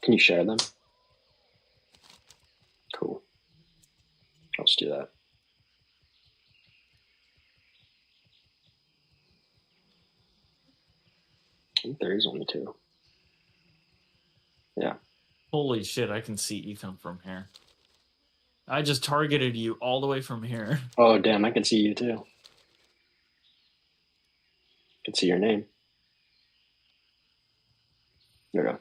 Can you share them? Cool. I'll just do that. I think there is only 2. Yeah. Holy shit, I can see Ethan from here. I just targeted you all the way from here. Oh, damn, I can see you too. I can see your name. There we go.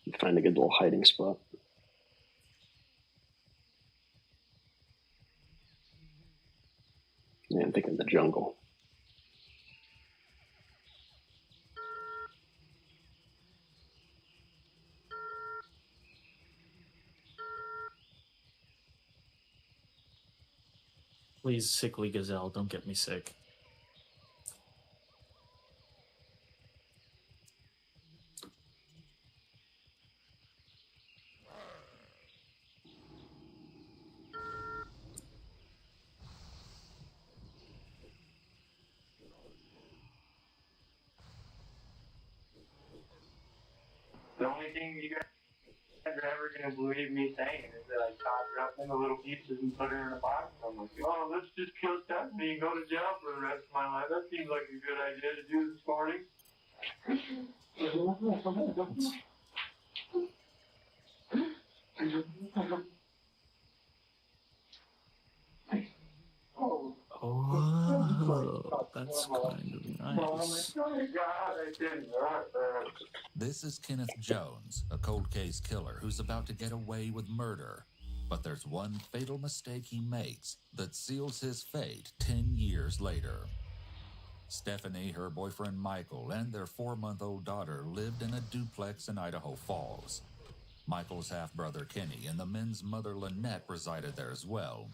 You find a good little hiding spot. Yeah, I'm thinking the jungle. Please, sickly gazelle, don't get me sick. The only thing you guys are ever going to believe me saying is that I chopped her up into little pieces and put her in a box. I'm like, oh, let's just kill Stephanie and go to jail for the rest of my life. That seems like a good idea to do this morning. Oh, that's kind of nice. This is Kenneth Jones, a cold case killer who's about to get away with murder. But there's one fatal mistake he makes that seals his fate 10 years later. Stephanie, her boyfriend Michael, and their 4-month-old daughter lived in a duplex in Idaho Falls. Michael's half-brother Kenny and the men's mother Lynette resided there as well.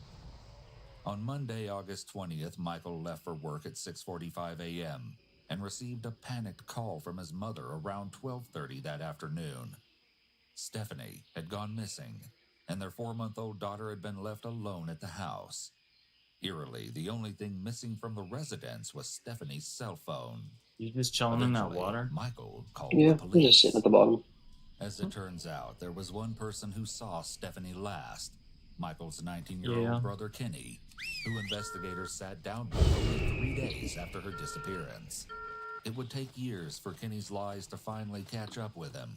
On Monday, August 20th, Michael left for work at 6:45 a.m. and received a panicked call from his mother around 12:30 that afternoon. Stephanie had gone missing, and their 4-month-old daughter had been left alone at the house. Eerily, the only thing missing from the residence was Stephanie's cell phone. You just chilling in that Eventually, water? Michael called Yeah, the I'm police. just sitting at the bottom. As it turns out, there was one person who saw Stephanie last, Michael's 19-year-old brother Kenny, who investigators sat down with only 3 days after her disappearance. It would take years for Kenny's lies to finally catch up with him,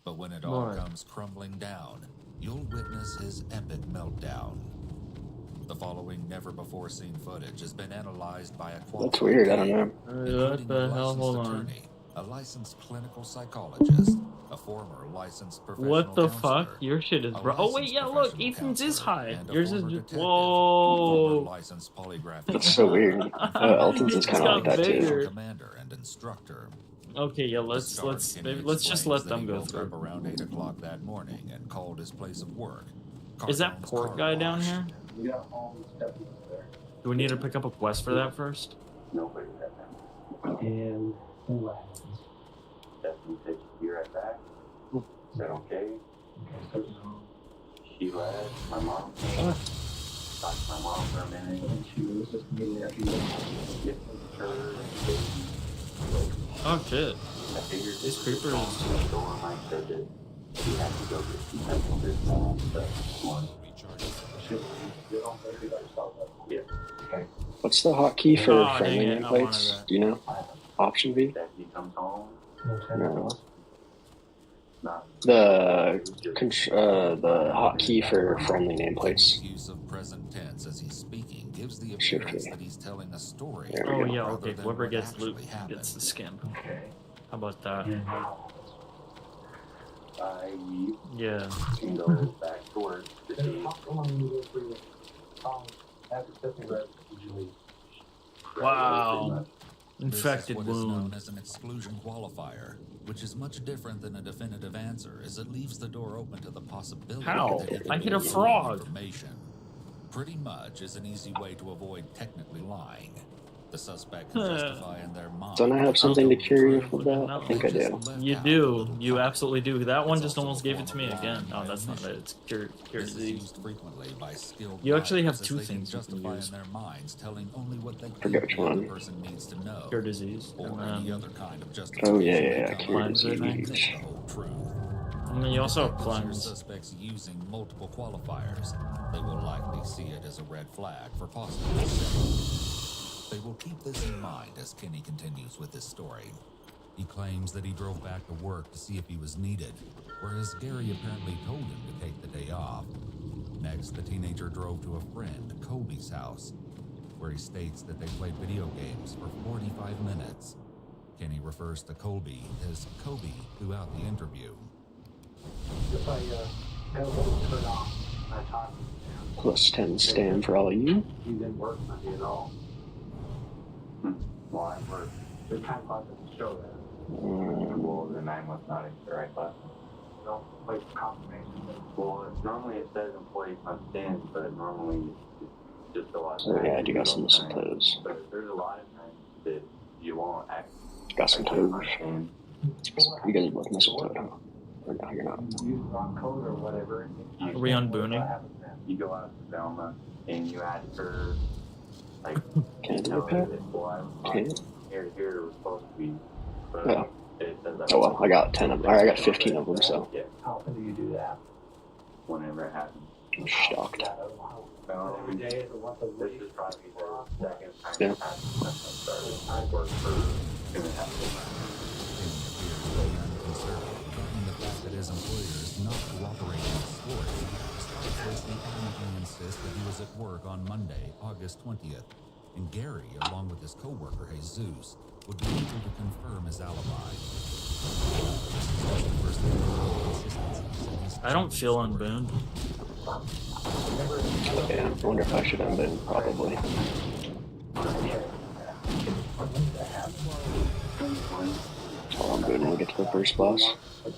but when it all comes crumbling down, you'll witness his epic meltdown. The following never-before-seen footage has been analyzed by a qualified That's weird, I don't team, know. What the hell? Hold on. attorney, a licensed clinical psychologist, a former licensed professional What the counselor, fuck? Your shit is a bro. Oh wait, licensed yeah, look, professional Ethan's is counselor, high. and a Yours is former detective, whoa. former licensed polygraph That's so weird. Elton's is It's kind of like got that bigger. too. commander and instructor. Okay, yeah, The let's scarred Kenny just explains let that them he go woke through. up around 8 o'clock that morning and called his place of work. Is that Cardone's port Car guy down Wash. here? We got all the stuff there. Do we need to pick up a quest for that first? Nobody said that. And what happens? Stephanie said she'd be right back. Said okay. She left. My mom came. Talked to my mom for a minute, and she was just getting after you. Get to her. Oh shit. I figured These creepers. The store might said that she had to go get some pencil this home, but one. Yeah. Okay. What's the hotkey for Oh, friendly dang it, I wanted nameplates? that. Do you know? Option V? Stephanie comes home. No. Not The hotkey for friendly nameplates. Kenny's use of present tense as he's speaking gives the Shift appearance V. that he's telling a story. There we Oh go. yeah, rather okay. than Whoever what gets loot actually happened. gets the skin. okay. How about that? I leave Yeah. and go back to work to see. Wow. This Infected is what is known wound. as an exclusion qualifier, which is much different than a definitive answer, as it leaves the door open to the possibility How? that it I could hit be a wrong frog. information. Pretty much is an easy way to avoid technically lying. The suspect can justify in their mind. Don't I have something to cure you for that? I think I do. You do. You absolutely do. That one just almost gave it to me again. No, that's not it. It's cure disease. Used frequently by skilled You actually have liars two as they things you can justify use. in their minds, telling only what they Forget think which the other one. person needs to know, Cure disease. or And any then, other kind of Oh justification. yeah, they come cure up with to disease. miss the whole truth. and then you also have Detectives hear cleanse. suspects using multiple qualifiers. They will likely see it as a red flag for possible mistake. They will keep this in mind as Kenny continues with his story. He claims that he drove back to work to see if he was needed, whereas Gary apparently told him to take the day off. Next, the teenager drove to a friend, Kobe's house, where he states that they played video games for 45 minutes. Kenny refers to Colby as Kobe throughout the interview. If I got a little turn off, I talked to him. Plus 10 stand for all of you. He didn't work Monday at all. Well, I worked. The time clock doesn't show that. Well, the 9 was not in the right button. No, like confirmation. Well, normally it says employee punched in, but normally it's just a lot of Oh times. yeah, I do got some toes. But there's a lot of times that you won't Got some toes. And You guys are both mistletoe, huh? Or no, you're not. you use the wrong code or whatever. Are we on booning? You go out to Selma and you ask her, like, Can I do tell a her pet? that, well, I was Can fine. Here was supposed to be. But Yeah. it says Oh well, I got 10 of them. Or I got 15 of them, so Yeah. How often do you do that? Whenever it happens. I'm shocked. Well, every day is a once a week. This is probably the second time Yeah. it happened since I started. I worked for 2.5 years. Kenny appears to be unconcerned regarding the fact that his employer is not cooperating with sports. Despite this, he adamantly insists that he was at work on Monday, August 20th, and Gary, along with his coworker Jesus, would be able to confirm his alibi. I don't feel unbound. Yeah, I wonder if I should have been. Probably. Hold on, good. We'll get to the first boss. I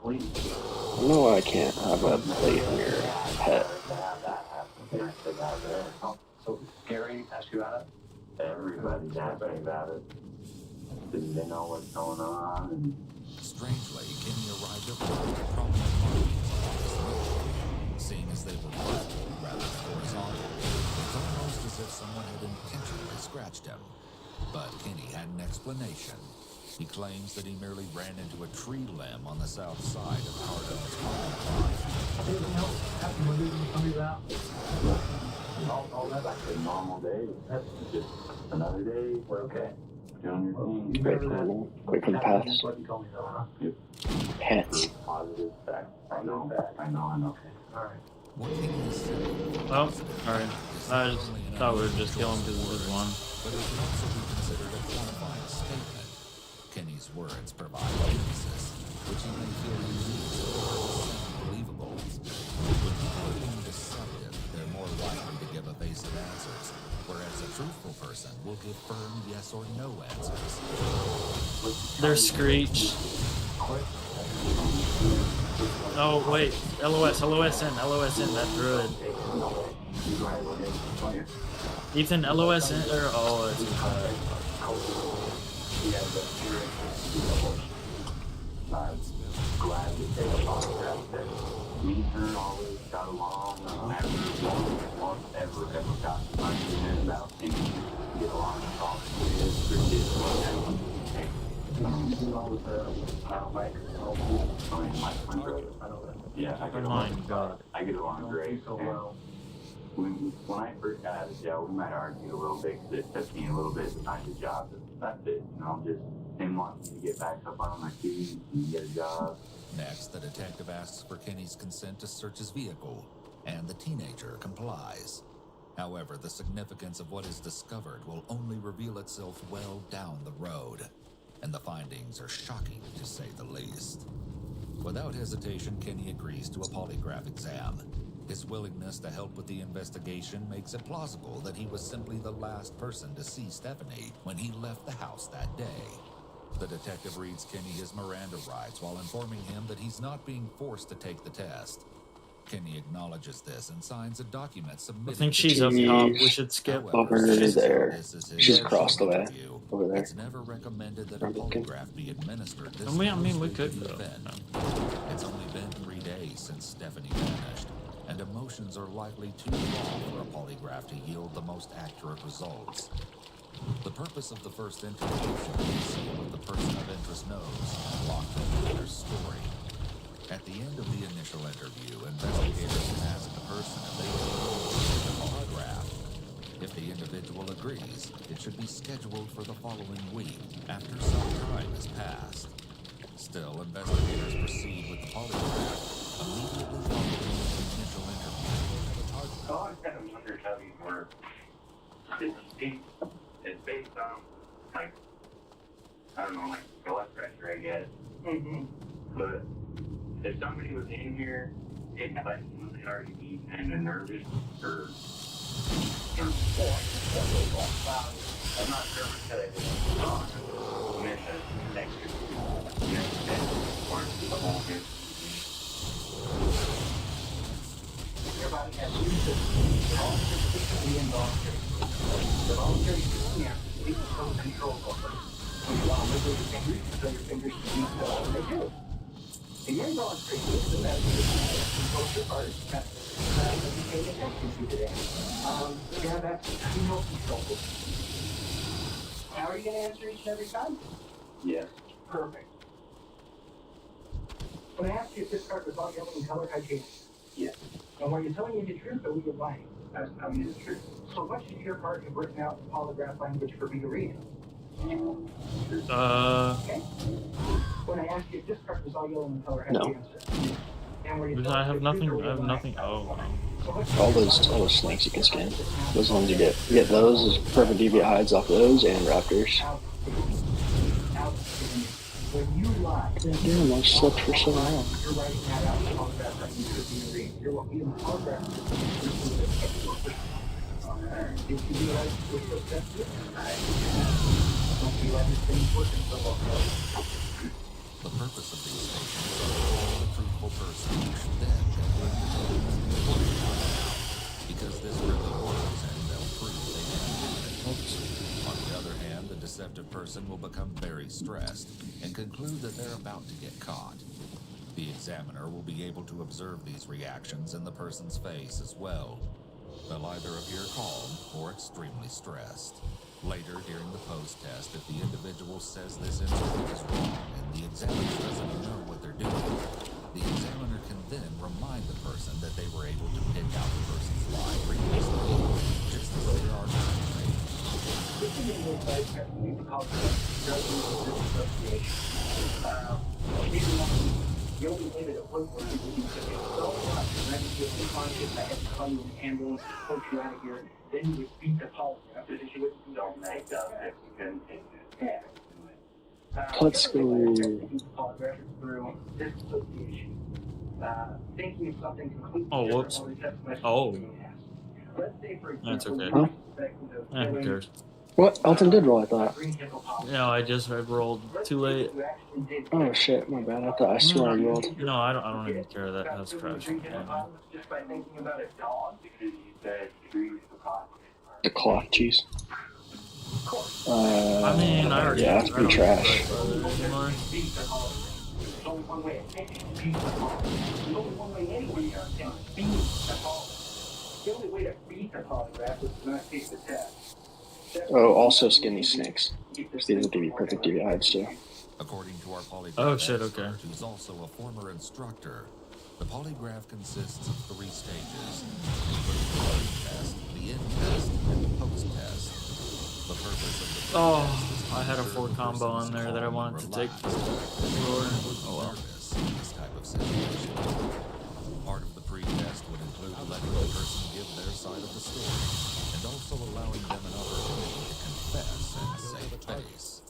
don't know why I can't have a plate on your pet. So Gary asked you about it? Everybody's asking about it. Didn't they know what's going on? And Strangely, Kenny arrived at work with prominent markings on his nose. Seeing as they were vertical rather than horizontal, it's almost as if someone had intentionally scratched him. But Kenny had an explanation. He claims that he merely ran into a tree limb on the south side of Hardin's parking lot. anything else happen when you somebody's out? All that's like a normal day. That's just another day. We're okay. Doing your thing. Wait for the paths. What you told me though, huh? Pets. Positive fact. I know. I know. All right. What Kenny has said Oh, alright. I just thought we were just killing because it was one. but it can also be considered a qualifying statement. Kenny's words provide emphasis, which he may feel he needs in order to sound believable. When people are being deceptive, they're more likely to give evasive answers, whereas a truthful person will give firm yes or no answers. There's Screech. Oh, wait. LOSN, that druid. Ethan, LOSN, or, oh, it's I'm glad to take a podcast that me and her always got along. Never ever got argument about things. Get along and talk. Yeah, I get my along. God. I get along great. When I first got out of jail, we might argue a little bit because it took me a little bit to find a job. That's it. You know, just him wanting me to get back up on my feet and get a job. Next, the detective asks for Kenny's consent to search his vehicle, and the teenager complies. However, the significance of what is discovered will only reveal itself well down the road, and the findings are shocking to say the least. Without hesitation, Kenny agrees to a polygraph exam. His willingness to help with the investigation makes it plausible that he was simply the last person to see Stephanie when he left the house that day. The detective reads Kenny his Miranda rights while informing him that he's not being forced to take the test. Kenny acknowledges this and signs a document I submitted. think to she's up Kenny. top. We Jeez. should skip. Over Since there. this is his She's initial across the way. interview, Over there. it's never recommended that a I'm looking. polygraph be administered this I mean, we closely to could the go. event. It's only been 3 days since Stephanie vanished, and emotions are likely too raw for a polygraph to yield the most accurate results. The purpose of the first interview should be to see what the person of interest knows and lock them into their story. At the end of the initial interview, investigators can ask the person if they will take the polygraph. If the individual agrees, it should be scheduled for the following week after some time has passed. Still, investigators proceed with the polygraph immediately following the initial interview. Oh, I kind of wondered how these work. It's based on, like, I don't know, like blood pressure, I guess. But if somebody was in here, it like they'd already be kind of nervous or. I'm not sure because I didn't talk. I meant the next or the whole thing. Your body has two systems. They're all physically involuntary. The voluntary system you have to speak from control over. When you want to wiggle your fingers, so your fingers can do what they do. The involuntary system has controls your heart. You pay attention to today. You have absolutely no control. How are you going to answer each and every time? Yes. Perfect. When I asked you if this card was all yellow in color, how'd you answer? Yes. And were you telling me the truth or were you lying? I was telling you the truth. So what should your part have written out in polygraph language for me to read? Okay. When I asked you if this card was all yellow in color, how'd you answer? And were you I have nothing. I have nothing. Oh. All those snakes you can scan. Those ones you get those. There's perfect deviant hides off those and raptors. When you lie, Damn, I slept for so long. you're writing that out in polygraph like you could be read. You're walking in the polygraph. Did you realize you were so sensitive? Don't you understand working so well? The purpose of these statements is to call the truthful person who should then conclude the document because this really works and they'll prove they didn't do it. On the other hand, the deceptive person will become very stressed and conclude that they're about to get caught. The examiner will be able to observe these reactions in the person's face as well. They'll either appear calm or extremely stressed. Later, during the post-test, if the individual says this instrument is wrong and the examiner doesn't know what they're doing, the examiner can then remind the person that they were able to pick out the person's lie previously, just as they are now. This is a new advice that we call association. The only way that it would work is if you took it so much and then you were unconscious, I had to call you an ambulance, push you out of here, then you would beat the polygraph, because you wouldn't be able to take that. You couldn't take it. Yeah. Let's go. Polygraph through this association. Thinking of something completely Oh, different whoops. while the test question Oh. is being asked. Let's say, for example, That's okay. Huh? Who cares? What? Elton did roll, I thought. No, I rolled too late. Oh shit, my bad. I thought I swear I rolled. No, I don't even care. That has crashed. Just by thinking about a dog, because you said The cloth cheese. I mean, I already. Yeah, it's pretty trash. Anymore. There's only one way to beat the ball. There's only one way anyway can beat the ball. The only way to beat the polygraph is to not take the test. Oh, also skin these snakes. These will give you perfect deviant hides too. According to our polygraph Oh, shit, expert, okay. who's also a former instructor, the polygraph consists of 3 stages, including the pre-test, the in-test, and the post-test. The purpose of the Oh, I had a 4 combo in there that I wanted to take for oh well. nervous in this type of situation. Part of the pre-test would include letting the person give their side of the story, and also allowing them an opportunity to confess and save face.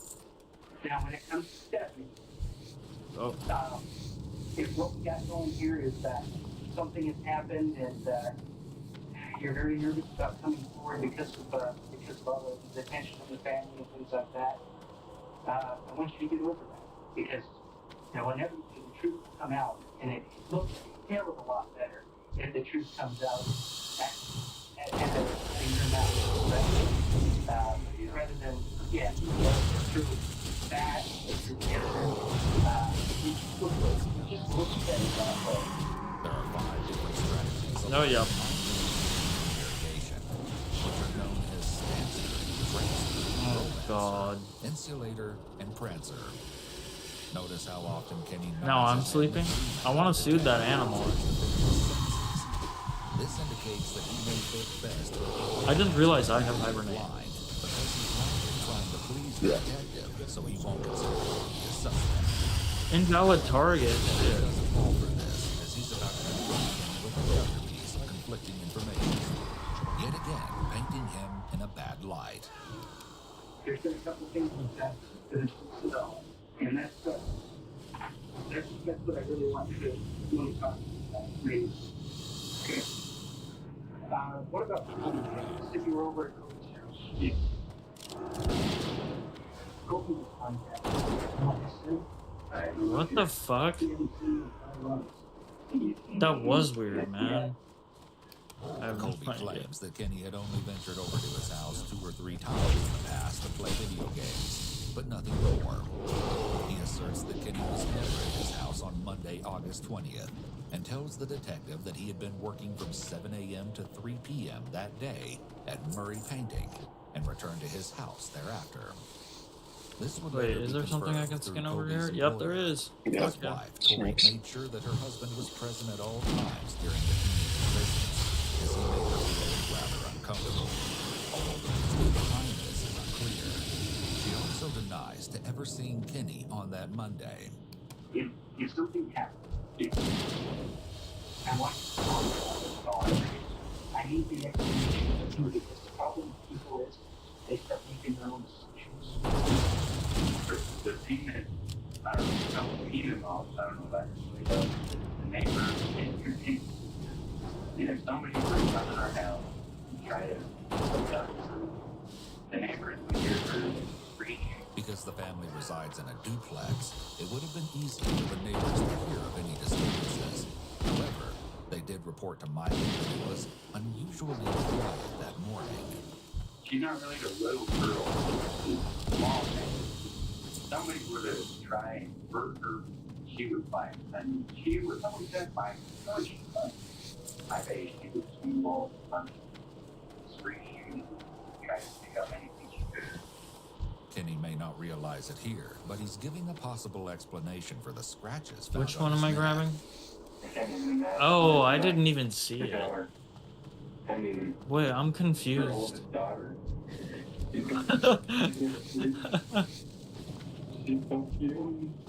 Now, when it comes to Stephanie, Oh. if what we got going here is that something has happened and you're very nervous about coming forward because of all the attention of the family and things like that, I want you to get over that. Because, whenever the truth will come out and it looks a hell of a lot better if the truth comes out and you're not rather than the truth bad, the truth innocent, it just looks better that way. There are 5 different strategies. Oh, yeah. Irrigation, which are known as Stancer, Prancer, Oh, God. Insulator, and Prancer. Notice how often Kenny No, I'm nods his sleeping. head. I want to soothe that animal. This indicates that he may fit best I just realized I have hibernate. blind because he's likely trying to please the detective, so he won't consider him a suspect. Invalid target. He Shit. doesn't fall for this, as he's about to confront him with another piece of conflicting information. Yet again, painting him in a bad light. There's been a couple things like that to know, and that's what I really want to talk about. Maybe. Okay. What about Cody's? If you were over at Cody's house, Cody was contacted. What the fuck? That was weird, man. I have no Colby idea. claims that Kenny had only ventured over to his house 2 or 3 times in the past to play video games, but nothing more. He asserts that Kenny was never at his house on Monday, August 20th, and tells the detective that he had been working from 7 a.m. to 3 p.m. that day at Murray Painting, and returned to his house thereafter. This would Wait, later is be there something I confirmed can through skin over Colby's here? Yep, there lawyer. is. Yeah. His wife, Colby, Snakes. made sure that her husband was present at all times during the teenage visits, as he made her feel rather uncomfortable. Although the reason behind this is unclear. She also denies to ever seeing Kenny on that Monday. If something happens, I want I need the explanation of who, because the problem with people is they start making their own assumptions. The thing that I don't know, even off, I don't know about the neighbor and if somebody were to come in our house and try to hook up the neighbors would hear her screaming. Because the family resides in a duplex, it would have been easy for the neighbors to hear of any disturbances. However, they did report to Mike that it was unusually quiet that morning. She's not really a little girl. She's small thing. Somebody were to try and hurt her, she would fight. And she would always said fight. No, she would. I bet she would swing all the time. Scream, try to pick up anything she could. Kenny may not realize it here, but he's giving a possible explanation for the scratches found Which on one his am I neck. grabbing? Oh, I didn't even see it. I mean, Wait, I'm her confused. oldest daughter.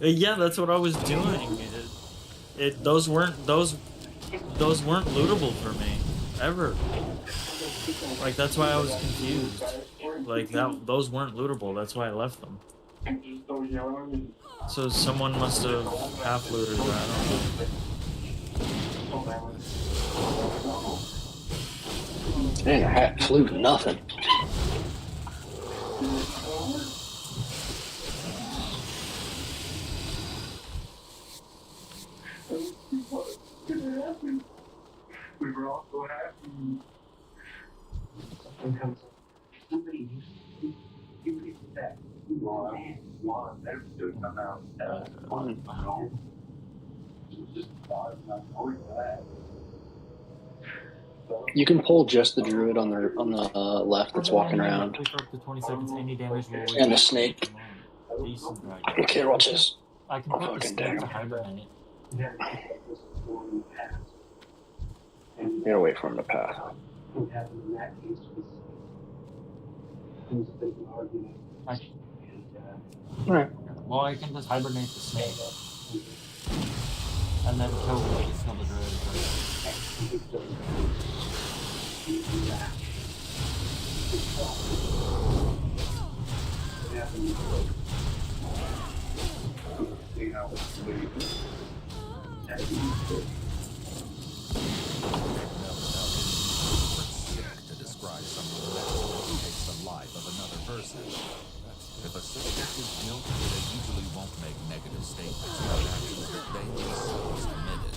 Yeah, that's what I was doing. Those weren't lootable for me ever. Like that's why I was confused. Like those weren't lootable. That's why I left them. So someone must have half looted that. I don't know. Man, your hat flew to nothing. We were all so happy. Something comes up. Somebody you get that. One, that would come out. Just thought not going for that. You can pull just the druid on the left that's walking around. For up to 20 seconds, any damage will And the snake. Decent dragon. Okay, watch this. I can put the Fucking snake damn. to hibernate. You gotta wait for him to pass. What happened in that case was a bit of an argument. Alright. Well, I can just hibernate the snake. And then kill the druid. To describe someone that takes the life of another person. If a suspect is guilty, they usually won't make negative statements about actions that they themselves committed.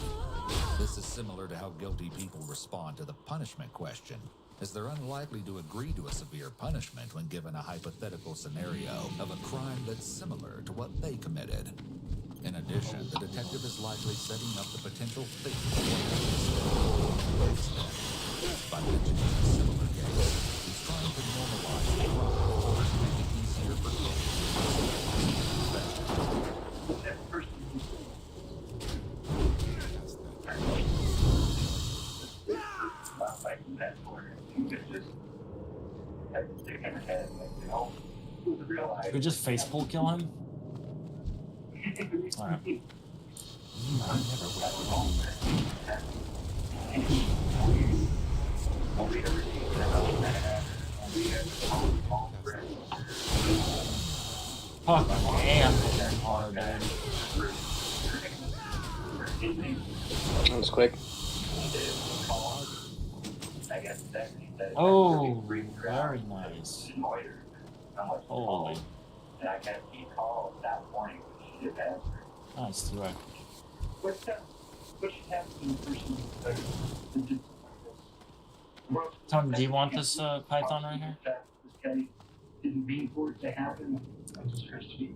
similar to how guilty people respond to the punishment question, as they're unlikely to agree to a severe punishment when given a hypothetical scenario of a crime that's similar to what they committed. In addition, the detective is likely setting up the potential fate of what happens by mentioning a similar case. He's trying to normalize the crime in order to make it easier for Kenny to That person not like that for it. It's just had to stick in the head, like, you know, realize. Should we just facepole kill him? Alright. Fuck, damn, that's hard, dude. That was quick. Oh, very nice. Holy. And I got he called that morning. She did answer. Nice, T-Rex. What's that? What should happen in person? Tony, do you want this python right here? This guy didn't mean for it to happen.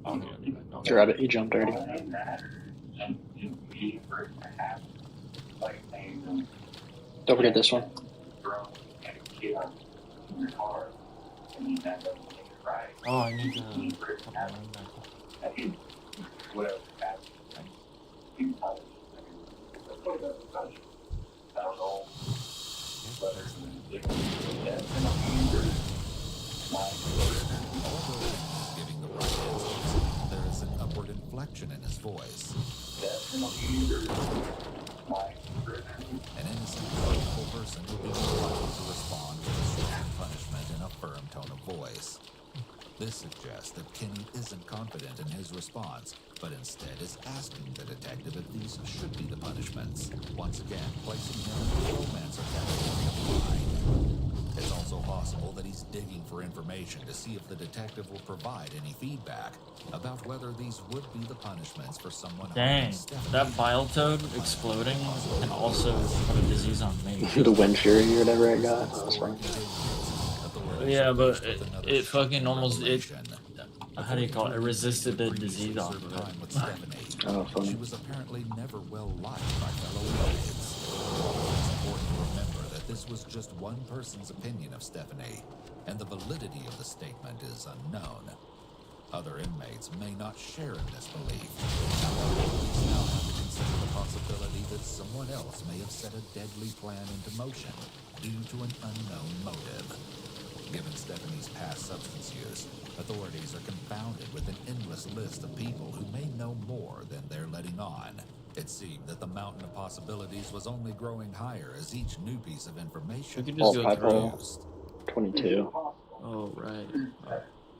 Okay. Grab it. He jumped already. It matters. And didn't mean for it to happen. Like saying, Don't forget this one. throw and kid in your car. I mean, that doesn't make it right. Oh, I need to. I mean, whatever happens. I don't know whether giving the right answers, there is an upward inflection in his voice. An innocent, thoughtful person would be more likely to respond with a strong punishment in a firm tone of voice. This suggests that Kenny isn't confident in his response, but instead is asking the detective if these should be the punishments, once again placing him in the romancer category of mind. It's also possible that he's digging for information to see if the detective will provide any feedback about whether these would be the punishments for someone. Dang, that bile toad exploding can also put a disease on me. The wind fury or whatever I got. That's fine. Yeah, but it fucking almost, how do you call it? It resisted the disease on it. Oh, funny. She was apparently never well liked by fellow inmates. It's important to remember that this was just one person's opinion of Stephanie, and the validity of the statement is unknown. Other inmates may not share in this belief. However, police now have to consider the possibility that someone else may have set a deadly plan into motion due to an unknown motive. Given Stephanie's past substance use, authorities are confounded with an endless list of people who may know more than they're letting on. It seemed that the mountain of possibilities was only growing higher as each new piece of information We could just Oh, go pipe through. hole. 22. Oh, right.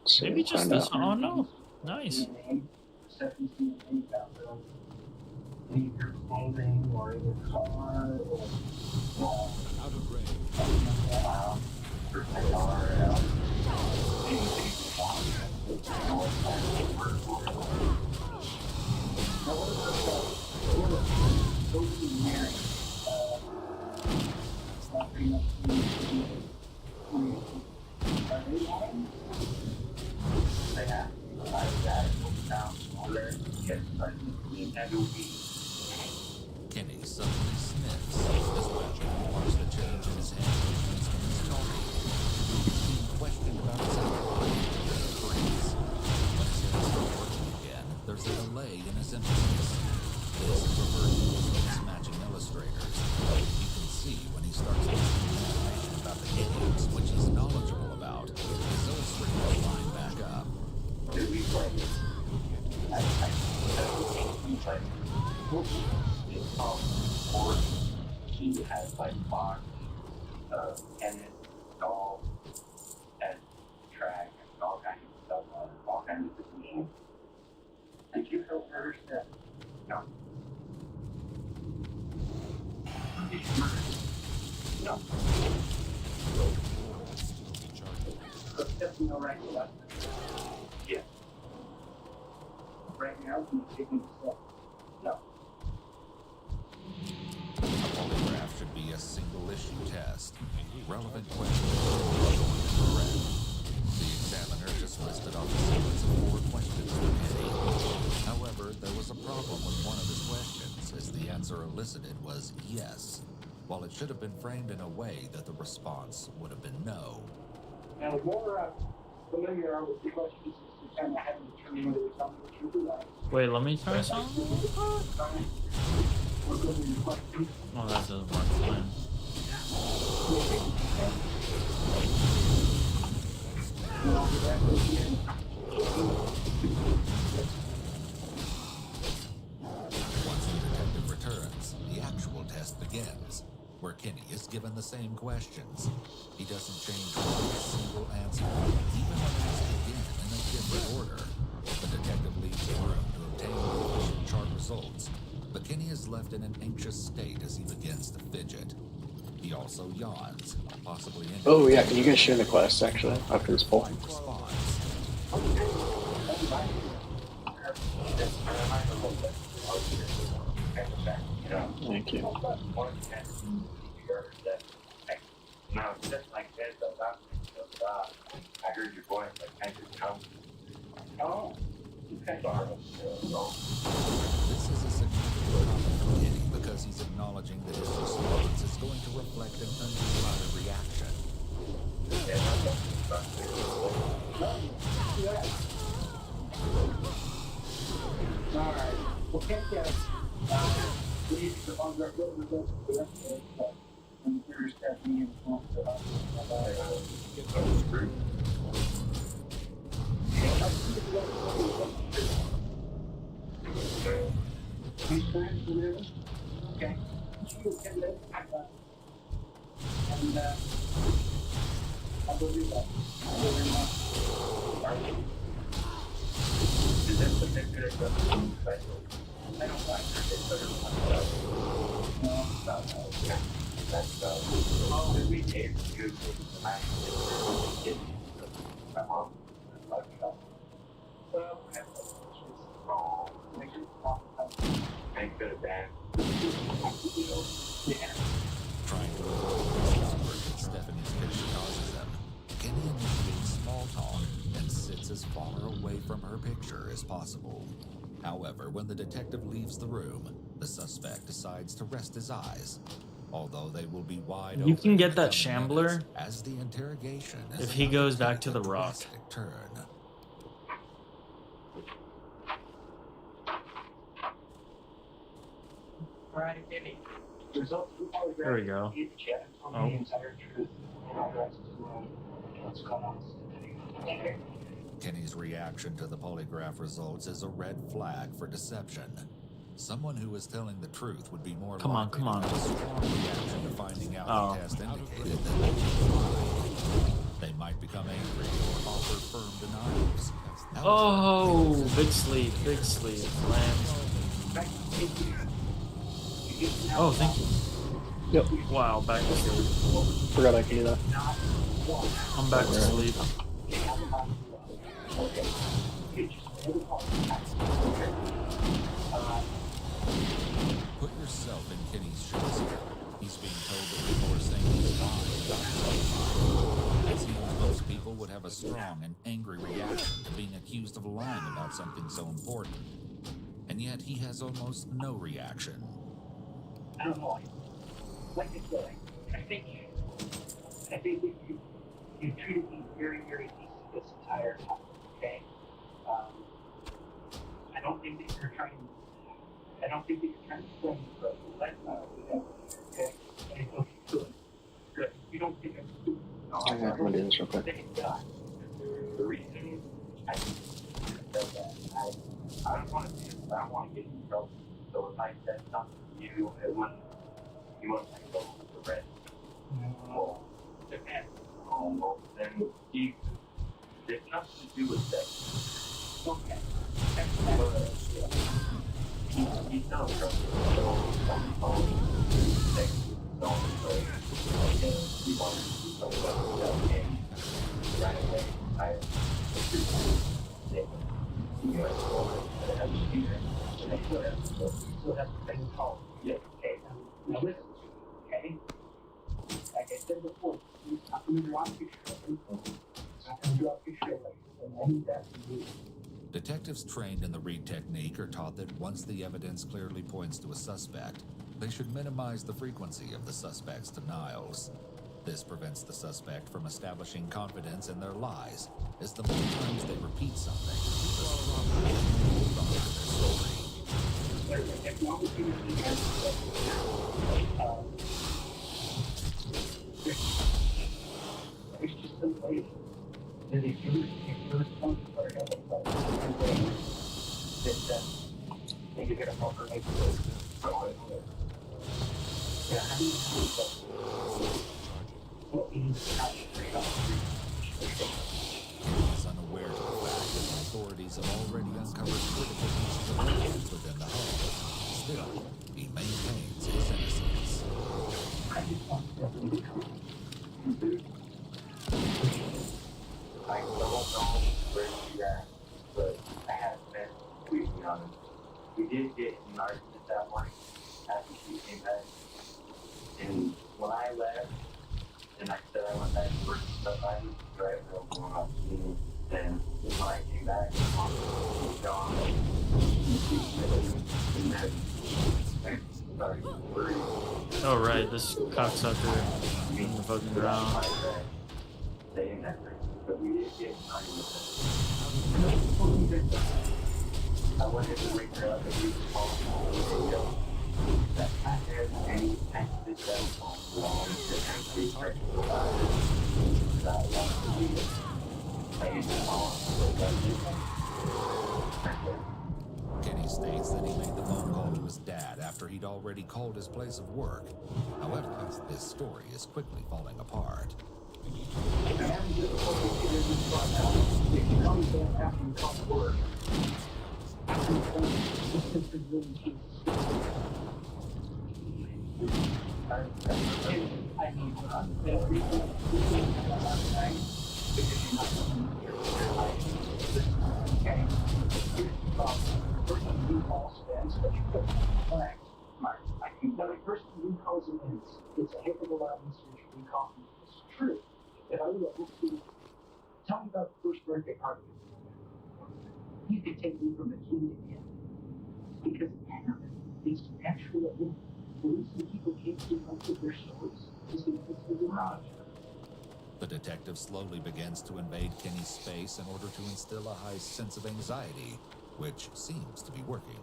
So Maybe just find this out. one. Oh, no. Nice. Leave your clothing or in your car or out of range. Kenny suddenly sniffs as Reginald watched the change in his hand when he's talking. He's being questioned about his alibi and he frees. When his head starts working again, there's a delay in his emphasis. This is referred to as mismatching illustrators. You can see when he starts listing information about the idioms, which he's knowledgeable about, his illustrators line back up. He has like box, tennis, golf, and track, and all kinds of stuff on it, all kinds of positions. Thank you for first step. No. No. No right left. Yeah. Right now, he's taking a step. No. Upon a single-issue test. Relevant questions were correct. The examiner just listed off a sequence of 4 questions for Kenny. However, there was a problem with one of his questions, as the answer elicited was yes, while it should have been framed in a way that the response would have been no. Now, the more familiar you are with the questions, you kind of have to determine whether you're telling the truth or not. Wait, let me try something. Oh, that doesn't work. Fine. Once the detective returns, the actual test begins, where Kenny is given the same questions. He doesn't change one single answer, even when asked again in a different order. The detective leaves the room to obtain the official chart results, but Kenny is left in an anxious state as he begins to fidget. He also yawns, possibly indicating Oh yeah, can you guys share the quest actually after this poll? response. Thank you. No, just like this, I heard your voice, like, I just come. Oh, okay. This is a significant comment from Kenny because he's acknowledging that his response is going to reflect an undecided reaction. Alright. Well, can't get we need to on the results for the rest of it, but when the third step, we need to Get those screwed. These times, whatever. Okay. You can let and I believe that. Is that the picture of the special? I don't like it, but it's not No, it's not that. that's oh, we gave you the man. My mom. Well, Oh, ain't good at that. yeah. Trying to avoid the discomfort that Stephanie's picture causes them, Kenny initiates small talk and sits as far away from her picture as possible. However, when the detective leaves the room, the suspect decides to rest his eyes, although they will be wide open. You can get in that coming shambler minutes as the interrogation is if he about goes to back take to a the rock. drastic turn. Alright, Kenny. Results of the polygraph. There we go. You chat on Oh. the entire truth. And all the rest is what's going on. Okay. Kenny's reaction to the polygraph results is a red flag for deception. Someone who is telling the truth would be more Come on, likely come on. to have a strong reaction to finding out Oh. the test indicated that they lied. They might become angry or offer firm denials. Oh, big sleep, land. Oh, thank you. Yep. Wow, back to sleep. Forgot I can do that. I'm back to sleep. Put yourself in Kenny's shoes here. He's being told that people are saying he's lying about something. It seems most people would have a strong and angry reaction to being accused of lying about something so important. And yet he has almost no reaction. I don't know. Like I said, I think that you treated me very, very decent this entire time. Okay. I don't think that you're trying to blame me for the lifestyle we have. Okay. And so good. You don't think I'm stupid. No, I'm gonna do this real quick. Thank God. The reason I said that, I don't want to get in trouble. So if I said something to you, it wouldn't, you wouldn't like go with the rest. Well, depends. Well, then there's nothing to do with that. Okay. He's not in trouble. So, he wanted to do something else, and right away, I So that's the thing called. yeah, okay. Now listen to me, okay? I said before, he's not going to draw a picture of him. He's not going to draw a picture of him. And I need that from you. Detectives trained in the Reed technique are taught that once the evidence clearly points to a suspect, they should minimize the frequency of the suspect's denials. This prevents the suspect from establishing confidence in their lies, as the more times they repeat something, the stronger they hold on to their story. There's a technology that we have there's just some way that if you're responsible for it, that you get a proper make yeah, how do you see that? What we need to concentrate on He is unaware of the fact that the authorities have already uncovered critical pieces of evidence within the home. Still, he maintains his innocence. I just want to become I don't know where she's at, but I haven't been completely honest. We did get in an argument that morning after she came back. And when I left, and I said I went back to work and stuff, I was driving real going off to me. Then when I came back, she was gone. And then, sorry, worried. Oh right, this cocksucker in the fucking ground. Saying that, but we did get an argument. I wanted to wake her up and we called that I had any kind of this long to actually start to that I want to be playing Kenny states that he made the phone call to his dad after he'd already called his place of work. However, this story is quickly falling apart. I'm having difficulty figuring this part out. If you come back after you come to work, after you're done, this is really key. I mean, the reason last night, because you're not coming here with your life. Okay? Here's the problem. The person who calls spends, but you put it on the flag. I think that a person who calls in it's a heck of a lot easier to recall. It's true. If I were able to tell me about the first birthday party, you could take me from a kid to him. Because it happened. These actual police and people came to us with their stories. This is the garage. The detective slowly begins to invade Kenny's space in order to instill a high sense of anxiety, which seems to be working.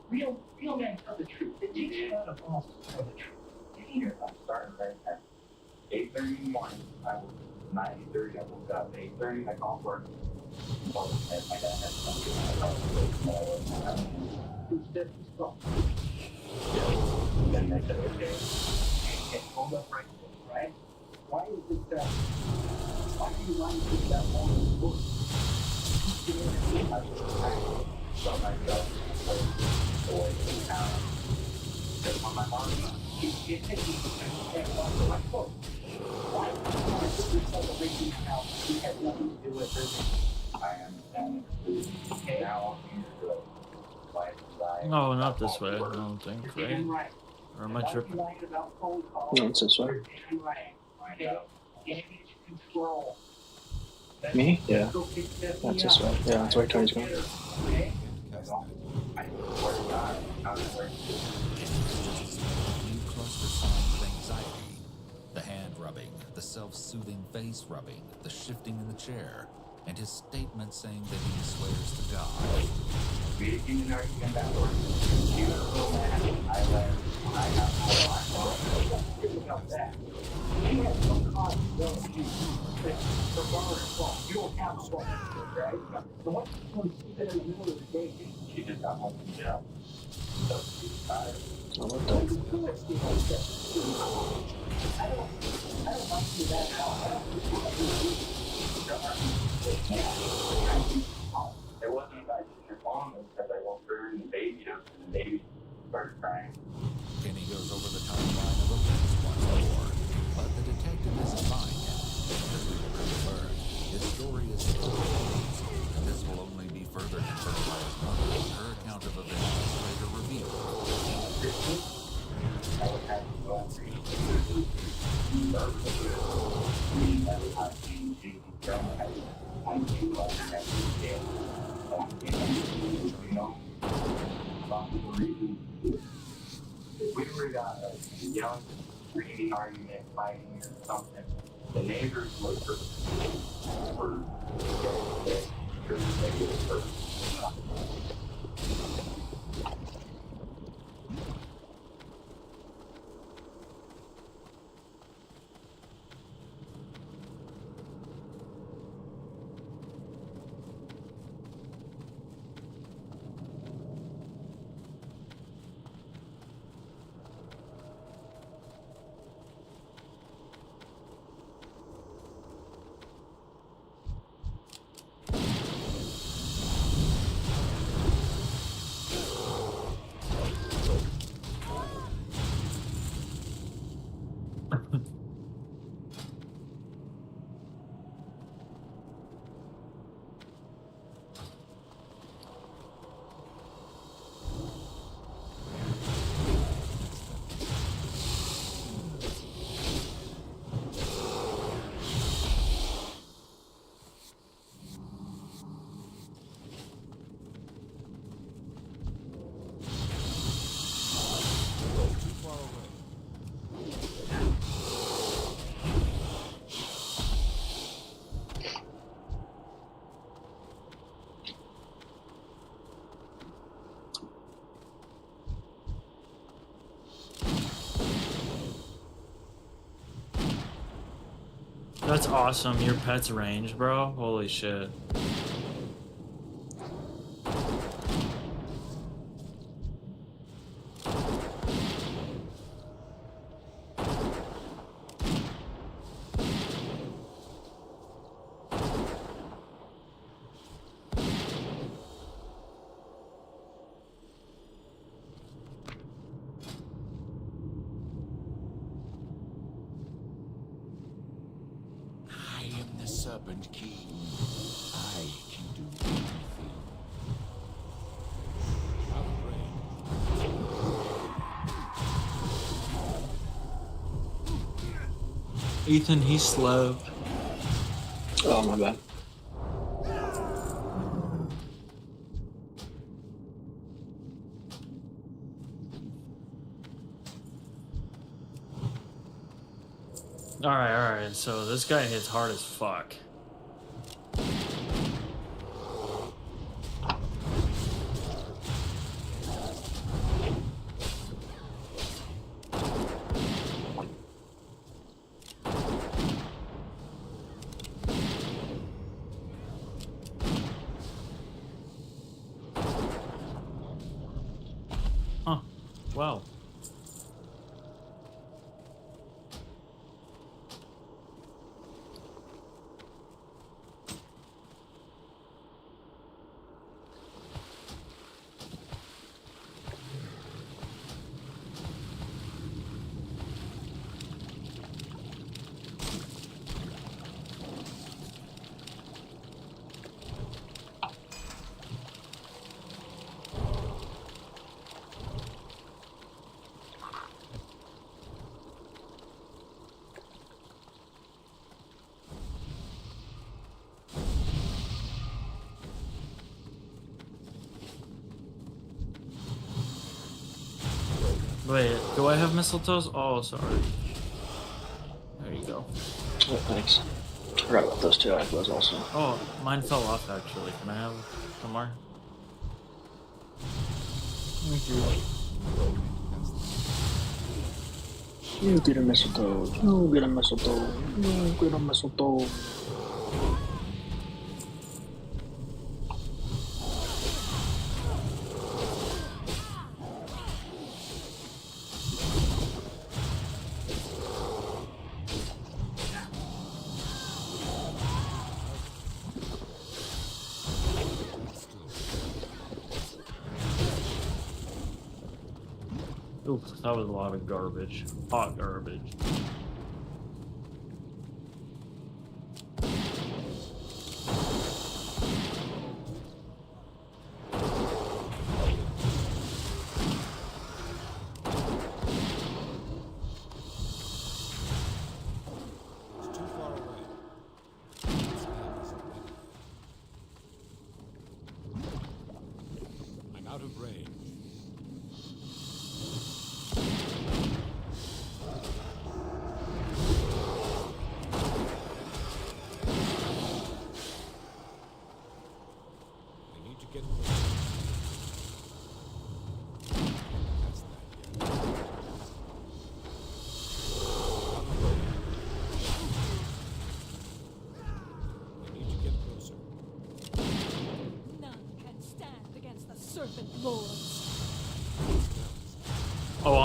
Real men tell the truth. It takes a lot of balls to tell the truth. Peter, I'm starting right at 8:30 in the morning. I was 9:30. I woke up at 8:30. I called work. My dad had something. Instead of his phone. Then they said, okay, and hold up right there, right? Why is it that? Why do you want to take that long to work? I saw myself away from town. Because when my mom it takes me to walk to my phone. Why I put yourself away from the house? It had nothing to do with her. I understand. Okay. Now I'm here to No, not this way. I don't think, right? Or am I tripping? No, it's this way. Me? Yeah. That's this way. Yeah, that's where Tony's going. New cluster signs of anxiety. The hand rubbing, the self-soothing face rubbing, the shifting in the chair, and his statement saying that he swears to God. She just got home from jail. So she's tired. Oh, what the? I don't like you that how There wasn't a your phone because I woke her and the baby up and the baby started crying. Kenny goes over the timeline of events once more, but the detective isn't buying it. As we will come to learn, his story is still closed, and this will only be further confirmed by his mother when her account of events is later revealed. I would have to go and read. We have not changing from I do like that scale. You know, if we were young, screaming argument, fighting or something, the neighbors would for That's awesome. Your pet's range, bro. Holy shit. I am the Serpent King. I can do anything. Out of range. Ethan, he's slow. Oh, my bad. Alright, so this guy hits hard as fuck. Huh. Wow. Wait, do I have mistletoes? Oh, sorry. There you go. Oh, thanks. I forgot about those two. I have those also. Oh, mine fell off actually. Can I have some more? Thank you. You get a mistletoe. You get a mistletoe. You get a mistletoe. Oof, that was a lot of garbage. Hot garbage.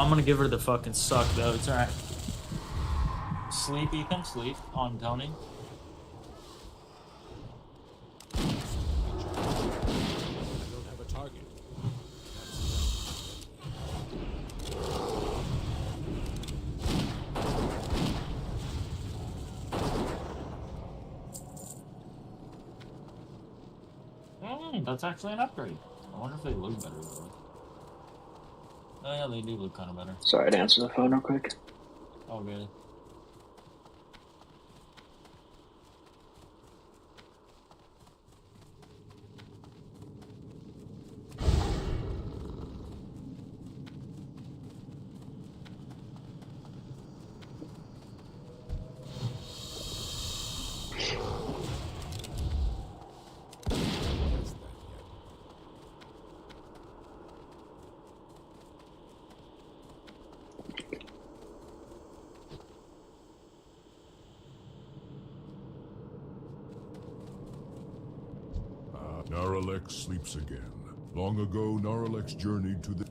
I'm gonna give her the fucking suck though. It's alright. Sleep, Ethan. Sleep on Tony. I don't have a target. That's actually an upgrade. I wonder if they look better though. Oh yeah, they do look kind of better. Sorry, I'd answer the phone real quick. Oh good. Naralex sleeps again. Long ago, Naralex journeyed to the...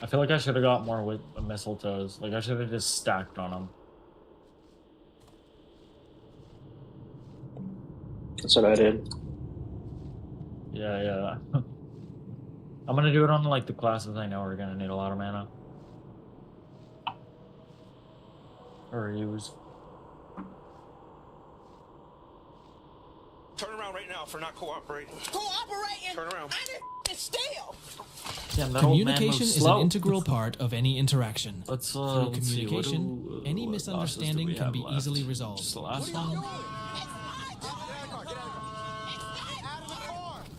I feel like I should have got more with mistletoes. Like I should have just stacked on them. That's what I did. Yeah. I'm gonna do it on like the classes I know are gonna need a lot of mana. Or use. Turn around right now for not cooperating. Cooperating? Turn around. I didn't steal. Damn, that old man Communication moves is slow. an integral part of any interaction. Let's Through let's see, communication, any what bosses do misunderstanding we can have be left? easily resolved. Just the last one.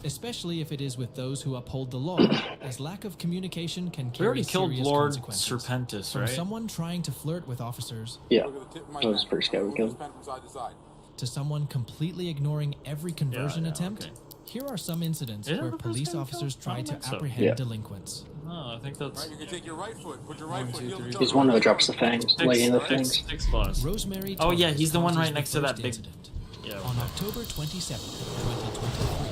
Especially if it is with those who uphold the law, as lack of communication can We carry already killed serious Lord consequences. Serpentis, From right? someone trying to flirt with officers, Yeah, that was the first guy we killed. to someone completely ignoring every conversion yeah, attempt, okay. here are some incidents Is it where the first police guy we officers killed? I try don't to think so. apprehend Yeah. delinquents. No, I think that's. You can take your right foot. Put your One, right foot. two, Heel three, to He's toe. one that drops the fangs, laying in the fangs. Six claws. Rosemary Oh, yeah, Torres he's the one causes right next to that first big- incident. Yeah. On October 27, 2023,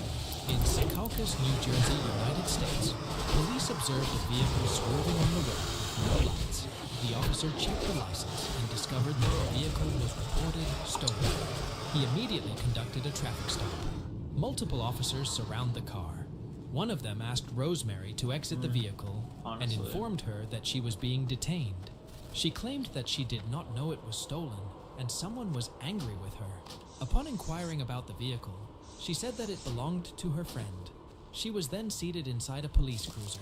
in Secaucus, New Jersey, United States, police observed a vehicle swerving on the road with no lights. The officer checked the license and discovered that the vehicle was reported stolen. He immediately conducted a traffic stop. Multiple officers surround the car. One of them asked Rosemary to exit the vehicle and Honestly. informed her that she was being detained. She claimed that she did not know it was stolen and someone was angry with her. Upon inquiring about the vehicle, she said that it belonged to her friend. She was then seated inside a police cruiser.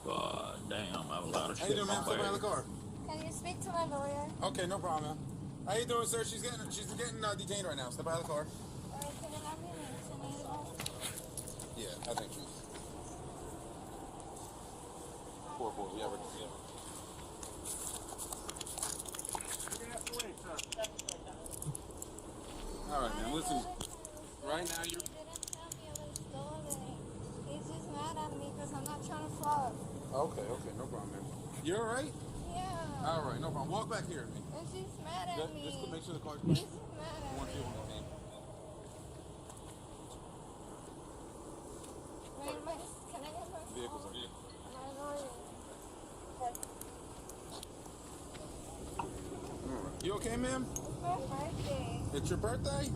God damn, I have a lot of How you shit doing, in ma'am? my Step out of the bag. car. Can you speak to my lawyer? Okay, no problem, ma'am. How you doing, sir? She's getting detained right now. Step out of the car. Can you let me Yeah, I think she's. 4-4. Yeah, we're. All right, man. Listen. Right now, you're. didn't tell me it was stolen. He's just mad at me because I'm not trying to fraud. Okay, no problem, man. You all right? Yeah. All right, no problem. Walk back here with me. And she's mad at me. Just to make sure the car's. She's mad at One, me. two, one, name. Can I get my Vehicles phone? are here. My lawyer. You okay, ma'am? It's my birthday. It's your birthday?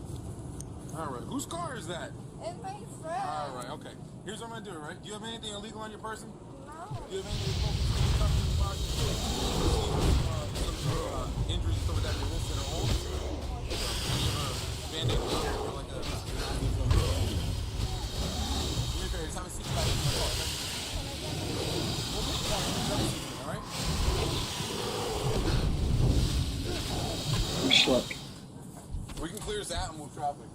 All right. Whose car is that? It's my friend. All right, okay. Here's what I'm gonna do, right? Do you have anything illegal on your person? No. Do you have anything injuries and stuff like that you're listed or old? Band-aid or like a... Just have a seat back in the car, okay? All right? Schluck. We can clear this out and move traffic.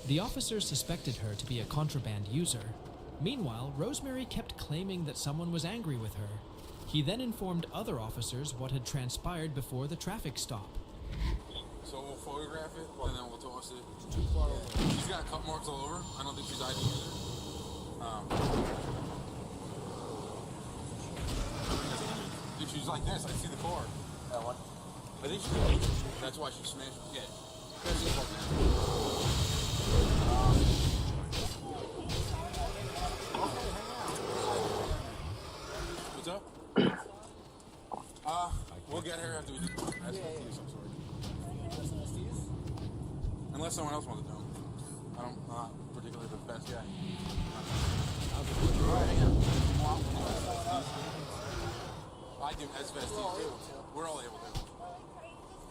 The officer suspected her to be a contraband user. Meanwhile, Rosemary kept claiming that someone was angry with her. He then informed other officers what had transpired before the traffic stop. So we'll photograph it, and then we'll toss it. It's too far over. She's got cut marks all over. I don't think she's ID either. If she's like this, I see the car. That one. I think she did. That's why she smashed. Yeah. What's up? We'll get her after we do SFT of some sort. Unless someone else wants to do them. I'm not particularly the best guy. I do SFT too. We're all able to.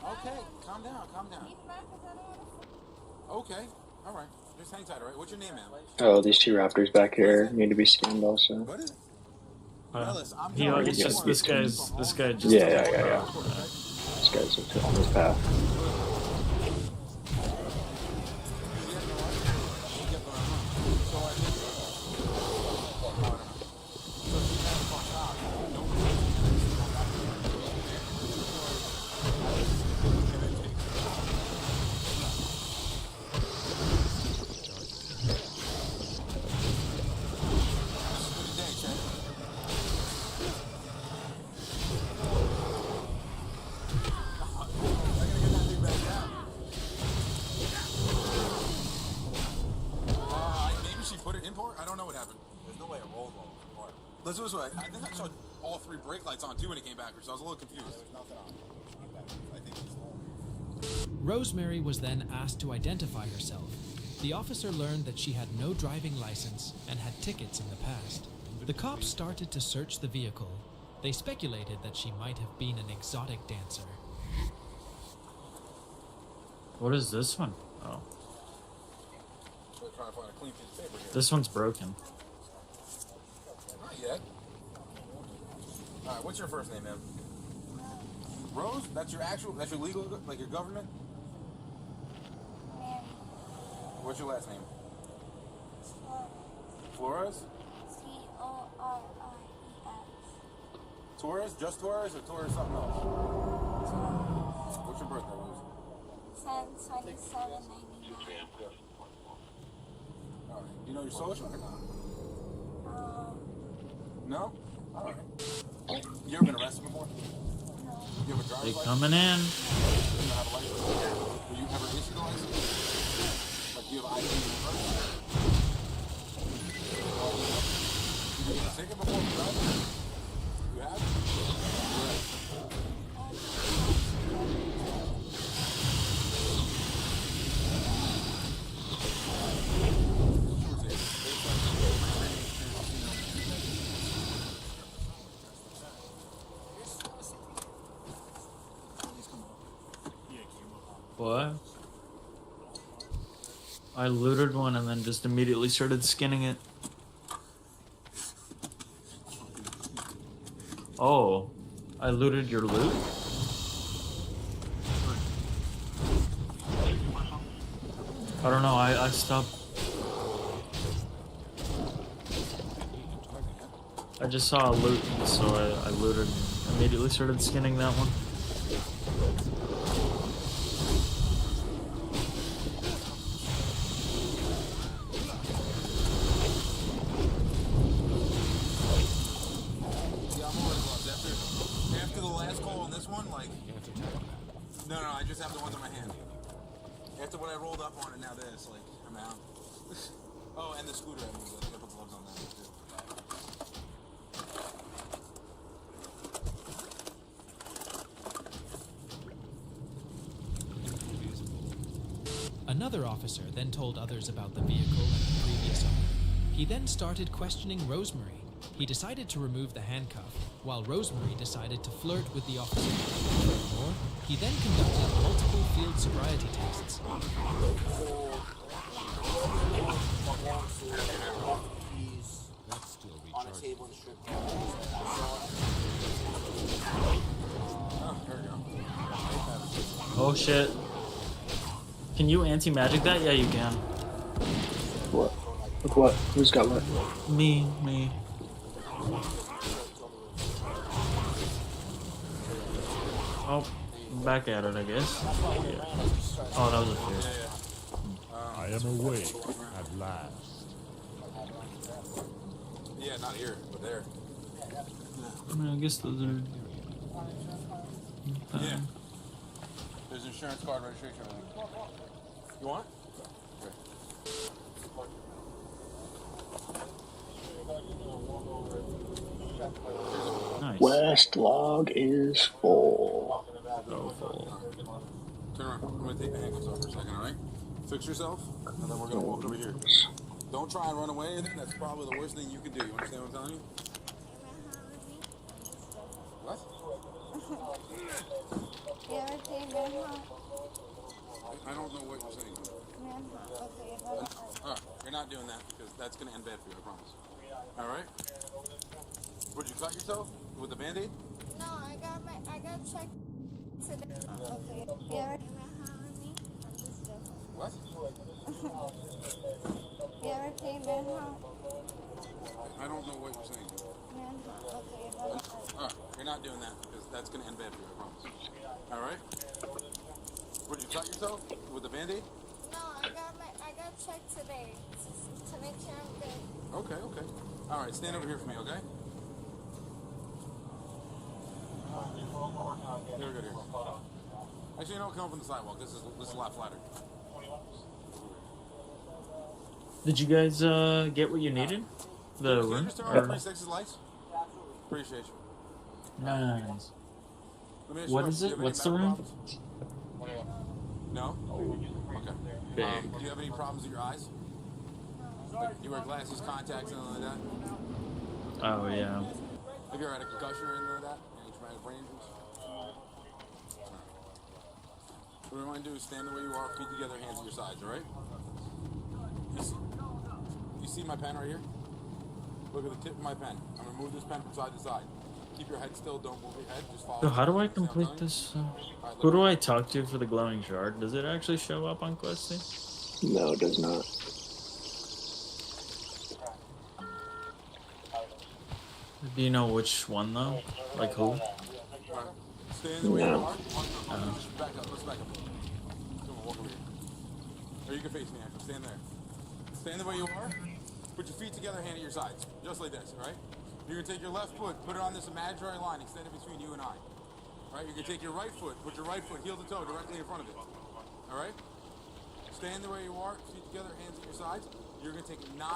Okay, calm down. Okay, alright. Just hang tight, alright? What's your name, man? Oh, these two raptors back here need to be scanned also. What is it? It's just this guy just. Yeah. This guy's on his path. Let's do this way. I think I saw all three brake lights on too when he came back, so I was a little confused. Rosemary was then asked to identify herself. The officer learned that she had no driving license and had tickets in the past. The cops started to search the vehicle. They speculated that she might have been an exotic dancer. What is this one? Oh. We're trying to find a clean piece of paper here. This one's broken. Not yet. Alright, what's your first name, man? Rose? That's your legal, like your government? Mary. What's your last name? Flores? Torres. Torres? Just Torres or Torres something else? What's your birthday, Rose? 10/27/99. Alright. You know your social or not? No? Alright. You ever been arrested before? No. You have a driver's They license? coming in. You don't have a license? Were you ever issued a license? Like, do you have ID in your birth? Did you get a ticket before you drive? You have? What? I looted one and then just immediately started skinning it. Oh, I looted your loot? I don't know, I stopped. I just saw a loot, so I looted and immediately started skinning that one. After the last call on this one, like... No, I just have the ones in my hand. After what I rolled up on it, now this, like, I'm out. Oh, and the scooter I moved. I think I put gloves on that one, too. Another officer then told others about the vehicle and the previous owner. He then started questioning Rosemary. He decided to remove the handcuff, while Rosemary decided to flirt with the officer. Furthermore, he then conducted multiple field sobriety tests. That's still on a table in the strip club. Oh shit. Can you anti-magic that? Yeah, you can. What? With what? Who's got what? Me. Oh, back at it, I guess. Yeah. Oh, that was a fish. I am awake at last. Yeah, not here, but there. I mean, I guess those are... Yeah. There's insurance card registration. You want it? Okay. Nice. West log is full. So full. Turn around. I'm gonna take the handcuffs off for a second, alright? Fix yourself, and then we're gonna walk over here. Don't try and run away or anything. That's probably the worst thing you can do. You understand what I'm telling you? What? You ever say manhunt? I don't know what you're saying. Manhunt. Okay, Alright, you're not doing that because that's gonna end bad for you, I promise. Alright? Would you cut yourself with a band-aid? No, I got checked today. Okay. You ever say manhunt with me? I'm just joking. What? You ever say manhunt? I don't know what you're saying. Manhunt. Okay, Alright, you're not doing that because that's gonna end bad for you, I promise. Alright? Would you cut yourself with a band-aid? No, I got checked today to make sure I'm good. Okay, okay. Alright, stand over here for me, okay? Here, good here. Actually, you don't come up on the sidewalk. This is a lot flatter. Did you guys get what you needed? The Can you room? just turn on 360 lights? Appreciate you. Nice. Let me ask What you, is do you it? have any What's the medical room? problems? No? Okay. Big. Do you have any problems with your eyes? Like, you wear glasses, contacts, anything like that? Oh yeah. Have you ever had a concussion or anything like that? Any traumatic brain injuries? What we want to do is stand the way you are, feet together, hands at your sides, alright? You see my pen right here? Look at the tip of my pen. I'm going to move this pen from side to side. Keep your head still, don't move your head, just follow. So how do I Understand what I'm complete telling you? this? Alright, Who look do at I talk to for the glowing shard? Does it actually show up on Questy? No, it does not. Do you know which one though? Like who? Alright. Stand the way you No. are. Just back up, let's back up. Come on, walk over here. Or you can face me, actually. Stand there. Stand the way you are. Put your feet together, hand at your sides. Just like this, alright? You're going to take your left foot, put it on this imaginary line extended between you and I. Alright, you're going to take your right foot, put your right foot heel to toe directly in front of it. Alright? Stand the way you are, feet together, hands at your sides. You're going to take 9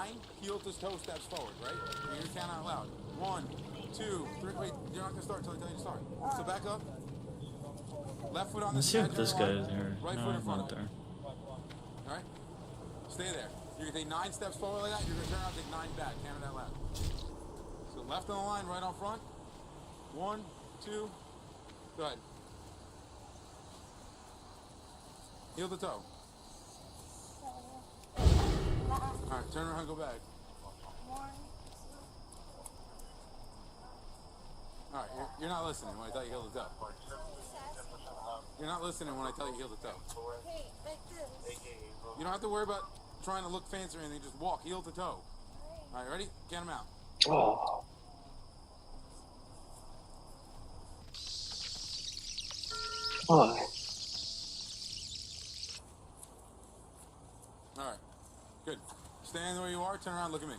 heel to toe steps forward, right? You're going to count out loud. 1, 2, 3. Wait, you're not going to start until I tell you to start. So back up. Left foot on Let's this see if this guy imaginary is line. here. Right No, foot in he's front not of it. there. Alright? Stay there. You're going to take 9 steps forward like that. You're going to turn around and take 9 back. Count it out loud. So left on the line, right on front. 1, 2. Go ahead. Heel to toe. Alright, turn around and go back. Alright, you're not listening when I tell you heel to toe. You're not listening when I tell you heel to toe. Hey, like this. You don't have to worry about trying to look fancy or anything. Just walk heel to toe. Alright, ready? Count them out. Oh. Why? Alright, good. Stand the way you are, turn around, look at me.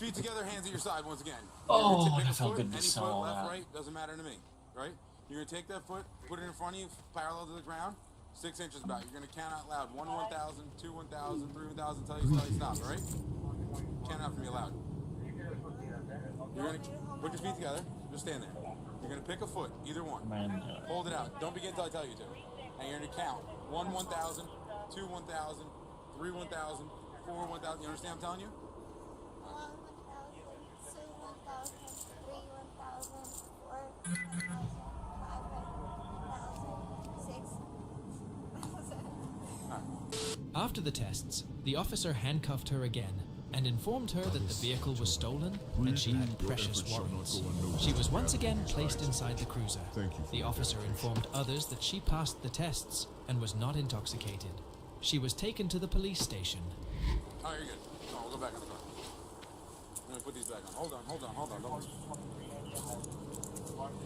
Feet together, hands at your side once again. Oh, Pick a that felt foot, good to any smell foot, all left, that. right, doesn't matter to me, right? You're gonna take that foot, put it in front of you, parallel to the ground, 6 inches back. You're gonna count out loud, 1, 1,000, 2, 1,000, 3, 1,000, until you stop, all right? Count out for me loud. You're gonna put your feet together, just stand there. You're gonna pick a foot, either one. Man, Hold it out. Don't begin until I tell you to. And you're gonna count 1, 1,000, 2, 1,000, 3, 1,000, 4, 1,000. You understand what I'm telling you? 1, 1,000, 2, 1,000, 3, 1,000, 4, 1,000, 5, 1,000, 6. After the tests, the officer handcuffed her again and informed her that the vehicle was stolen and she had precious warrants. She was once again placed inside the cruiser. The officer informed others that she passed the tests and was not intoxicated. She was taken to the police station. Oh, you're good. No, we'll go back in the car. I'm gonna put these back on. Hold on. Don't worry.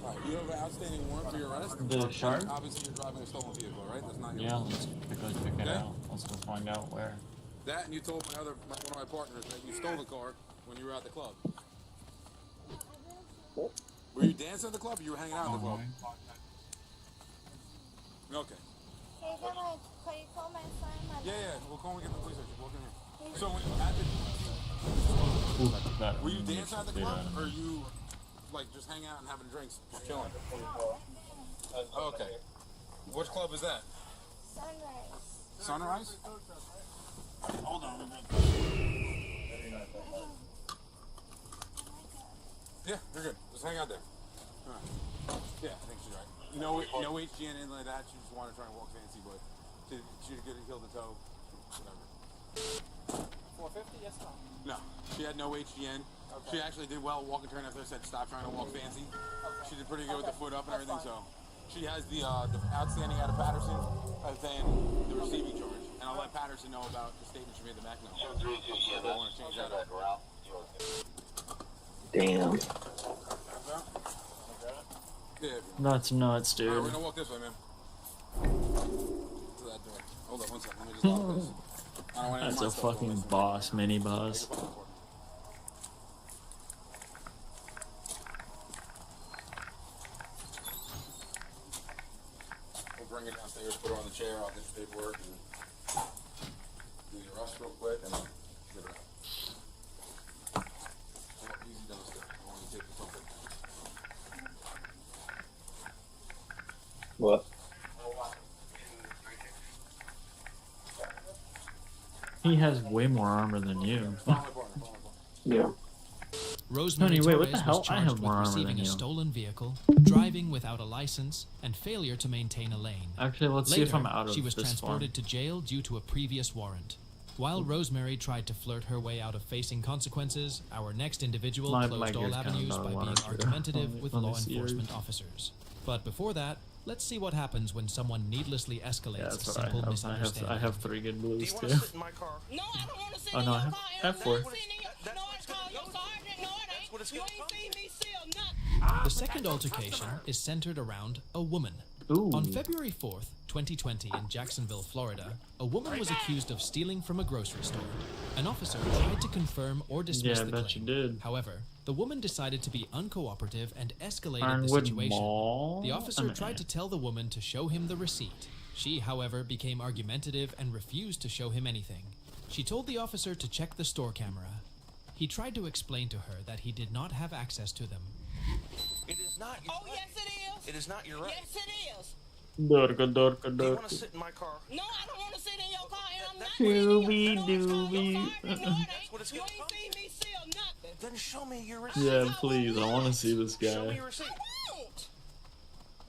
Alright, you have an outstanding warrant for your arrest? The shard? Obviously you're driving a stolen vehicle, right? That's not your yeah, fault. let's go pick it out. Let's go find out where. That and you told one of my partners that you stole the car when you were at the club. Were you dancing at the club or you were hanging out at the club? Okay. Hey, can you call my son? Yeah. We'll call and get the police station. Walk in here. So when were you dancing at the club, or you like just hanging out and having drinks, just chilling? Okay. Which club is that? Sunrise. Sunrise? Hold on. Yeah, you're good. Just hang out there. All right. Yeah, I think she's right. No HGN, anything like that. She just wanted to try and walk fancy, but she did heal the toe. Whatever. 450? Yes, no. No, she had no HGN. Okay. She actually did well walking turn after I said stop trying to walk fancy. Okay. She did pretty good with the foot up and everything, so she has the outstanding out of Patterson and then the receiving charge. And I'll let Patterson know about the statement she made to Mac now. I want to change that up. Damn. Yeah. That's nuts, Alright, we're dude. gonna walk this way, man. To that door. Hold up one second. Let me just lock this. I don't want any of That's my a stuff going fucking this way. boss, mini boss. We'll bring it downstairs, put her on the chair, I'll get your paperwork and do your arrest real quick and I'll get her out. Walk easy downstairs. I want you to take the something. What? He has way more armor than you. Yeah. Rosemary Tony, wait, what Torres the hell? was I charged have more with armor receiving than a you. stolen vehicle, driving without a license, and failure to maintain a lane. Actually, let's Later, see if I'm out of she was this transported one. to jail due to a previous warrant. While Rosemary tried to flirt her way out of facing consequences, our next individual My closed all gear's kinda avenues not by one being or two. argumentative with Let me law see yours. enforcement officers. But before that, let's see what happens when someone needlessly Yeah, escalates a that's what I simple have. misunderstanding. I have 3 good Do blues you too. want to sit in my car? No, I don't want to sit Oh in no, your I car. have 4. That's what it's gonna come to. That's what it's You gonna ain't come seen to. me seal nothing. The second altercation is centered around a woman. Ooh. On February 4th, 2020, in Jacksonville, Florida, a woman was accused of stealing from a grocery store. An officer tried to confirm or dismiss Yeah, I the bet claim. you did. However, the woman decided to be uncooperative and escalated the Ironwood situation. Mall? The officer I mean, tried to tell the woman to show him the receipt. She, however, became argumentative and refused to show him anything. She told the officer to check the store camera. He tried to explain to her that he did not have access to them. It is not your Oh, right. yes, it is. It is not your right. Yes, it is. Dorka, dorka, Do you want dorka. to sit in my car? No, I don't want to sit in your car, and I'm not Doobie, sitting in your car. doobie. No, it's called your sergeant. No, it That's ain't. what it's You gonna ain't come seen me seal nothing. Then show me your receipt. Yeah, please. I want to see this Show me guy. your receipt. I won't.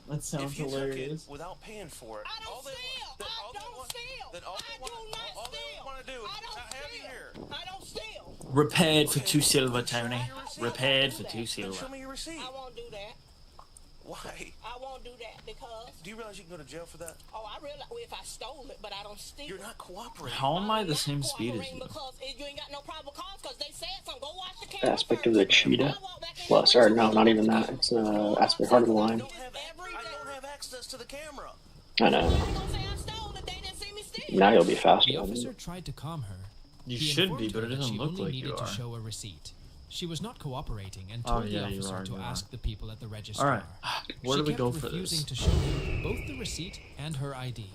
That sounds If you hilarious. took it without paying for it, I don't steal. I don't steal. Then all I they do want, not all they steal. want to do is I don't not have you steal. here. I don't steal. Repaired for 2 silver, Tony. I Repaired won't for do 2 that. Then show silver. me your receipt. I won't do that. Why? I won't do that because, Do you realize you can go to jail for that? oh, I realize if I stole it, but I don't steal. You're not cooperating. How am I I'm the not same speed as cooperating you? Because you ain't got no probable cause because they said something. Go watch the camera Aspect of first. the cheetah. I walk back in Plus, there or with no, you. not even that. It's aspect heart of the I line. don't have access to the camera. I know. How you gonna say I stole if they didn't see me steal? Now you'll be faster. The than officer me. tried to calm her. You He should informed be, but her it that doesn't she look only like needed you to are. show a receipt. She was not cooperating and Oh, told yeah, the you officer are, to you are. ask the people at the registrar. Alright, where She do we kept go for refusing this? to show him both the receipt and her ID.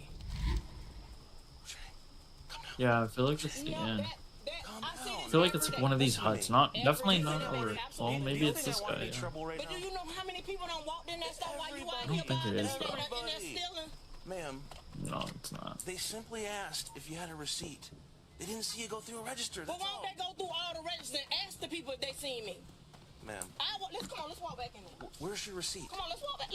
Yeah, I feel like it's the No, end. I see I this feel like it's every like one of day. these huts. Not definitely not Every over. day. Well, maybe You it's think this I want guy. to be Yeah. trouble right But do now? you know how many people done walked in that store while you out I here don't think buying it is, and though. in there stealing? Ma'am, No, it's not. they simply asked if you had a receipt. They didn't see you go through a register. But That's why all. don't they go through all the registers and ask the people if they seen me? Ma'am, Let's walk back in there. where's your receipt? Come on, let's walk back in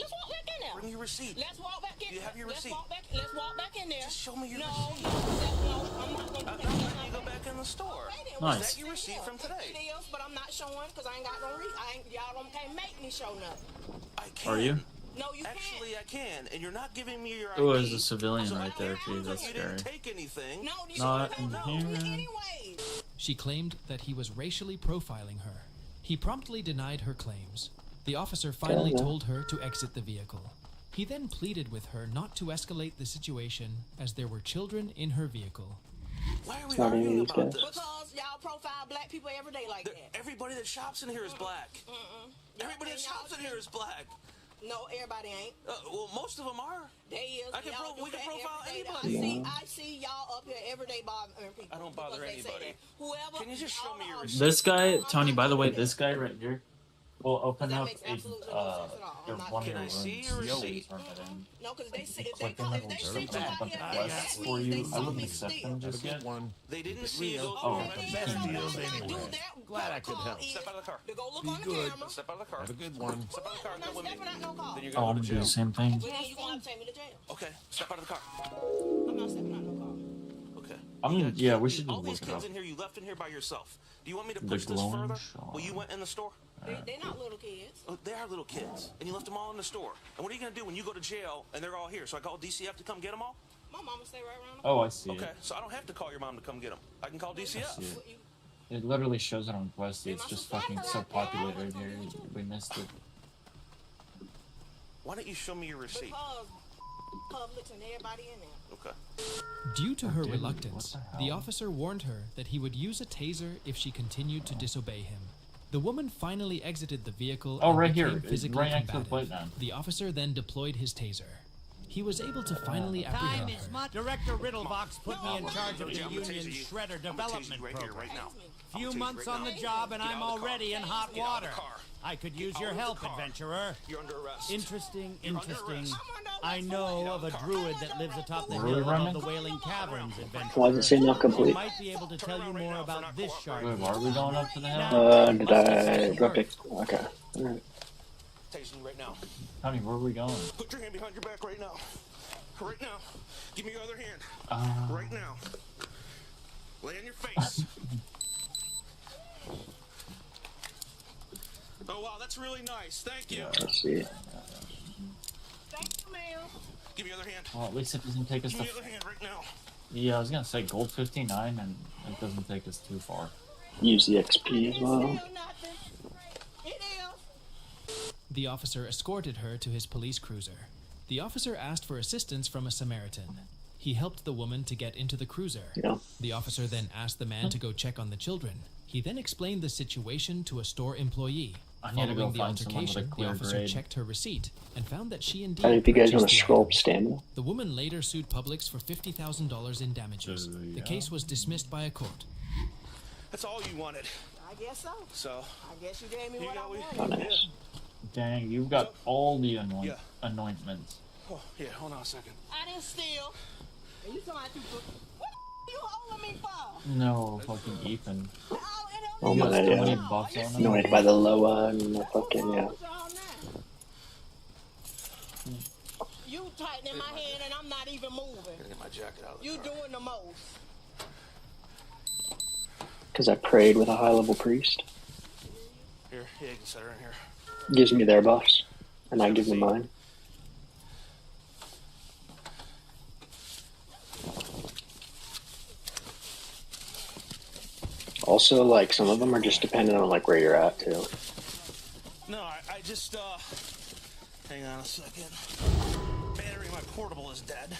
there. Bring your receipt. Let's walk back in Do you there. have your Let's receipt? Let's walk back in there. Just show me your no, receipt. No, I'm not going to I'm do not that. letting you go back in the store. Okay, then. Nice. Is that your receipt from today? It is, but I'm not showing because I ain't got no y'all can't make me show nothing. I can. Are you? No, you Actually, can't. I can, and you're not giving me your ID. Oh, there's a civilian So I right there, don't too. prove that That's you scary. didn't take anything. No, you Not don't know in me here. anyway. She claimed that he was racially profiling her. He promptly denied her claims. The officer finally told her to exit the vehicle. He then pleaded with her not to escalate the situation as there were children in her vehicle. Why are we not any arguing of these about guys. this? Because y'all profile black people every day like that. Everybody that shops in here is black. Everybody that shops in here is black. No, everybody ain't. Well, most of them are. They is. We can profile anybody. anybody. I see y'all up here every day bothering people. I don't bother anybody. Whoever. Can you just show me your receipt? This guy, Tony. By the way, this guy right here will open up one of your rooms. No, because they see if Click they on come, it, if they will see bring up a somebody bunch of here, quests for you. I wouldn't accept them just yet. They didn't see you go Oh, through the the best deals anyway. Glad I could help. Step out of the car. To go look on the camera. Step out of the car. Have a good one. Step out of the car. I'm not stepping out no car. Then you're Oh, going I'm to gonna do jail. the same thing. Well, then you're gonna have to take me to jail. Okay, step out of the car. I'm not stepping out no car. Okay. Yeah, we should All just these look it kids up. in here, you left in here by yourself. Do you want me to The push this glowing further? shot. Well, you went in the store. They're not little kids. Oh, they are little kids, and you left them all in the store. And what are you gonna do when you go to jail and they're all here? So I call DCF to come get them all? My mama stay right around the Oh, I see Okay, it. so I don't have to call your mom to come get them. I can call I DCF. see it. It literally shows it on Questy. It's just fucking so populated here. We missed it. Why don't you show me your receipt? Because Publix and everybody in there. Okay. Due to her Dude, reluctance, what the the hell? officer warned her that he would use a taser if she continued to disobey him. The woman finally exited the vehicle Oh, and right became here. It's physically right next to the combative. plate now. The officer then deployed his taser. He was able to finally apprehend her. Director Riddlebox put me in charge of the I'm gonna Union tase you. Shredder I'm gonna tase development you right here, program. right now. Few I'll tase you months right on now. the job and Get I'm out of the car. already in hot Get out of water. the car. I could Get use out your of the help, car. adventurer. You're under arrest. Interesting, You're under interesting. arrest. I know of a druid that lives atop the Where are we hill running? above the Wailing Caverns, adventurer. Why does it say not He complete? might be able to tell you more about this shark. Wait, why are we going up to the hill? Did I drop it? Okay. Alright. Tasing you right now. Tony, where are we going? Put your hand behind your back right now. Right now. Give me your other hand. Right now. Lay on your face. Oh, wow, that's really nice. Thank you. Yeah, let's see. Thank you, ma'am. Give me your other hand. Well, at least it doesn't take us Give me to... your other hand right now. Yeah, I was gonna say gold 59, and it doesn't take us too far. Use the XP as well. It is. The officer escorted her to his police cruiser. The officer asked for assistance from a Samaritan. He helped the woman to get into the cruiser. Yeah. The officer then asked the man to go check on the children. He then explained the situation to a store employee. I need to go Following the find someone with a altercation, the clear officer grade. checked her receipt and found that she indeed I don't know if you guys want purchased to the scroll item. up stamina. The woman later sued Publix for $50,000 in damages. The case was dismissed by a court. That's all you wanted. I guess so. So, I guess you gave me here what you I go. wanted. Oh, nice. Dang, you've got all the Yeah. anointments. Oh, yeah, hold on a second. I didn't steal. And you somebody what the you holding me for? No, fucking Ethan. Oh You got my, so many yeah. buffs on him. Annoyed by the Loa and the fucking, yeah. You tightening my hand and I'm not even moving. Gotta get my jacket out of the You car. doing the most. Because I prayed with a high level priest. Here, yeah, you can set her in here. Gives me their buffs. And I give them mine. Also, like, some of them are just dependent on, like, where you're at, too. No, I just, hang on a second. Battery in my portable is dead.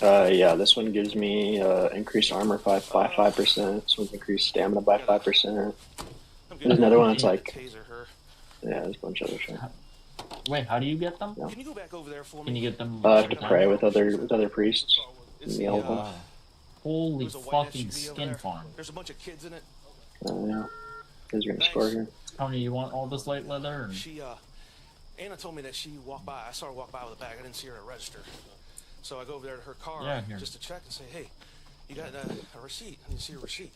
Yeah, this one gives me, increased armor by 5%. This one's increased stamina by 5%. There's another one that's like, Taser her. yeah, there's a bunch of other shit. Wait, how do you get them? Can you go back over there for me? Can you get them? Pray with other priests. In the old one. Holy There's a white fucking SUV over skin there. farm. There's a bunch of kids in it. Yeah. Guys are gonna score here. Tony, you want all this light leather? Or? She, Anna told me that she walked by. I saw her walk by with a bag. I didn't see her at a register. So I go over there to her car just to check and say, hey, you got a receipt? I need to see your receipt.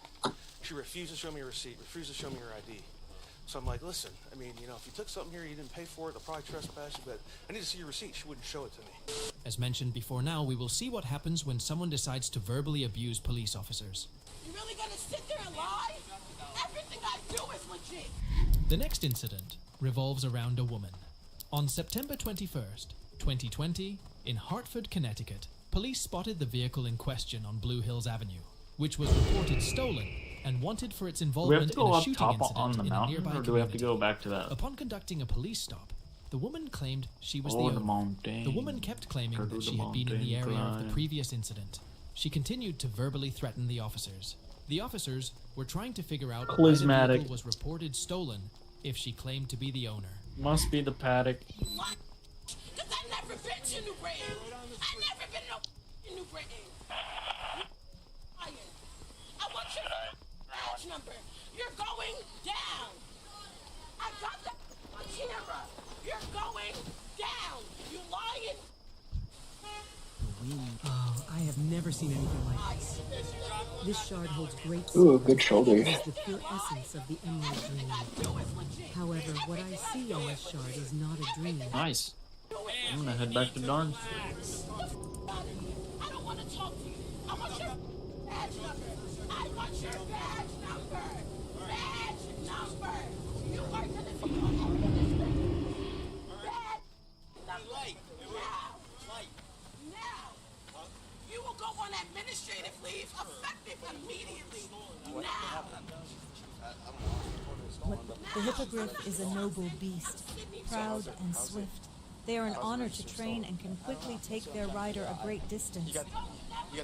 She refused to show me a receipt, refused to show me her ID. So I'm like, listen, I mean, you know, if you took something here, you didn't pay for it, they'll probably trespass you, but I need to see your receipt. She wouldn't show it to me. As mentioned before now, we will see what happens when someone decides to verbally abuse police officers. You really gonna sit there and lie? Everything I do is legit. The next incident revolves around a woman. On September 21st, 2020, in Hartford, Connecticut, police spotted the vehicle in question on Blue Hills Avenue, which was reported stolen and wanted for its Do we have involvement to in go a up shooting top incident on the in a mountain, nearby or do we have to community. go back to that? Upon conducting a police stop, the woman claimed she was Oh, the the owner. mountain. The woman kept claiming Go that to she the had been in the mountain area of the climb. previous incident. She continued to verbally threaten the officers. The officers were trying to figure out why the Charismatic. vehicle was reported stolen if she claimed to be the owner. Must be the paddock. What? Because I've never been to New Britain. I've never been to New Britain. I want your badge number. You're going down. I got that on camera. You're going down. You lying. Oh, I have never seen anything like this. This shard holds great Ooh, good shoulders. It is the pure essence of the emerald dream. However, what I see on this shard is not a dream. Nice. I'm gonna head back to Darn. I don't want to talk to you. I want your badge number. I want your badge number. Badge number. You are gonna be on this thing. Badge number. Now. You will go on administrative leave effective immediately. Now. The hippogriff is a noble beast, proud and swift. They are an honor to train and can quickly take their rider a great distance. You got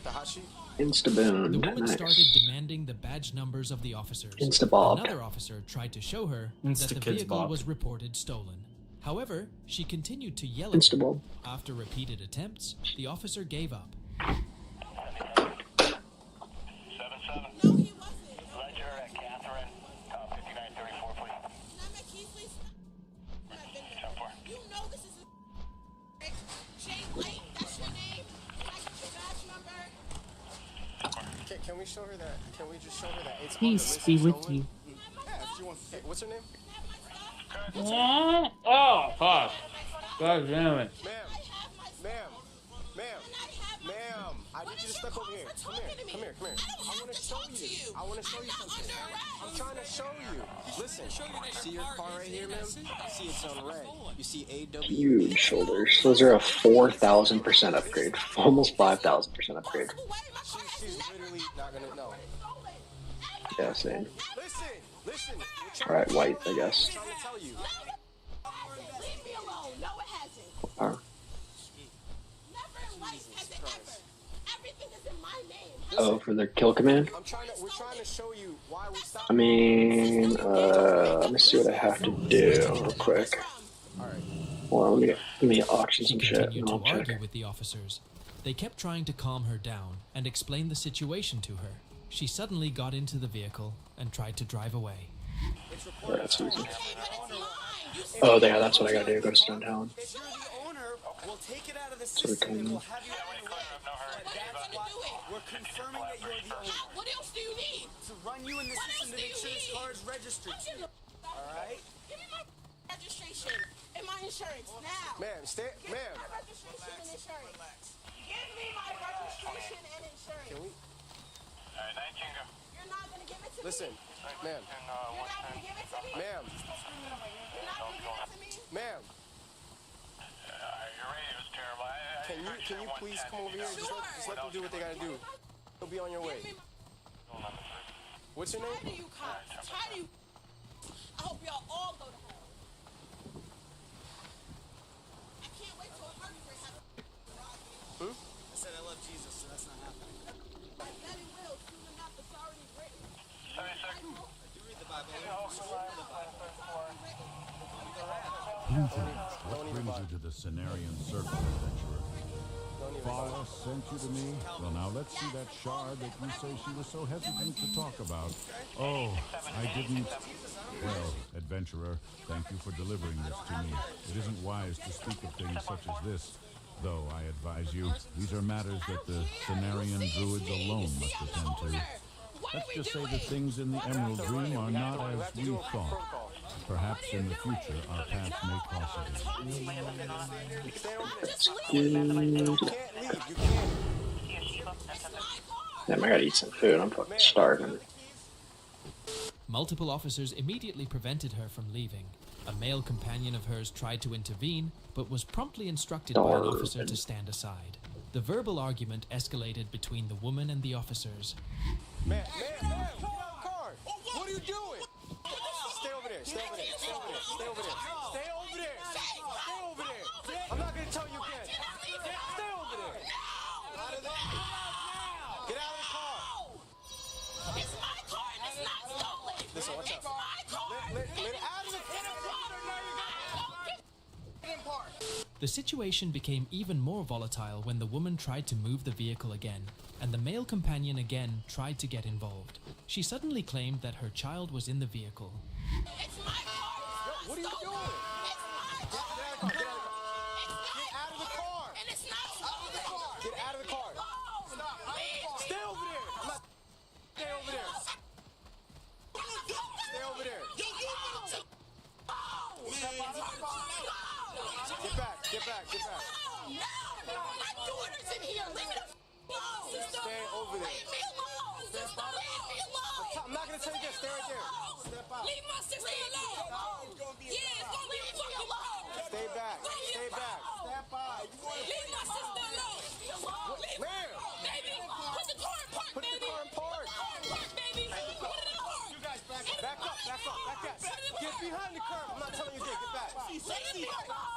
the hot sheet? Instaboon. The woman Nice. started demanding the badge numbers of the officers. Instabob. Another officer tried to show her that the Insta-kids vehicle bob. was reported stolen. However, she continued to yell at Instabob. him. After repeated attempts, the officer gave up. 7-7. No, he wasn't. Ledger at Catherine, 5934, please. You know this is a Jane Lake, that's your name. Can I get your badge number? Can we show her that? Can we just show her that? It's Peace be with you. Yeah, if you want. Hey, what's her name? Oh, fuck. God damn it. Ma'am. I need you to step over here. Come here. I want to show you. Something. I'm trying to show you. Listen, see your car right here, ma'am? See it's on red. You see AW. Huge shoulders. Those are a 4,000% upgrade. Almost 5,000% upgrade. She's literally not gonna know. Yeah, same. Listen. Alright, white, I guess. I'm trying to tell you. Leave me alone. No, it hasn't. Oh. Never in life has it ever. Everything is in my name. Oh, for the kill command? We're trying to show you why we stopped. I mean, let me see what I have to do real quick. Well, let me auction She some shit continued and to I'll check. argue with the officers. They kept trying to calm her down and explain the situation to her. She suddenly got into the vehicle and tried to drive away. Yeah, that's easy. Oh, yeah, that's what I gotta do. Go to Stone Town. If you're the owner, we'll take it out of the So we system and can. we'll have you on your way. That's why we're confirming that you're the owner. What else do you need? To run you in the system to make sure this car is registered. Alright? Give me my registration and my insurance now. Ma'am, Give me my registration and insurance. Give me my registration and insurance. Can we? Alright, 19 go. You're not gonna give it to Listen, me. ma'am. You're not gonna give it to me. Ma'am. You're not gonna give it to me. Ma'am. Your radio is terrible. Can you please come over here? Just let them do what they gotta do. You'll be on your way. What's your Tired name? of you cops. Tired of you. I hope y'all all go to hell. I can't wait till a hurry break happens. I said I love Jesus, so that's not happening. I bet it will. Soon enough, it's already written. I do read the Bible. What brings you to the Cenarian Circle, adventurer? Fala sent you to me? Well, now let's see that shard that you say she was so hesitant to talk about. Oh, I didn't. Well, adventurer, thank you for delivering this to me. It isn't wise to speak of things such as this, though I advise you, these are matters that the Cenarian druids alone must attend to. Let's just say that things in the Emerald Dream are not as we thought. Perhaps in the future our paths may cross again. Damn, I gotta eat some food. I'm fucking starving. Multiple officers immediately prevented her from leaving. A male companion of hers tried to intervene, but was promptly instructed by an officer to stand aside. The verbal argument escalated between the woman and the officers. Man, get out of the car! What are you doing? Stay over there, stay over there, stay over there, stay over there, stay over there, stay over there. I'm not gonna tell you again. Stay over there. Out of there. Get out of the car. It's my car and it's not stolen. Listen, watch out. It's my car. Let out of the car. The situation became even more volatile when the woman tried to move the vehicle again, and the male companion again tried to get involved. She suddenly claimed that her child was in the vehicle. It's my car! What are you doing? It's my car! Get out of the car! And it's not Get out of the car! Stop! Stay over there! I'm not... Stay over there! Stay over there! Get back! Get back! Get back! No! My daughter's in here! Leave me the alone! Stay over there! Leave me alone! Sister, leave me alone! I'm not gonna tell you this. Stay right there. Step out. Leave my sister alone! Yeah, it's gonna be a fucking law! Stay back. Stay back. Step out. Leave my sister alone! Where? Baby, put the car in park, Put baby! the car in park. Baby, put it in park! You guys back up. Back up. Back up. Back up. Get behind the curb. I'm not telling you this. Get back. Back up.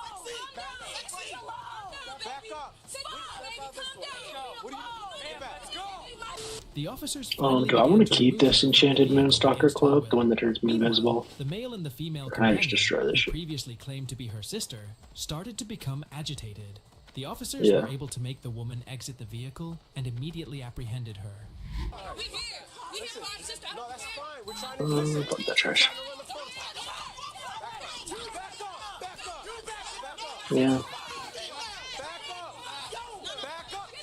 What are you? Get back. Let's go. The officers Do I want to keep this Enchanted Moonstalker cloak, the one that turns me invisible? The male and the female Can I just companion, destroy this who shit? previously claimed to be her sister, started to become agitated. The officers Yeah. were able to make the woman exit the vehicle and immediately apprehended her. We here! We here for our sister! No, that's fine. We're trying to listen. Fuck that trash. Yeah.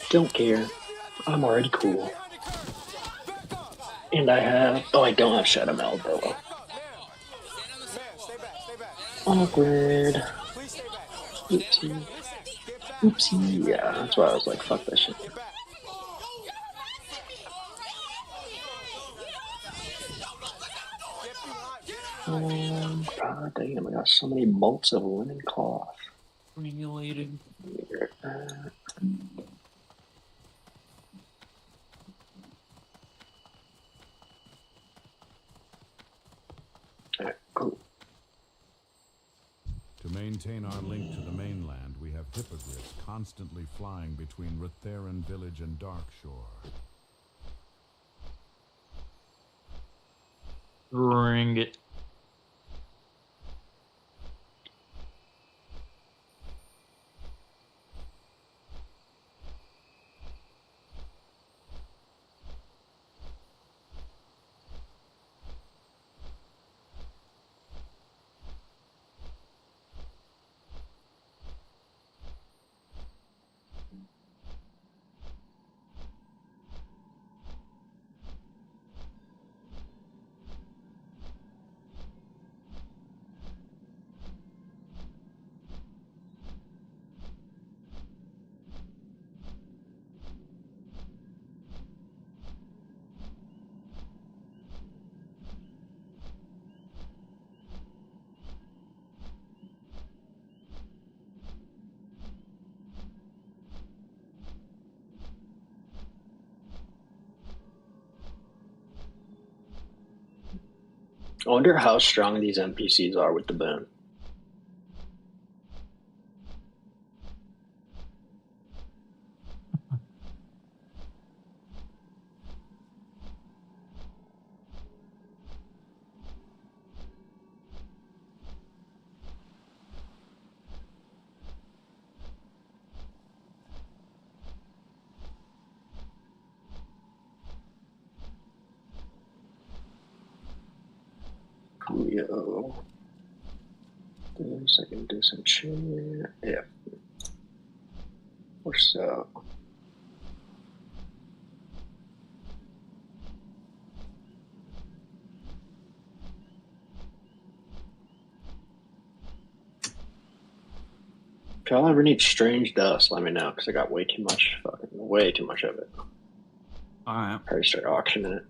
Don't care. I'm already cool. And I have... Oh, I don't have Shadow Malboro. Awkward. Oopsie. Oopsie. Yeah, that's why I was like, fuck that shit. God damn, I got so many bolts of linen cloth. Regulated. Alright, cool. To maintain our link to the mainland, we have hippogriffs constantly flying between Rutheran Village and Darkshore. Bring it. I wonder how strong these NPCs are with the boon. Coolio. This I can disenchant. Yeah. Or so. If y'all ever need strange dust, let me know, because I got way too much of it. Alright. Probably start auctioning it.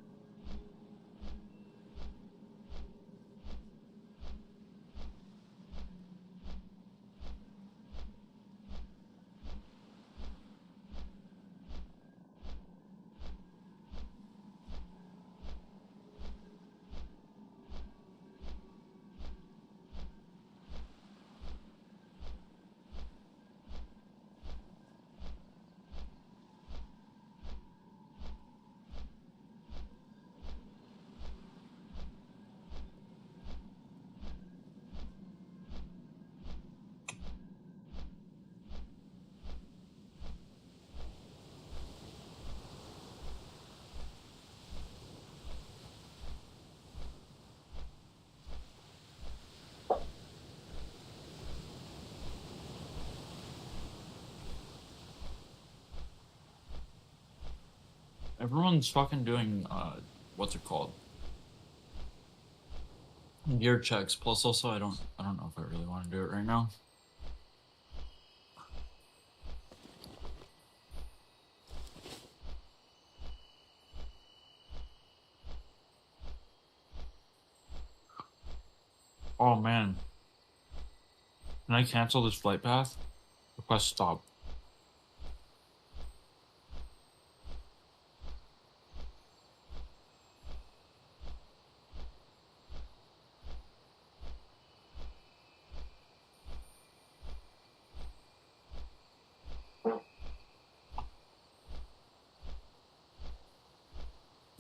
Everyone's fucking doing, what's it called? Gear checks. Plus, also, I don't know if I really want to do it right now. Oh man. Can I cancel this flight path? Request stop.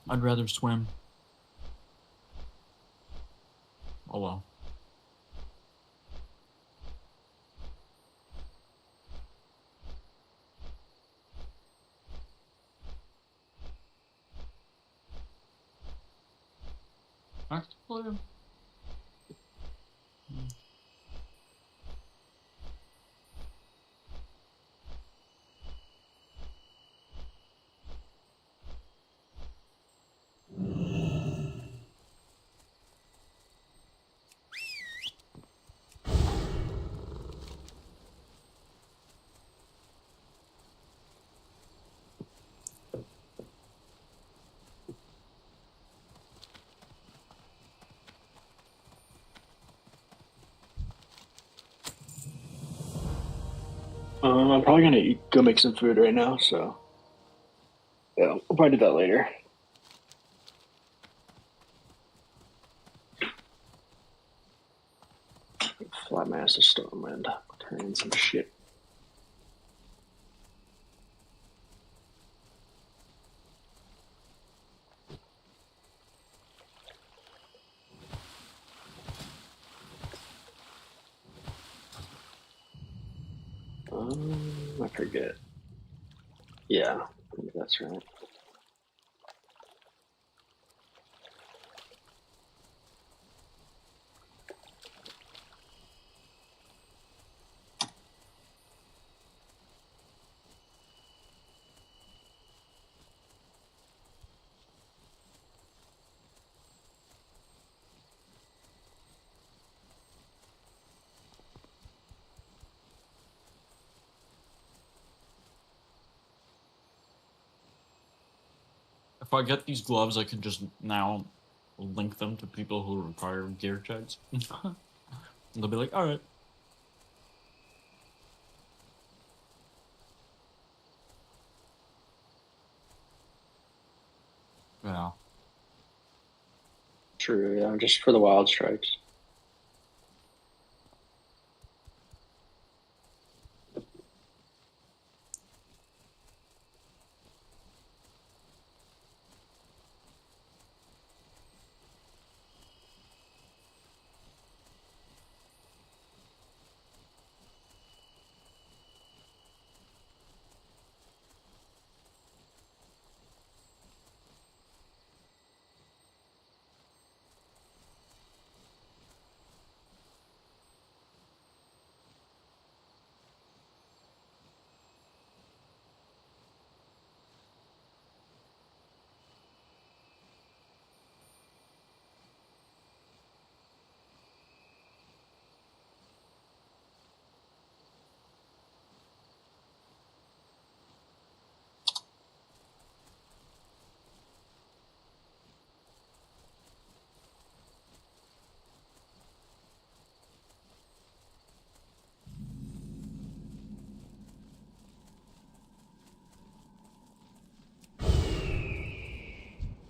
I'd rather swim. Oh well. Actually, I'm probably gonna go make some food right now, so yeah, we'll probably do that later. Flatmaster Stormwind, turn some shit. I forget. Yeah, I think that's right. if I get these gloves, I can just now link them to people who require gear checks. They'll be like, all right. Yeah. True, yeah, just for the wild strikes.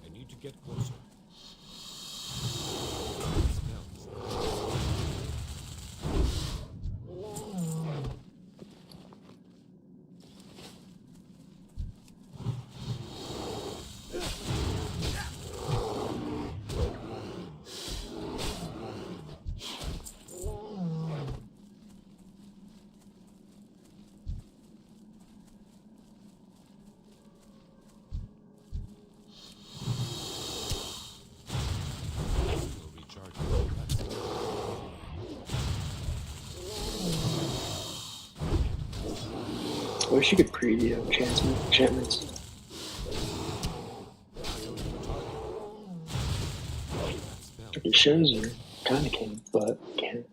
I need to get closer. I wish you could preview enchantments. It shows you kind of can, but can't.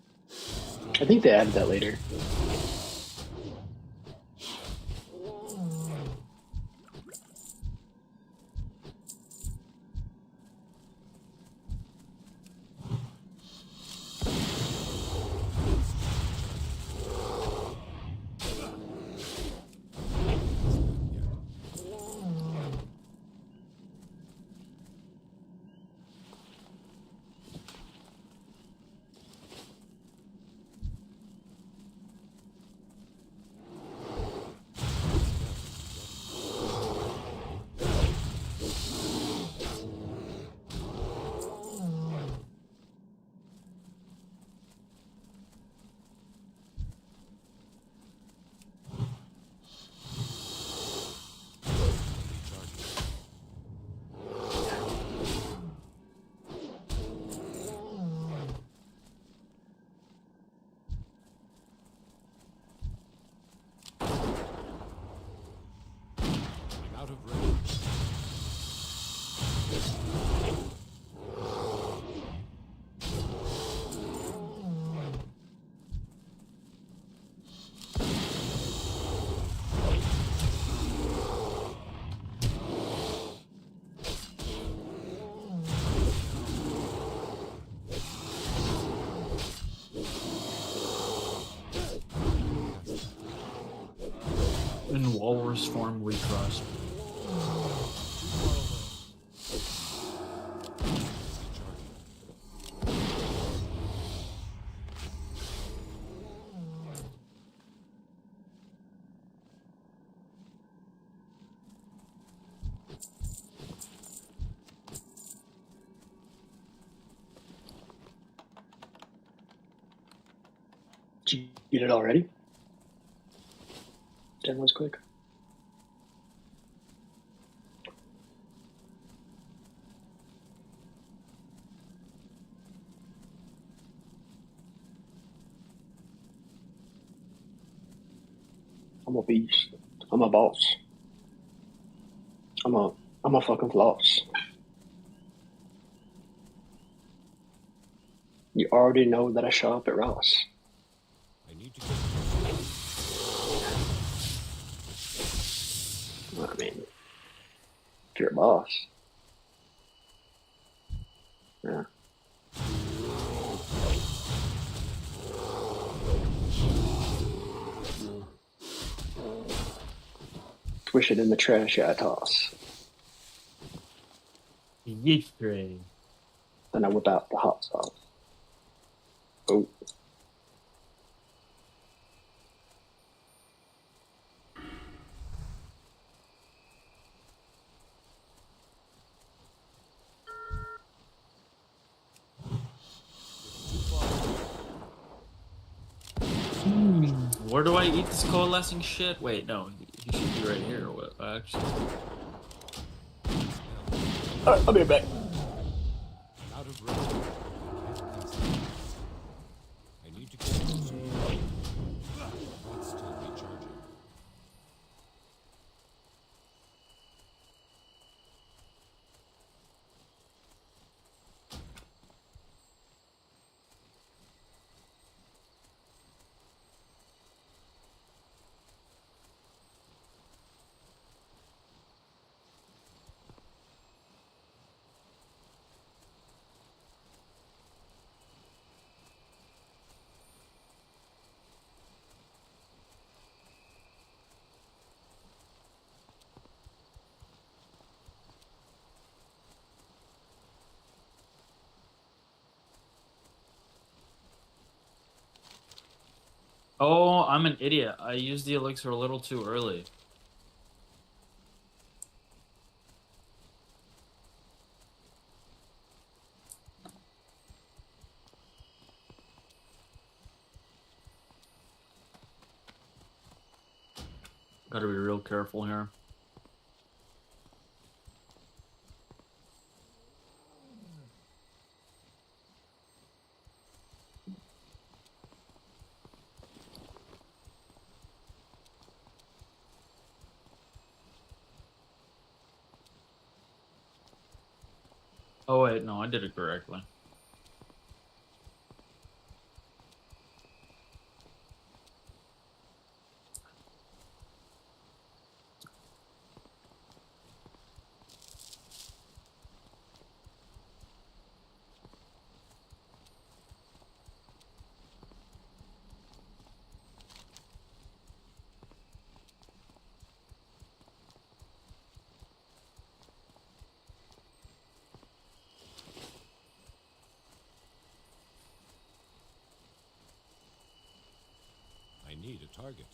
I think they added that later. Out of range. In walrus form, we trust. Did you get it already? That was quick. I'm a beast. I'm a boss. I'm a fucking floss. You already know that I show up at Ross. I need to I mean, if you're a boss. Yeah. Swish it in the trash, I toss. Yeet tray. Then I whip out the hot sauce. Oh. Where do I eat this coalescing shit? Wait, no, he should be right here. What? Actually. Alright, I'll be right back. out of range. I need to get closer. It's still recharging. Oh, I'm an idiot. I used the elixir a little too early. Gotta be real careful here. Oh wait, no, I did it correctly. need a target.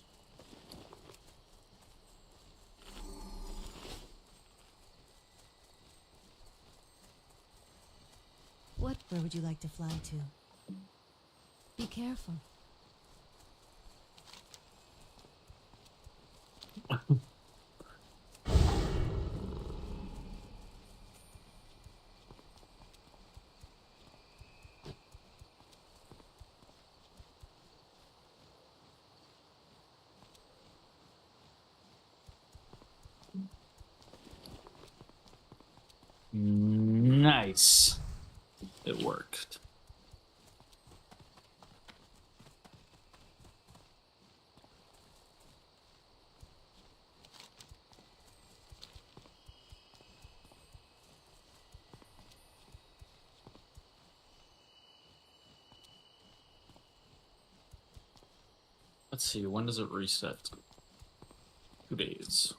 Where would you like to fly to? Be careful. Nice. It worked. Let's see, when does it reset? 2 days.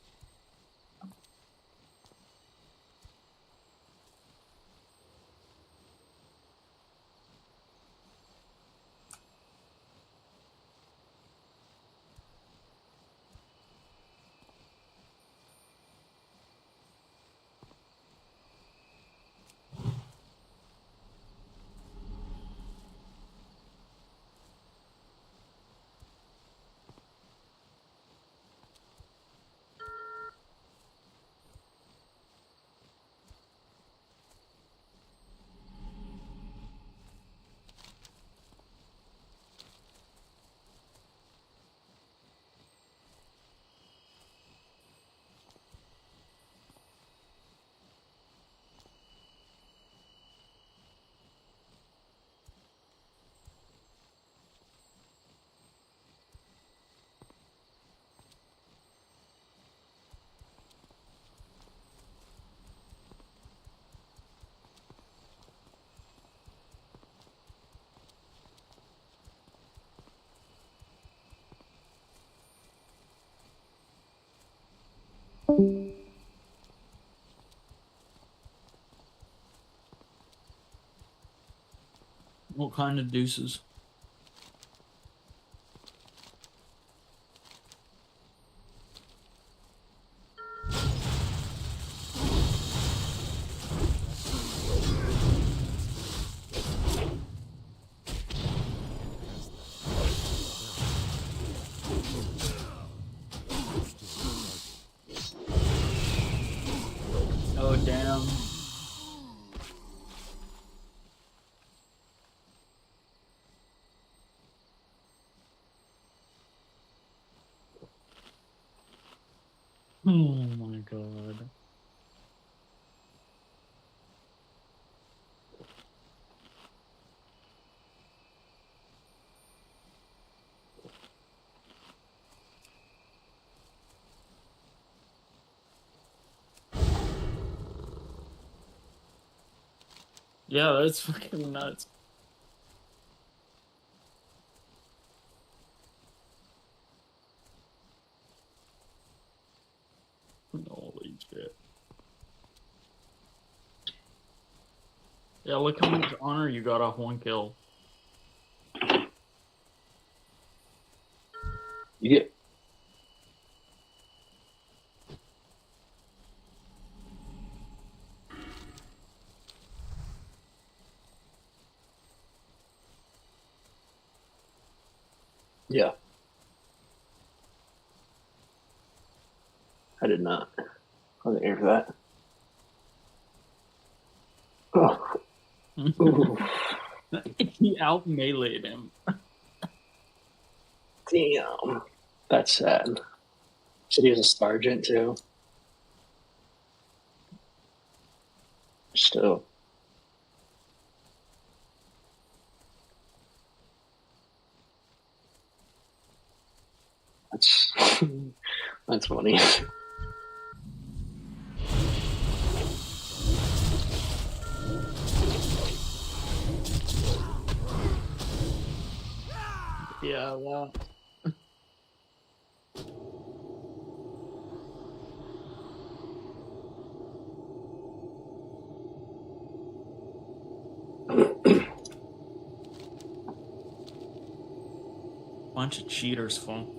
What kind of deuces? Oh, damn. Oh my god. Yeah, that's fucking nuts. Holy shit. Yeah, look how much honor you got off 1 kill. You get. Yeah. I did not. I wasn't here for that. Oh. He out meleeed him. Damn. That's sad. Said he was a sergeant too. Still. That's that's funny. Yeah, well. bunch of cheaters, fool.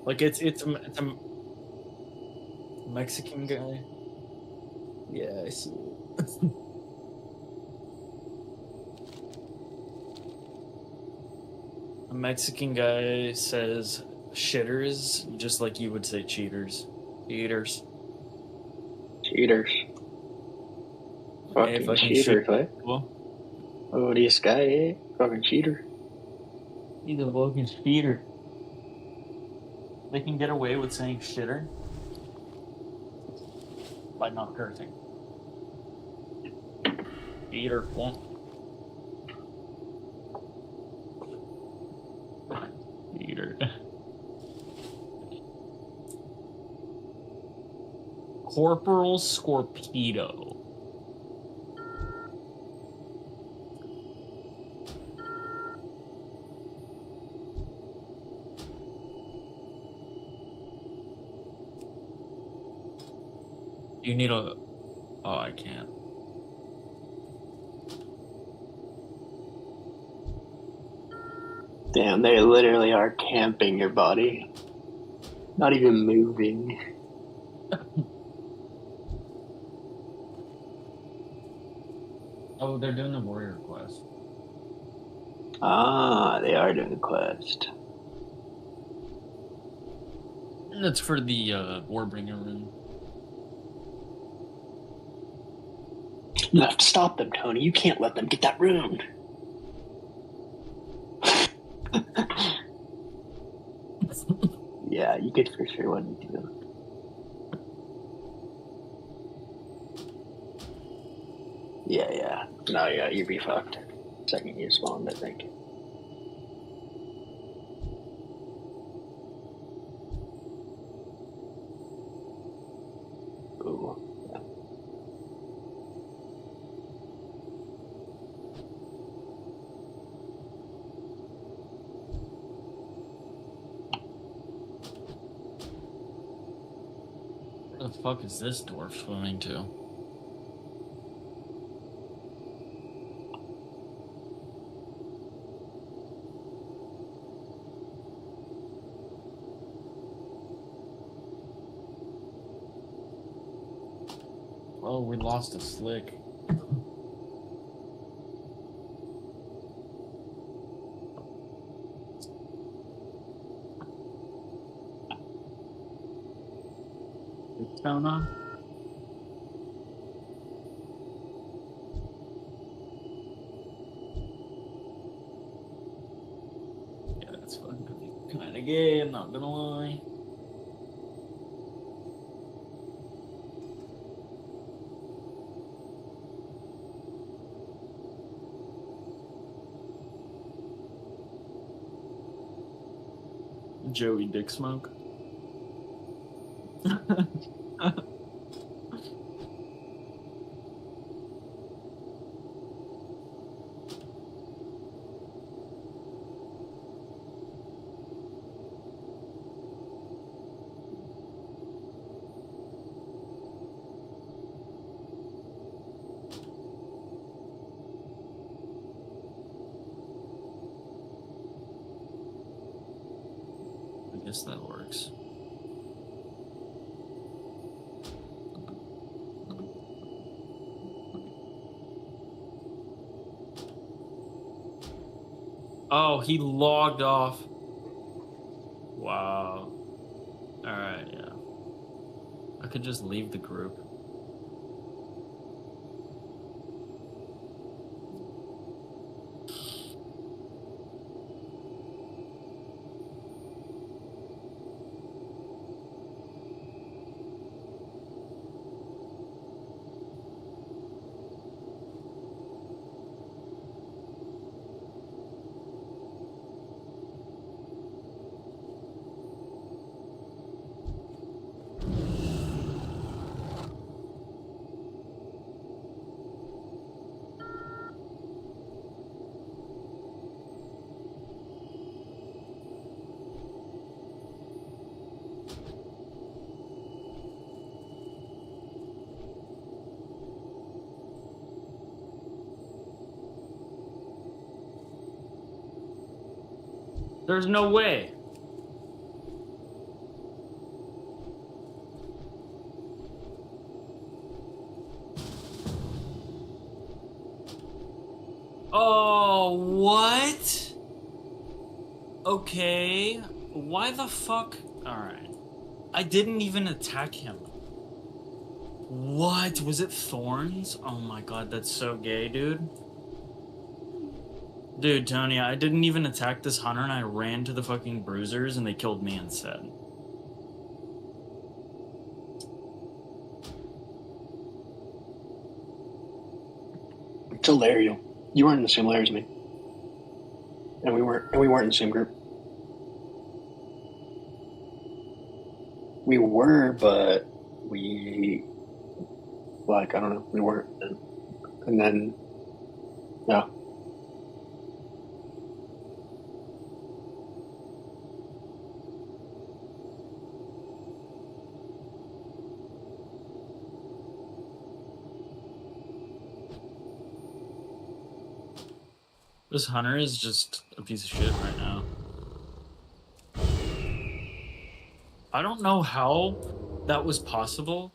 Like it's a Mexican guy. Yeah, I see it. A Mexican guy says shitters just like you would say cheaters. Cheaters. Cheaters. Fucking cheaters, right? Oh, this guy, eh? Fucking cheater. He's a fucking cheater. They can get away with saying shitter by not cursing. Cheater, fool. Cheater. Corporal Scorpedo. You need a... Oh, I can't. Damn, they literally are camping your body. Not even moving. Oh, they're doing the warrior quest. Ah, they are doing the quest. That's for the Warbringer rune. You have to stop them, Tony. You can't let them get that rune. Yeah, you could for sure want to do. Yeah. No, yeah, you'd be fucked. Second you spawned, I think. Ooh. Yeah. Where the fuck is this dwarf swimming to? Oh, we lost a slick. What's going on? Yeah, that's fucking kind of gay, I'm not gonna lie. Joey Dick Smoke. I guess that works. Oh, he logged off. Wow. Alright, yeah. I could just leave the group. There's no way. Oh, what? Okay. Why the fuck? Alright. I didn't even attack him. What? Was it thorns? Oh my god, that's so gay, dude. Dude, Tony, I didn't even attack this hunter and I ran to the fucking bruisers and they killed me instead. It's hilarious. You weren't in the same layer as me. And we weren't in the same group. We were, but we, like, I don't know, we weren't. And then, yeah. This hunter is just a piece of shit right now. I don't know how that was possible,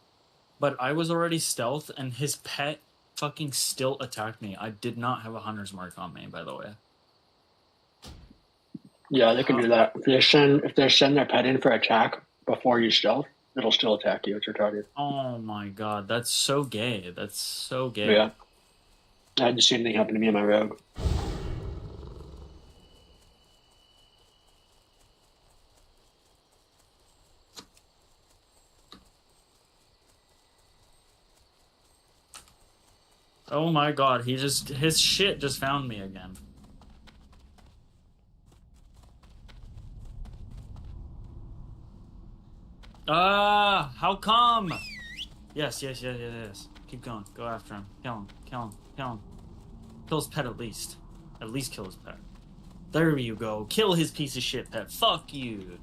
but I was already stealth and his pet fucking still attacked me. I did not have a hunter's mark on me, by the way. Yeah, they can do that. If they send their pet in for attack before you stealth, it'll still attack you. It's retarded. Oh my god, that's so gay. That's so gay. Yeah. I had the same thing happen to me in my rogue. Oh my god, his shit just found me again. How come? Yes. Keep going. Go after him. Kill him. Kill his pet at least. At least kill his pet. There you go. Kill his piece of shit pet. Fuck you.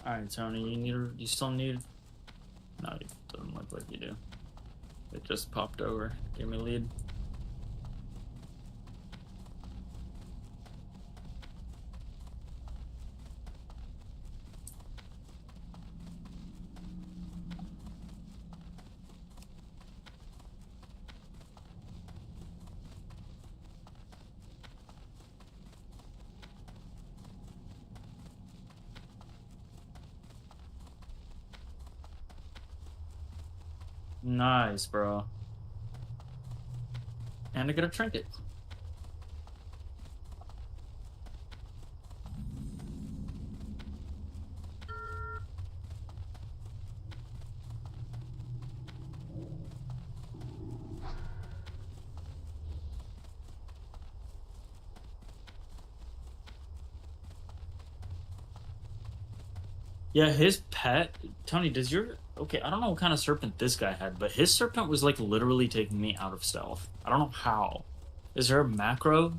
Alright, Tony, you still need... No, it doesn't look like you do. It just popped over. Give me a lead. Nice, bro. And I get a trinket. Yeah, his pet... Tony, does your... Okay, I don't know what kind of serpent this guy had, but his serpent was, like, literally taking me out of stealth. I don't know how. Is there a macro?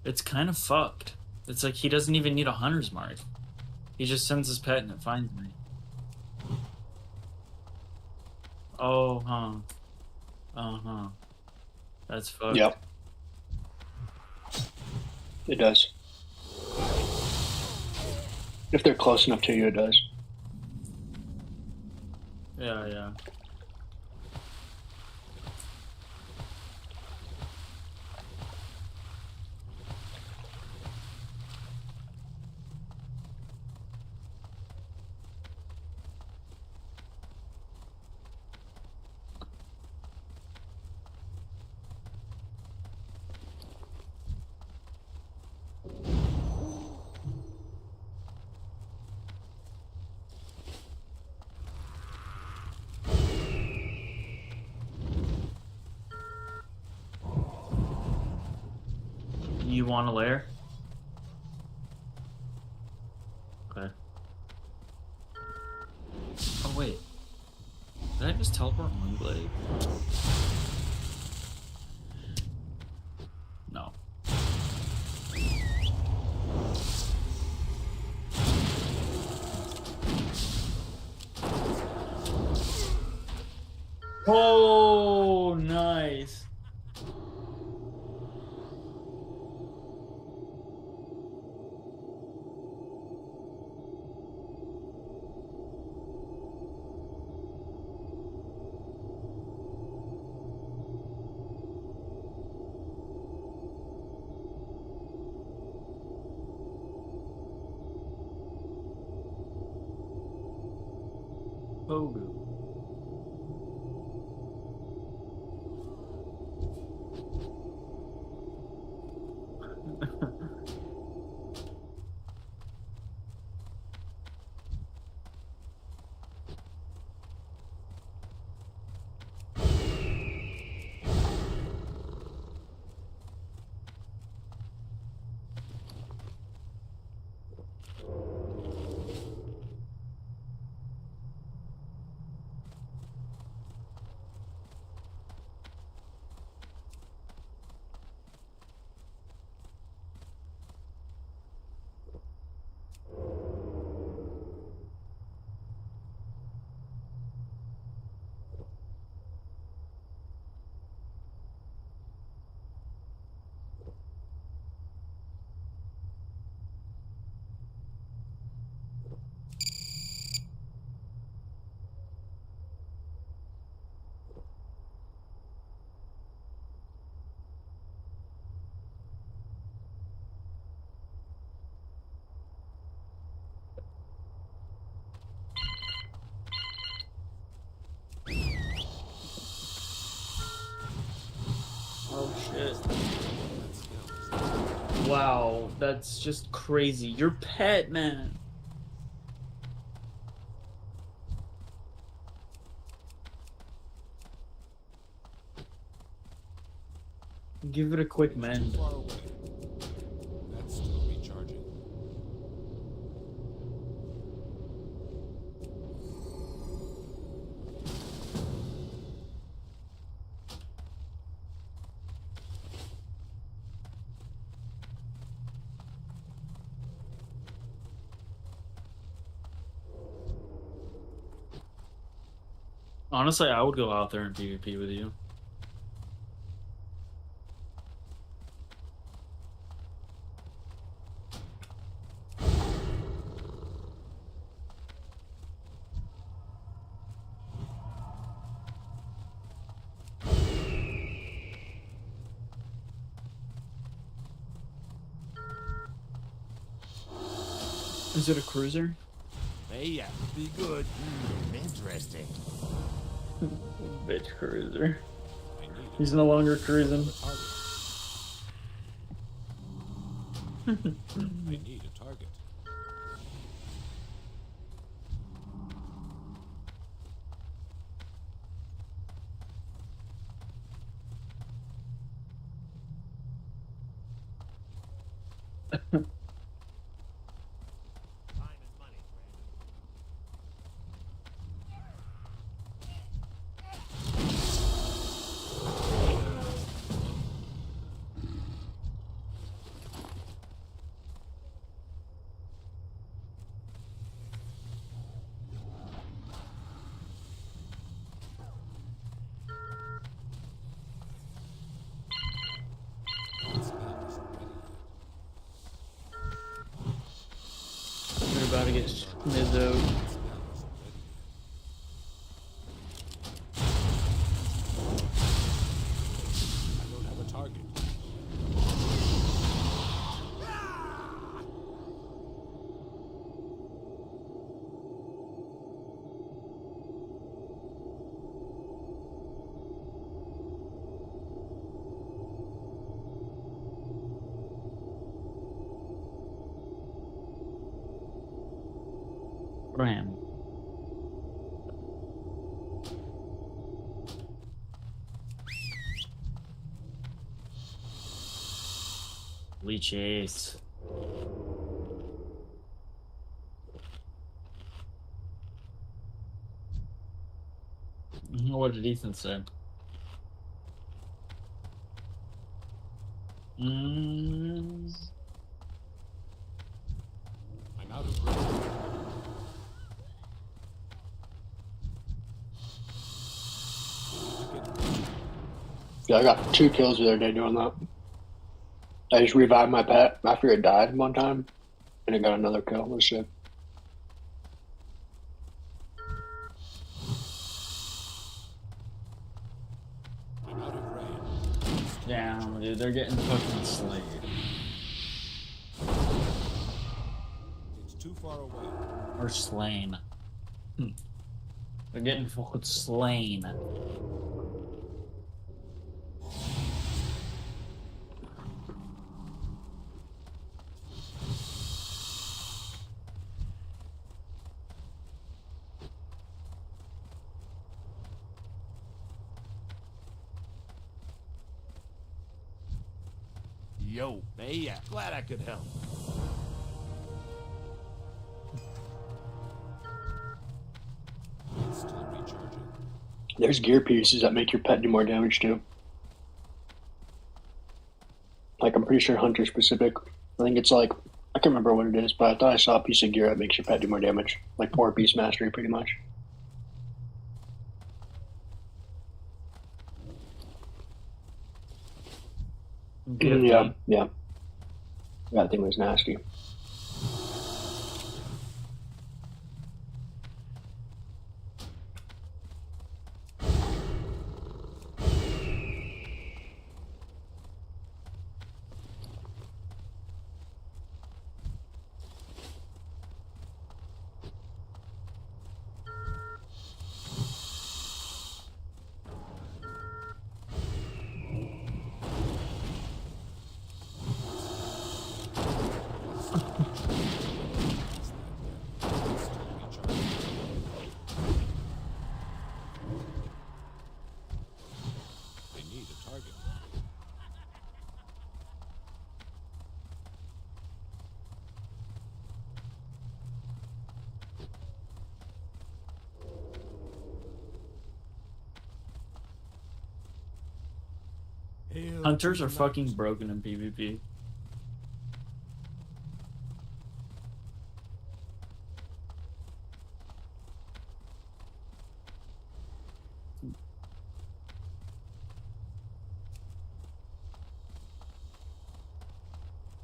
It's kind of fucked. It's like he doesn't even need a hunter's mark. He just sends his pet and it finds me. Oh, huh. Uh-huh. That's fucked. Yep. It does. If they're close enough to you, it does. Yeah. You want a lair? Okay. Oh wait. Did I just teleport Moonblade? No. Oh, nice. Pogu. Oh shit. Wow, that's just crazy. Your pet, man. Give it a quick mend. That's still recharging. Honestly, I would go out there and PvP with you. Is it a cruiser? Hey, yeah, be good. Interesting. Bitch cruiser. He's no longer cruising. I need a target. We're about to get snizzoed. I don't have a target. Ram. Leeches. What did Ethan say? I'm out of breath. Yeah, I got 2 kills the other day doing that. I just revived my pet after it died one time, and it got another kill. It was sick. Damn, dude, they're getting fucking slayed. It's too far away. Or slain. They're getting fucking slain. Yo, hey, yeah, glad I could help. Still recharging. There's gear pieces that make your pet do more damage too. Like, I'm pretty sure hunter specific. I think it's like, I can't remember what it is, but I thought I saw a piece of gear that makes your pet do more damage. Like 4 piece mastery, pretty much. Yeah, yeah. That thing was nasty. They need a target. Hunters are fucking broken in PvP.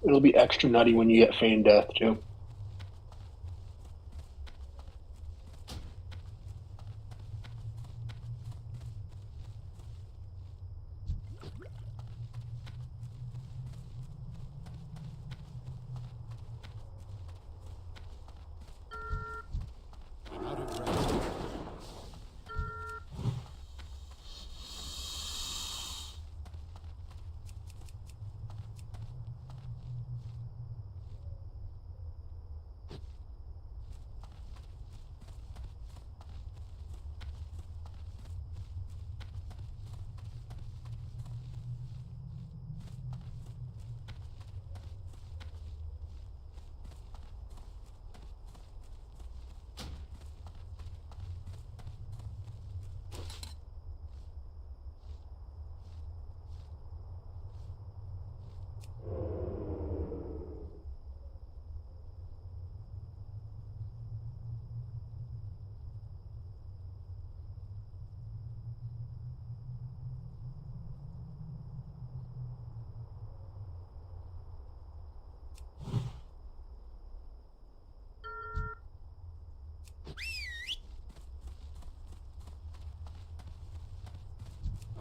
It'll be extra nutty when you get feigned death too. I'm out of range.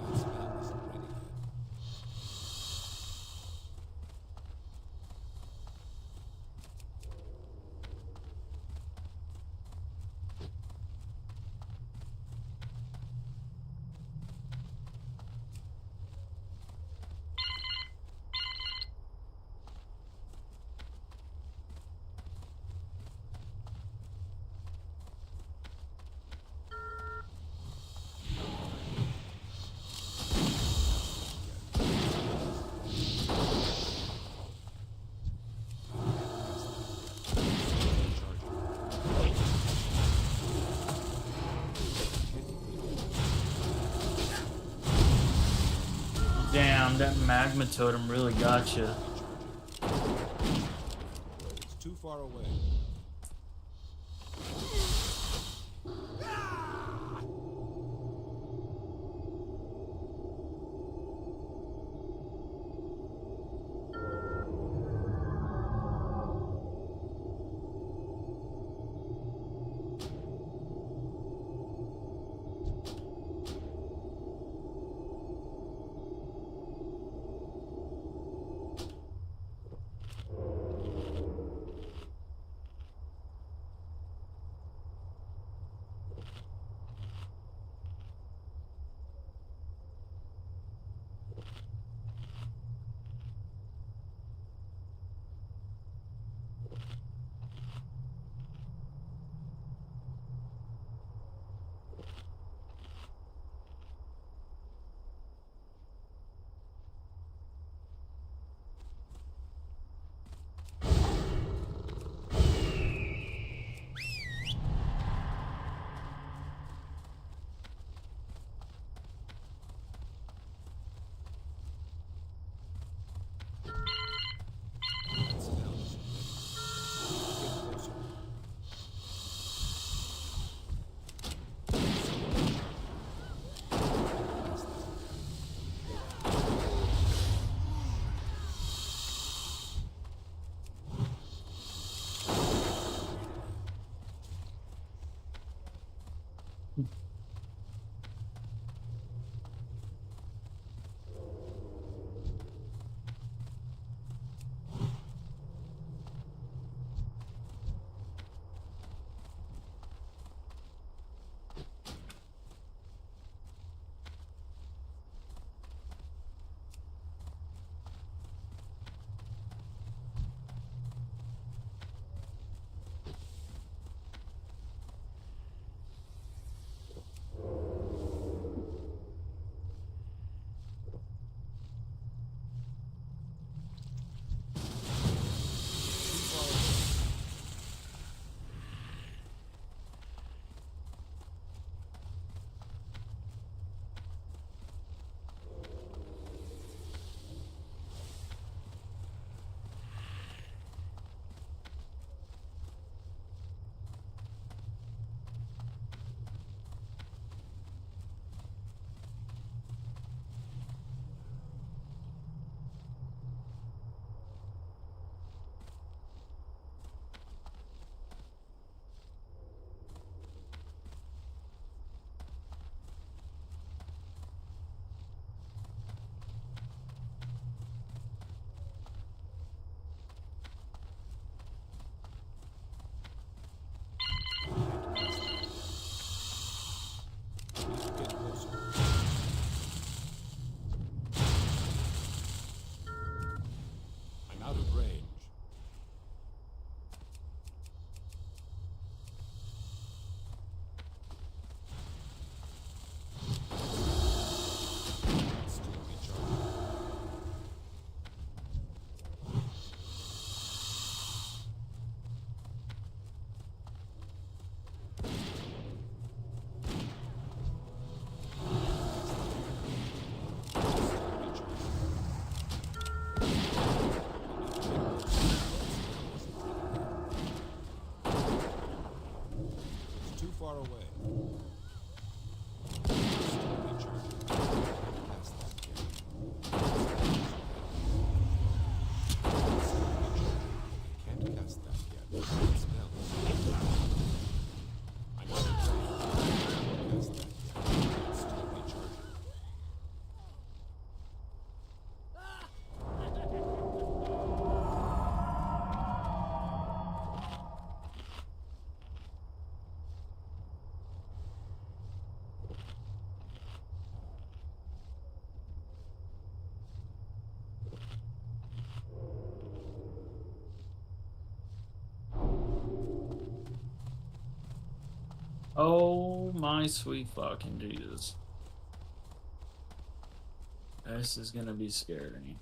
That spell isn't ready yet. Damn, that magma totem really got you. It's too far away. Oh my sweet fucking Jesus. This is gonna be scary.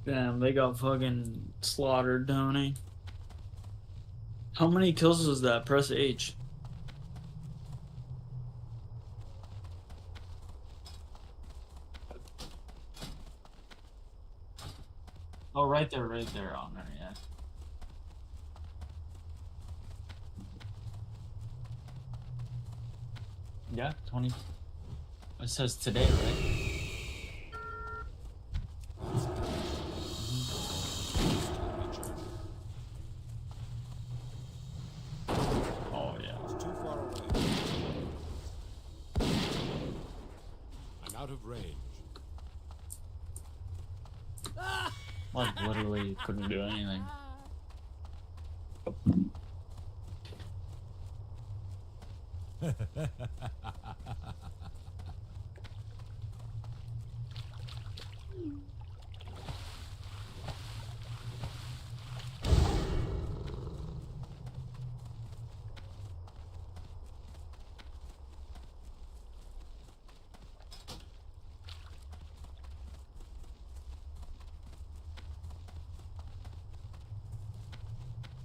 Damn, they got fucking slaughtered, Tony. How many kills was that? Press H. Oh, right there on there, yeah. Yeah, 20. It says today, right? Oh, yeah. It's too far away. I'm out of range. Like, literally couldn't do anything.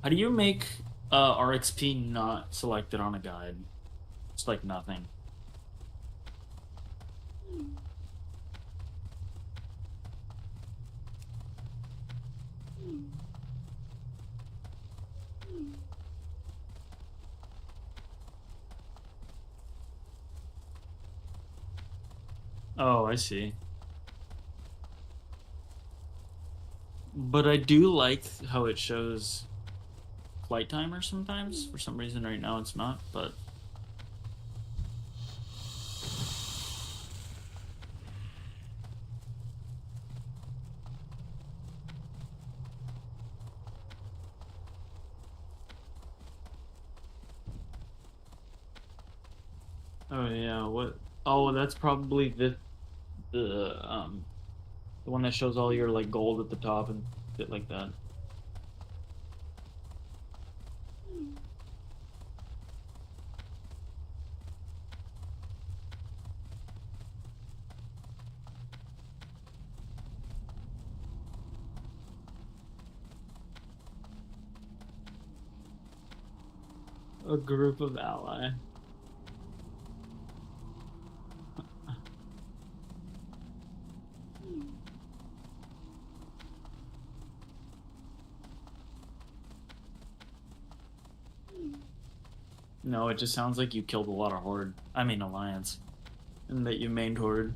How do you make RXP not selected on a guide? It's like nothing. Oh, I see. But I do like how it shows flight timer sometimes. For some reason right now it's not, but oh yeah, what? Oh, that's probably the one that shows all your like gold at the top and shit like that. A group of ally. No, it just sounds like you killed a lot of Horde. I mean Alliance. And that you mained Horde.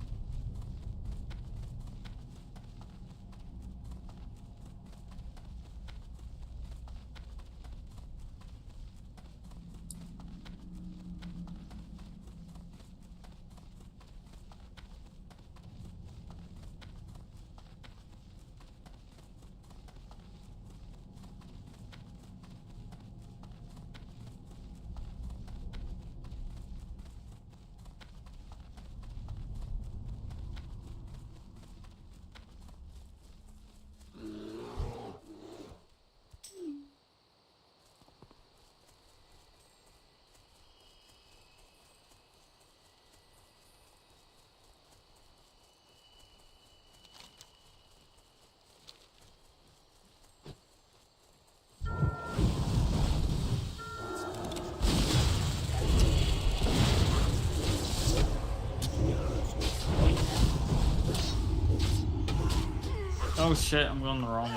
Oh shit, I'm going the wrong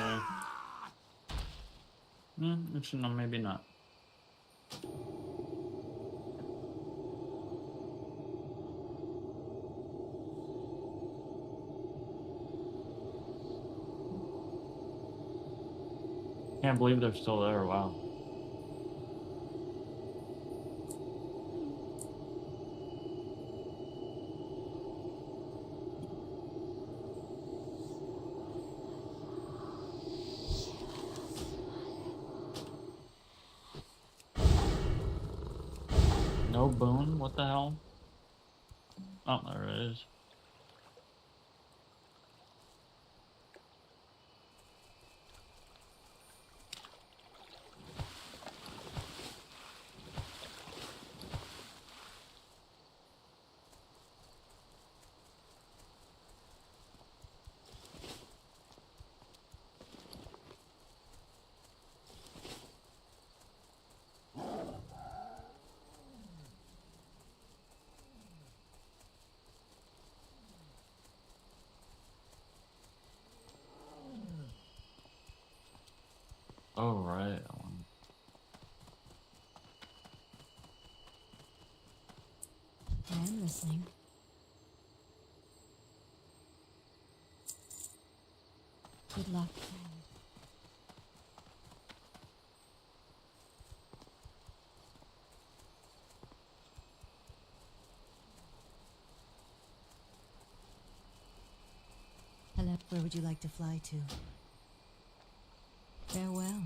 way. Actually, no, maybe not. Can't believe they're still there, wow. No boon? What the hell? Oh, there it is. Oh, right. I am listening. Good luck, friend. Hello, where would you like to fly to? Farewell.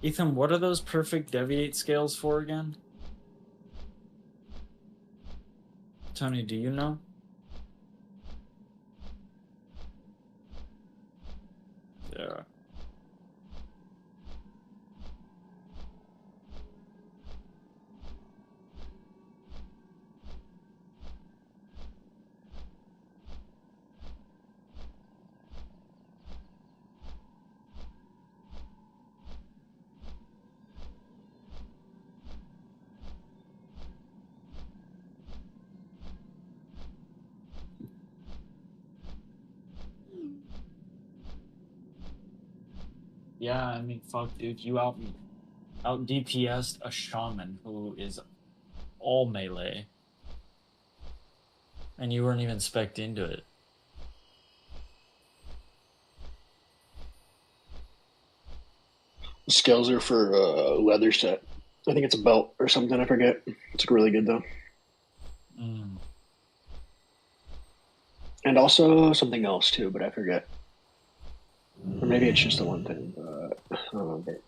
Ethan, what are those perfect deviate scales for again? Tony, do you know? Yeah. Yeah, I mean, fuck, dude, you out DPS'd a shaman who is all melee, and you weren't even spec'd into it. Scales are for leather set. I think it's a belt or something. I forget. It's really good though. Mm. And also something else too, but I forget. Or maybe it's just the one thing, but I don't remember.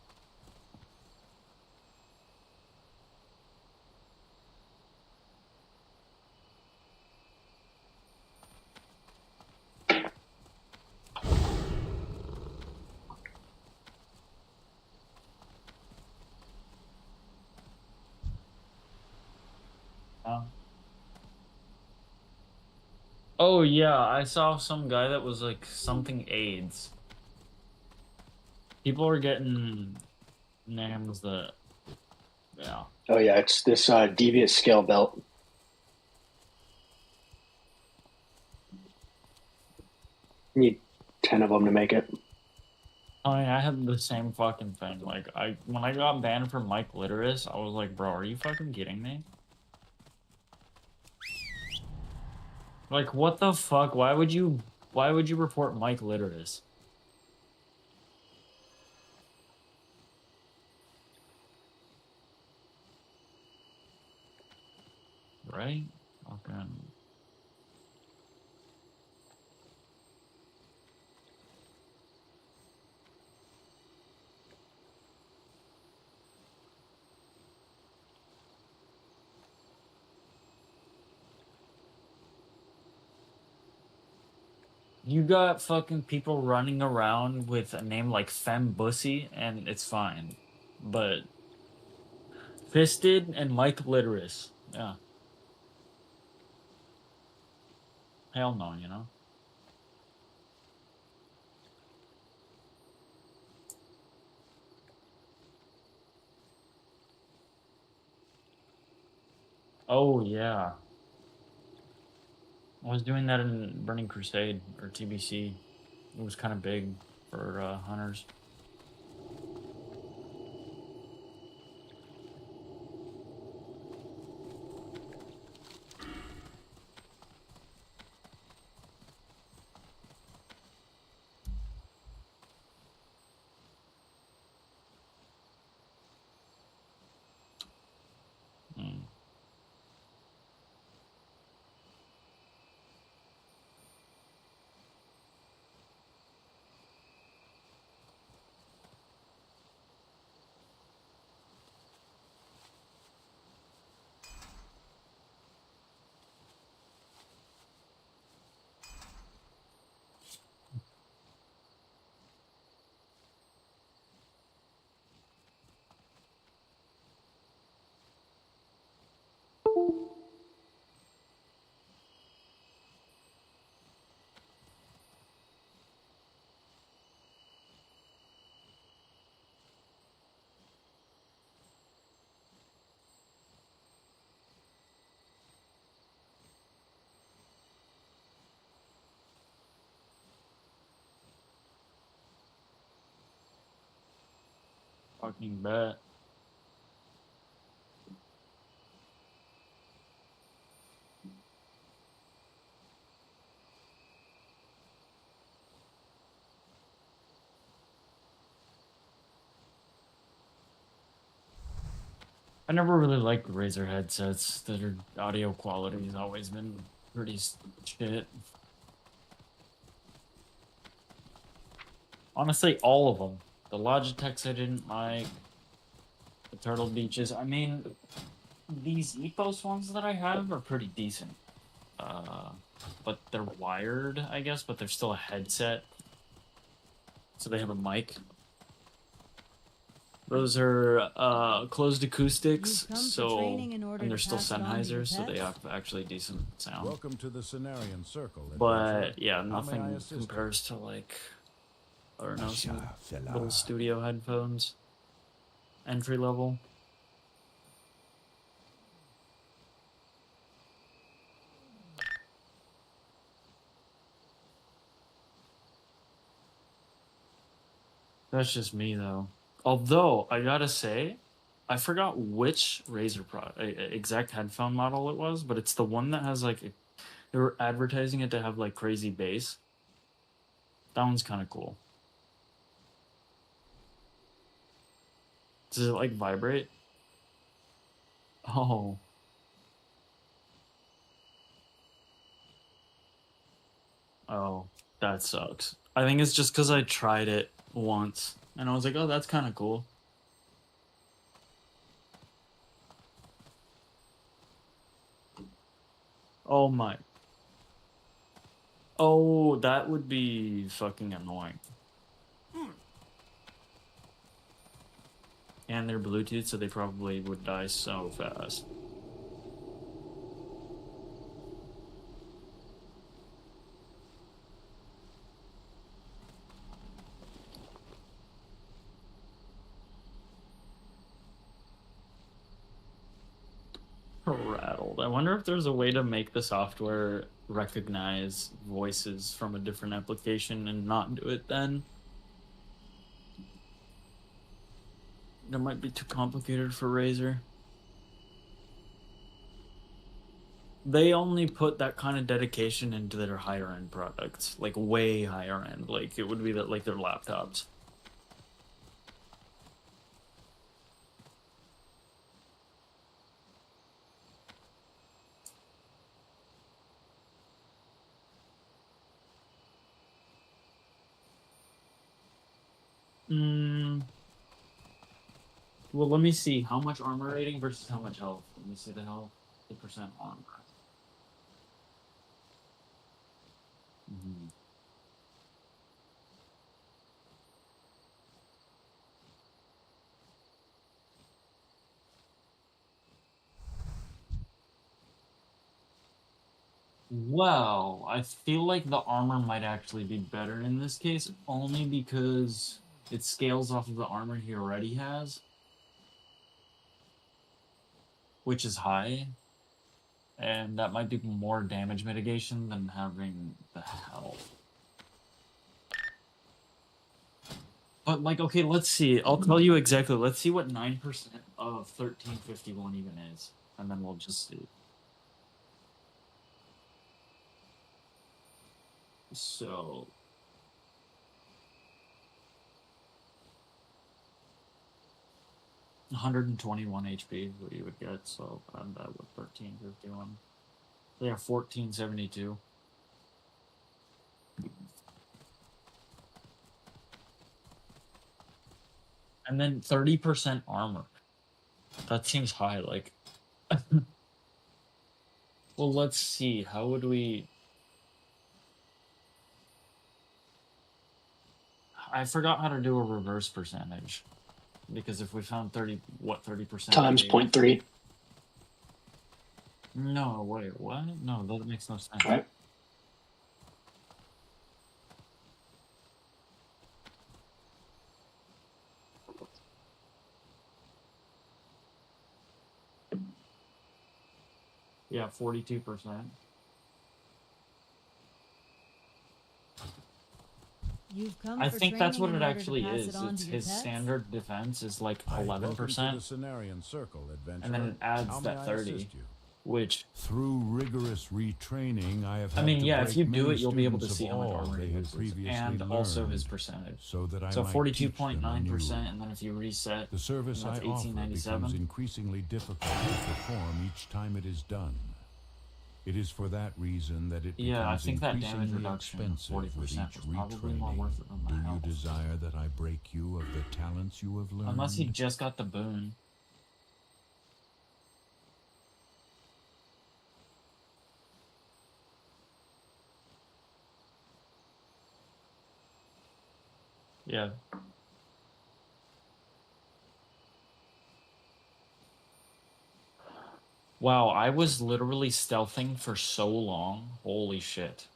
Oh yeah, I saw some guy that was like something AIDS. People are getting names that, yeah. Oh yeah, it's this devious scale belt. You need 10 of them to make it. I mean, I had the same fucking thing. Like, when I got banned from Mike Literis, I was like, bro, are you fucking kidding me? Like, what the fuck? Why would you report Mike Literis? Right? Okay. You got fucking people running around with a name like Fem Bussy, and it's fine. But Fisted and Mike Literis, yeah. Hell no, you know? Oh, yeah. I was doing that in Burning Crusade, or TBC. It was kind of big for hunters. Mm. Fucking bet. I never really liked Razer headsets. Their audio quality has always been pretty shit. Honestly, all of them. The Logitechs I didn't like. The Turtle Beaches. I mean, these Epos ones that I have are pretty decent. But they're wired, I guess, but they're still a headset. So they have a mic. Those are closed acoustics, and they're still Sennheisers, so they have actually decent sound. Welcome to the Scenarian Circle. But yeah, nothing compares to like, I don't know, some little studio headphones, entry level. That's just me though. Although I gotta say, I forgot which exact headphone model it was, but it's the one that has like they were advertising it to have like crazy bass. That one's kind of cool. Does it like vibrate? Oh. Oh, that sucks. I think it's just because I tried it once and I was like, oh, that's kind of cool. Oh my. Oh, that would be fucking annoying. And they're Bluetooth, so they probably would die so fast. Rattled. I wonder if there's a way to make the software recognize voices from a different application and not do it then. That might be too complicated for Razer. They only put that kind of dedication into their higher end products, like way higher end. Like it would be that like their laptops. Well, let me see. How much armor rating versus how much health? Let me see the health. 8% armor. Wow, I feel like the armor might actually be better in this case, only because it scales off of the armor he already has, which is high, and that might do more damage mitigation than having the health. But, like, okay, let's see. I'll tell you exactly. Let's see what 9% of 1351 even is, and then we'll just see. So... 121 HP is what you would get, so add that with 1351. Yeah, 1472. And then 30% armor. That seems high, like... Well, let's see. How would we... I forgot how to do a reverse percentage. Because if we found 30% times 0.3. No, wait, what? No, that makes no sense. Right. Yeah, 42%. You've come I for think that's what training it in order to actually pass is. it on It's to your his pets? standard defense is like 11%. And then it adds that 30, which... Through rigorous retraining, I have I mean, yeah, if you do it, you'll be able to students see of how much all armor they he had uses, previously and also learned, his percentage. so that I So might 42.9%, and then if you reset, the service and I that's offer 1897. becomes increasingly difficult to perform each time it is done. It is for that reason that it Yeah, I becomes think that damage increasingly reduction of expensive with 40% each was probably more retraining. worth it than Do the you health. desire that I break you of the talents you have learned? Unless he just got the boon. Yeah. Wow, I was literally stealthing for so long. Holy shit.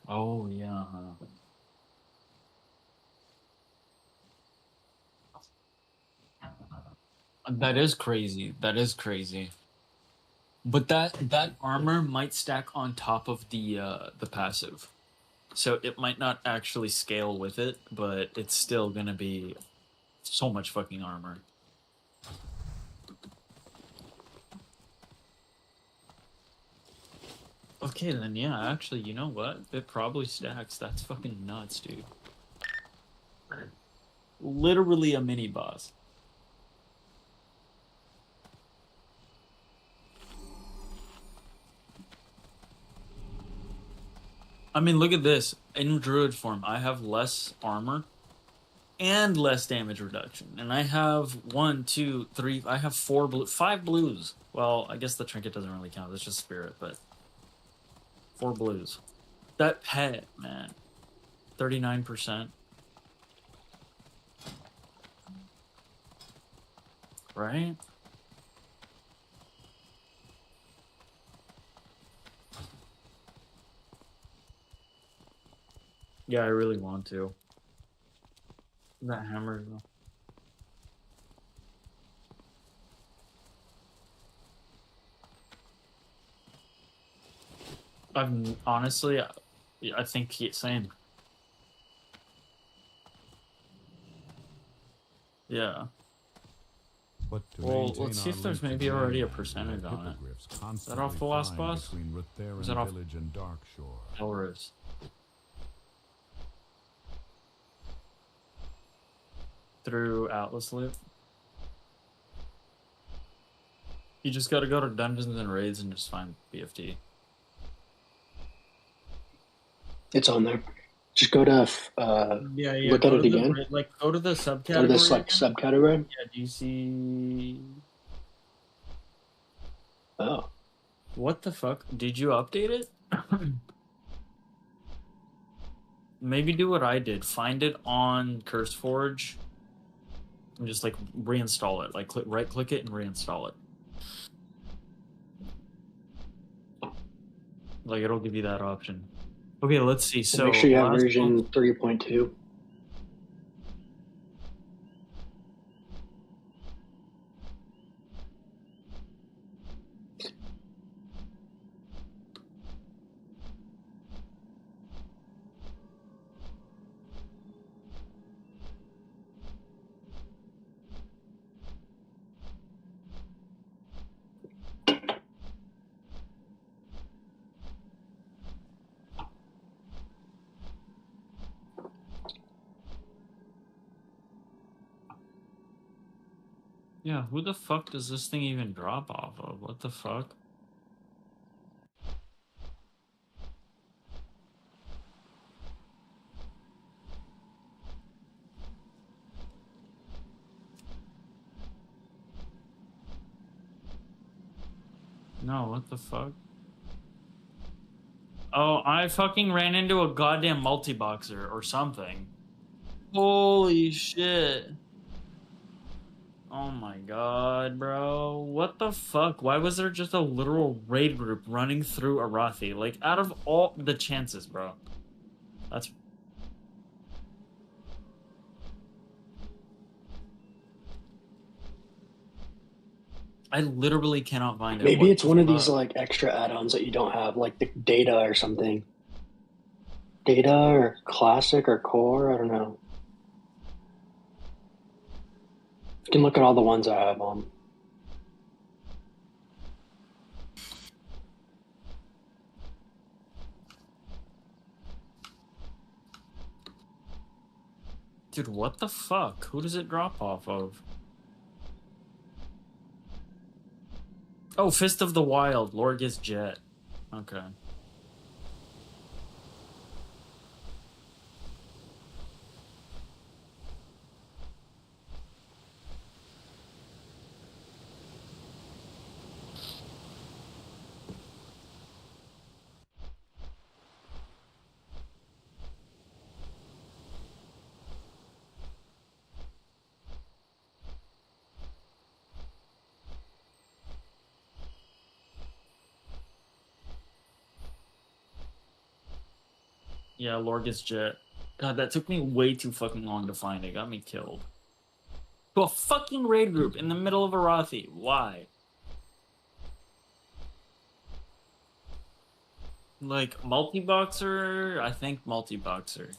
Oh, yeah. That is crazy. That is crazy. But that armor might stack on top of the passive. So it might not actually scale with it, but it's still gonna be so much fucking armor. Okay, then yeah, actually, you know what? It probably stacks. That's fucking nuts, dude. Literally a mini boss. I mean, look at this. In druid form, I have less armor and less damage reduction. And I have 1, 2, 3, I have 5 blues. Well, I guess the trinket doesn't really count. It's just spirit, but 4 blues. That pet, man. 39%. Right? Yeah, I really want to. That hammer, though. I'm honestly, I think same. Yeah. But well, let's see if there's maybe already a percentage on it. Is that off the last boss? Is that off? Elris. Through Atlas Loop. You just gotta go to dungeons and raids and just find BFT. It's on there. Just go to look at it again. Go to the subcategory. Go to this subcategory. Yeah, do you see? Oh. What the fuck? Did you update it? Maybe do what I did. Find it on CurseForge and just like reinstall it. Like right click it and reinstall it. Like it'll give you that option. Okay, let's see. So make sure you have version 3.2. Yeah, who the fuck does this thing even drop off of? What the fuck? No, what the fuck? Oh, I fucking ran into a goddamn multi-boxer or something. Holy shit. Oh my god, bro. What the fuck? Why was there just a literal raid group running through Arathi? Like, out of all the chances, bro. That's... I literally cannot find it. Maybe it's one of these like extra add-ons that you don't have, like the data or something. Data or classic or core, I don't know. You can look at all the ones I have on. Dude, what the fuck? Who does it drop off of? Oh, Fist of the Wild, Lorgus Jet. Okay. Yeah, Lorgus Jet. God, that took me way too fucking long to find. It got me killed. To a fucking raid group in the middle of Arathi. Why? Like multi-boxer, I think multi-boxer.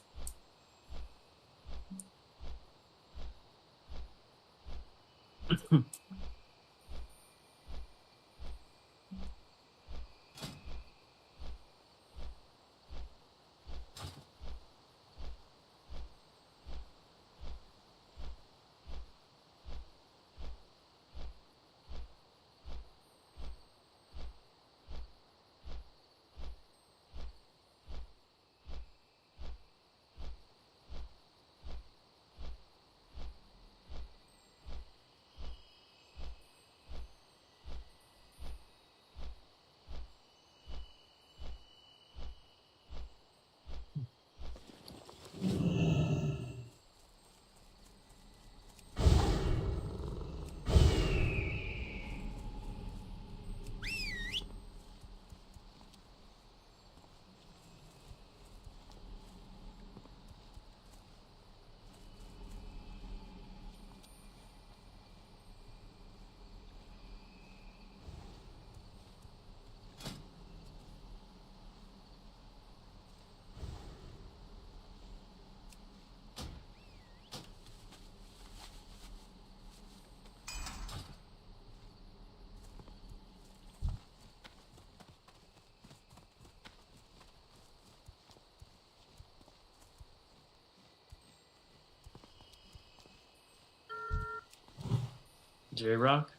J-Rock?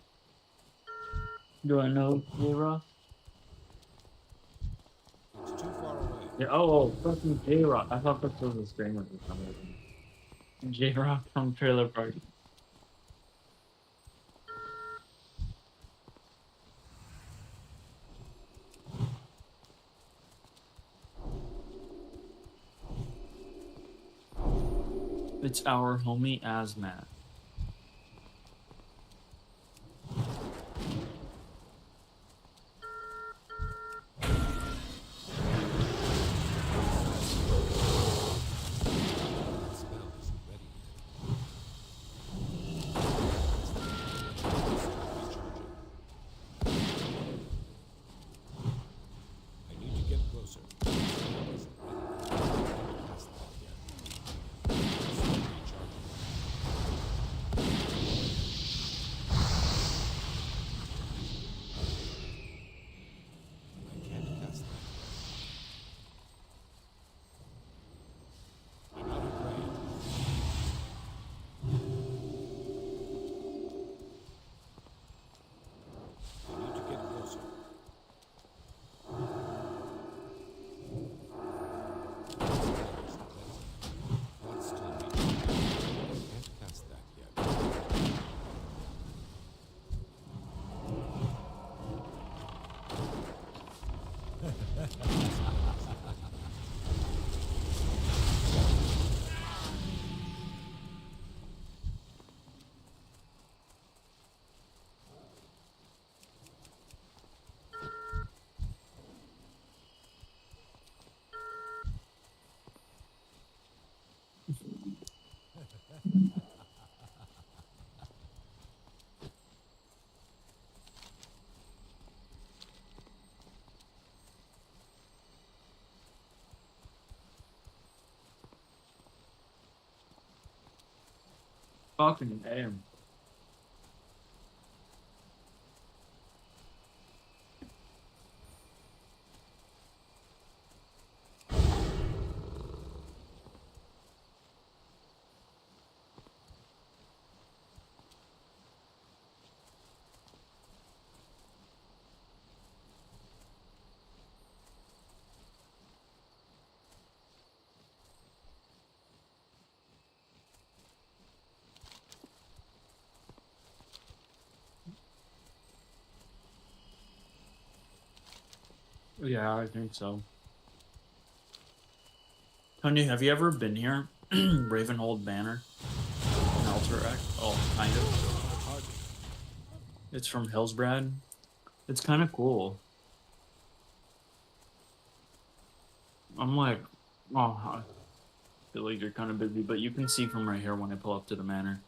Do I know J-Rock? It's too far away. Yeah, oh, fucking J-Rock. I thought this was a streamer for some reason. J-Rock from Trailer Park. It's our homie Asmat. I need to get closer. Fucking damn. Yeah, I think so. Tony, have you ever been here? Ravenhold Banner? In Alterac? Oh, kind of. It's from Hillsbrad. It's kind of cool. I'm like, oh, I feel like you're kind of busy, but you can see from right here when I pull up to the manor.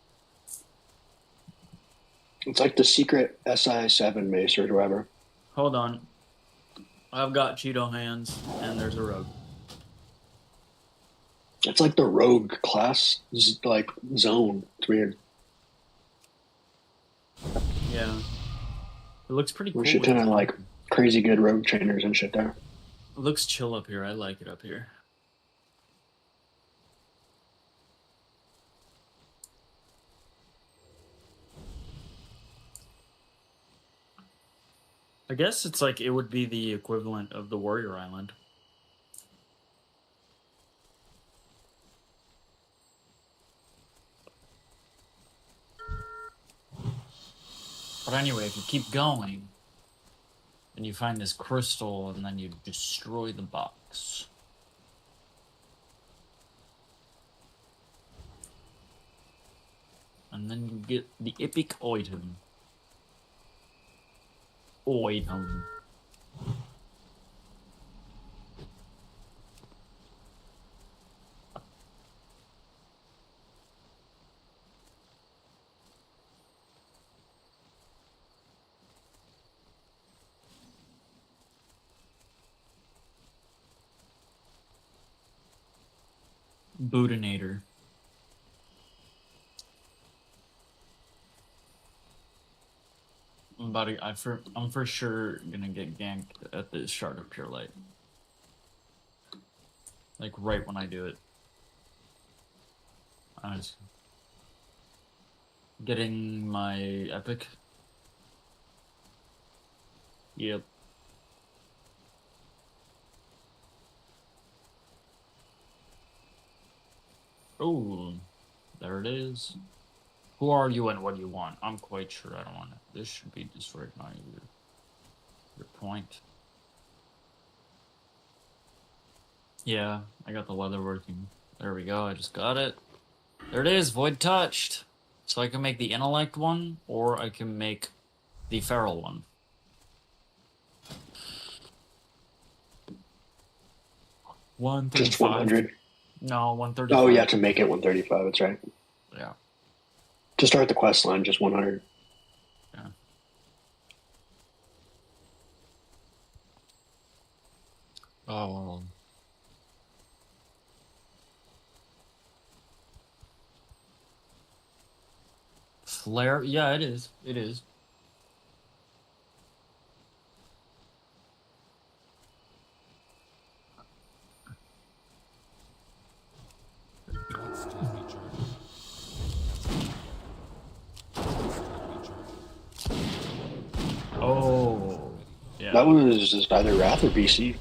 It's like the secret SI7 mace or whatever. Hold on. I've got Cheeto hands, and there's a rogue. It's like the rogue class, like zone. It's weird. Yeah. It looks pretty cool. We should kind of like crazy good rogue trainers and shit there. It looks chill up here. I like it up here. I guess it's like it would be the equivalent of the Warrior Island. But anyway, if you keep going, and you find this crystal, and then you destroy the box. And then you get the epic item. Item. Bootinator. I'm for sure gonna get ganked at this Shard of Pure Light. Like right when I do it. I was getting my epic. Yep. Oh, there it is. Who are you and what do you want? I'm quite sure I don't want it. This should be destroyed by your point. Yeah, I got the leather working. There we go, I just got it. There it is, void touched. So I can make the intellect one, or I can make the feral one. Just 100. No, 135. Oh, yeah, to make it 135. That's right. Yeah. To start the quest line, just 100. Yeah. Oh. Flare? Yeah, it is. It is. Oh. Yeah. That was just either Wrath or BC. I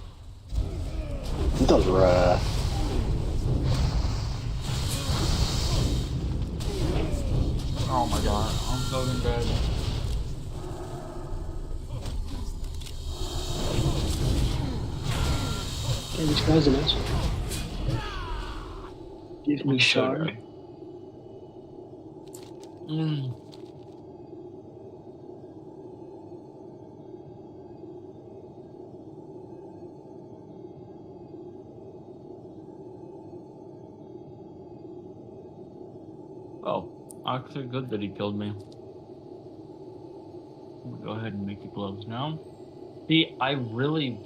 think that was Wrath. Oh my god, I'm fucking dead. Hey, this guy's an asshole. Give me shard. Oh, actually good that he killed me. I'm gonna go ahead and make the gloves now. See, I really...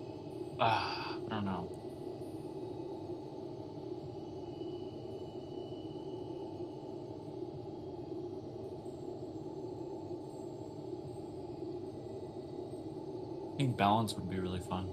I don't know. I think balance would be really fun.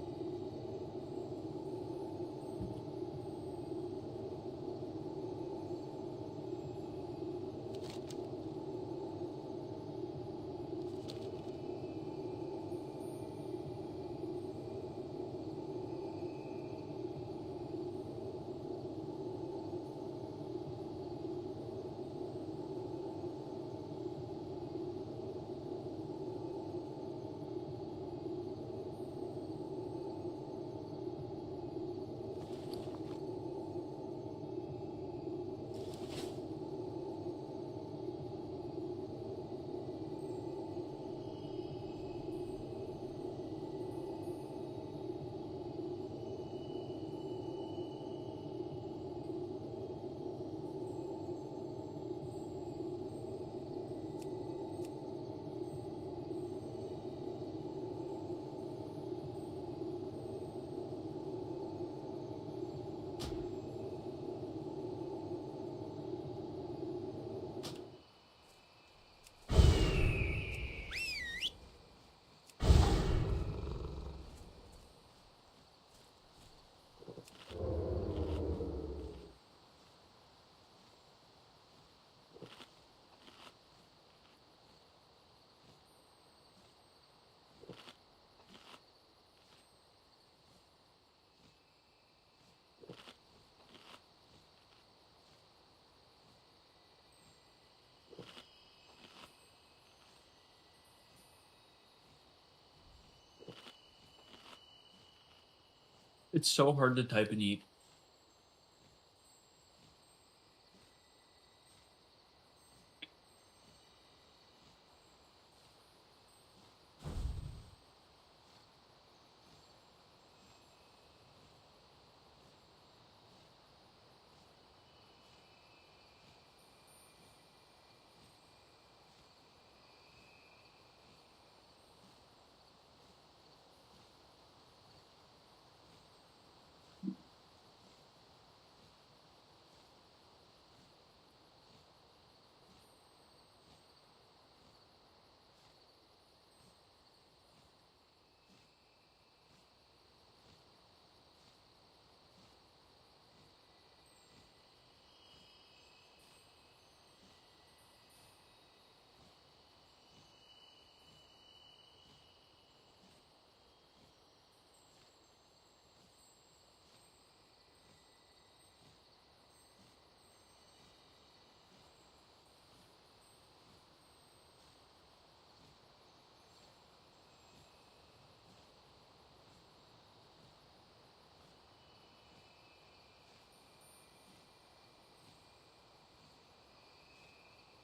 It's so hard to type and eat.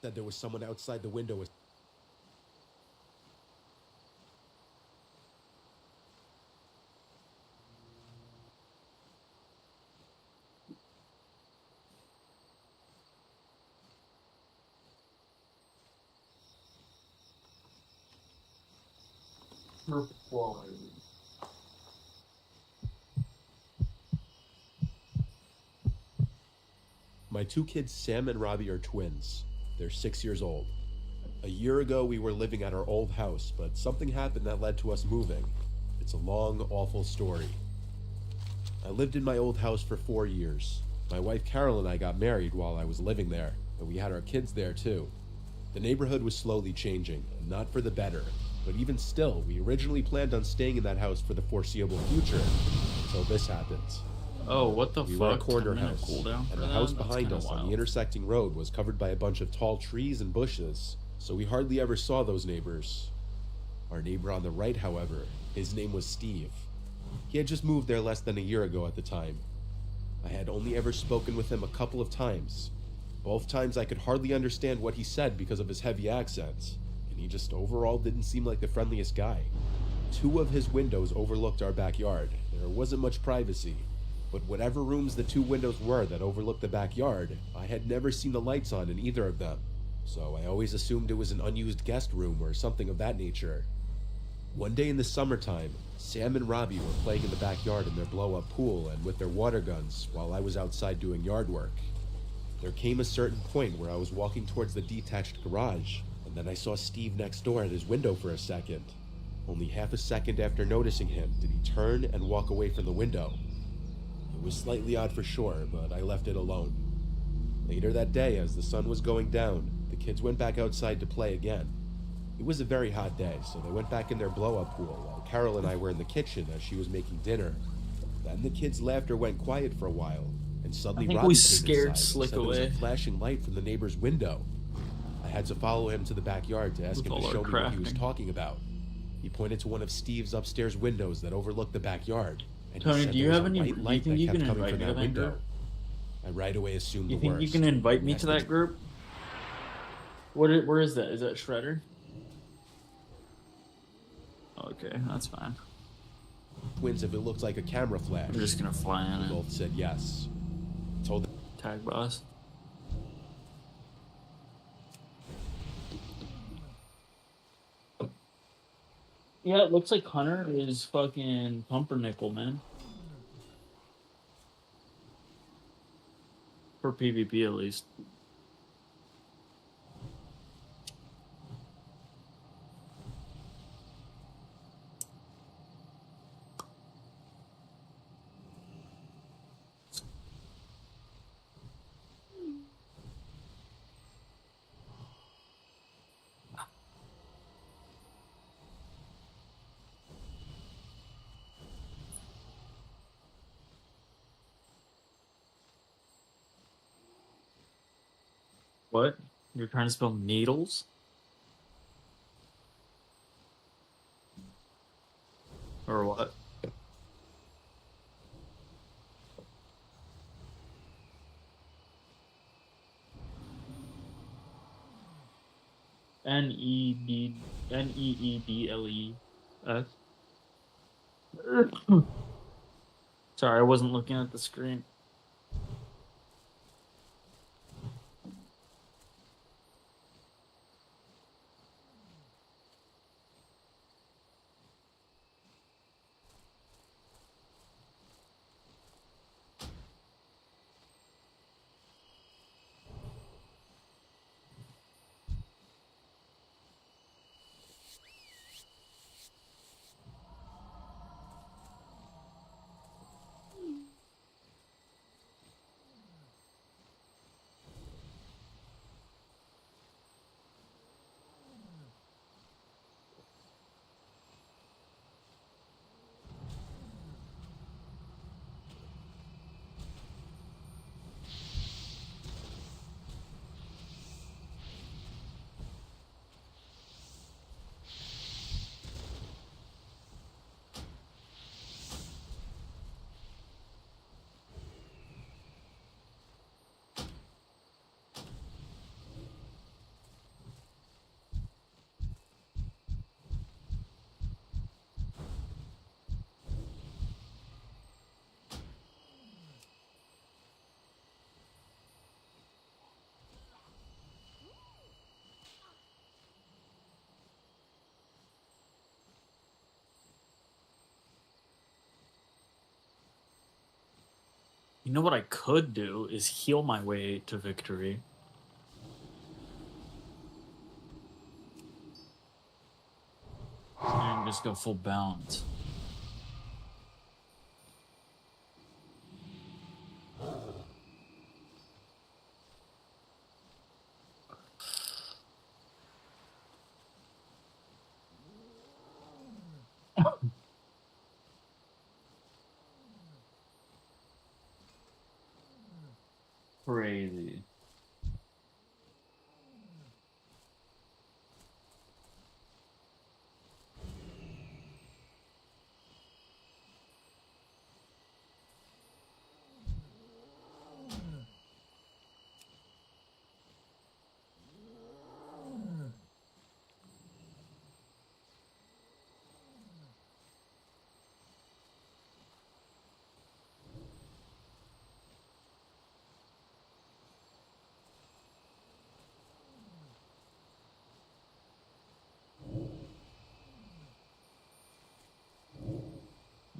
Said there was someone outside the window. My two kids, Sam and Robbie, are twins. They're 6 years old. A year ago, we were living at our old house, but something happened that led to us moving. It's a long, awful story. I lived in my old house for 4 years. My wife Carol and I got married while I was living there, and we had our kids there too. The neighborhood was slowly changing, and not for the better. But even still, we originally planned on staying in that house for the foreseeable future, until this happened. Oh, what the We fuck? were a corner 10-minute house, cooldown for and the that? house That's behind kinda us on wild. the intersecting road was covered by a bunch of tall trees and bushes, so we hardly ever saw those neighbors. Our neighbor on the right, however, his name was Steve. He had just moved there less than a year ago at the time. I had only ever spoken with him a couple of times. Both times I could hardly understand what he said because of his heavy accent, and he just overall didn't seem like the friendliest guy. 2 of his windows overlooked our backyard. There wasn't much privacy, but whatever rooms the 2 windows were that overlooked the backyard, I had never seen the lights on in either of them, so I always assumed it was an unused guest room or something of that nature. One day in the summertime, Sam and Robbie were playing in the backyard in their blow-up pool and with their water guns while I was outside doing yard work. There came a certain point where I was walking towards the detached garage, and then I saw Steve next door at his window for a second. Only half a second after noticing him did he turn and walk away from the window. It was slightly odd for sure, but I left it alone. Later that day, as the sun was going down, the kids went back outside to play again. It was a very hot day, so they went back in their blow-up pool while Carol and I were in the kitchen as she was making dinner. Then the kids' laughter went quiet for a while, and suddenly I think Robbie we came scared inside Slick and said there was away. a flashing light from the neighbor's window. I had to follow him to the backyard to ask With him to all show our me what he was crafting. talking about. He pointed to one of Steve's upstairs windows that overlooked the backyard, and Tony, he said do you there was have a any? white Do you light think that you kept can coming invite from me to that that window. group? I right away assumed You the think worst. you can invite me Next to thing- that group? Where is that? Is that Shredder? Okay, that's fine. Twins if it looked like a camera flash. I'm just gonna fly in They it. both said yes. Told them Tag boss. Yeah, it looks like Hunter is fucking pumpernickel, man. For PvP at least. What? You're trying to spell needles? Or what? Needles. Sorry, I wasn't looking at the screen. You know what I could do is heal my way to victory. And just go full bounce. Crazy.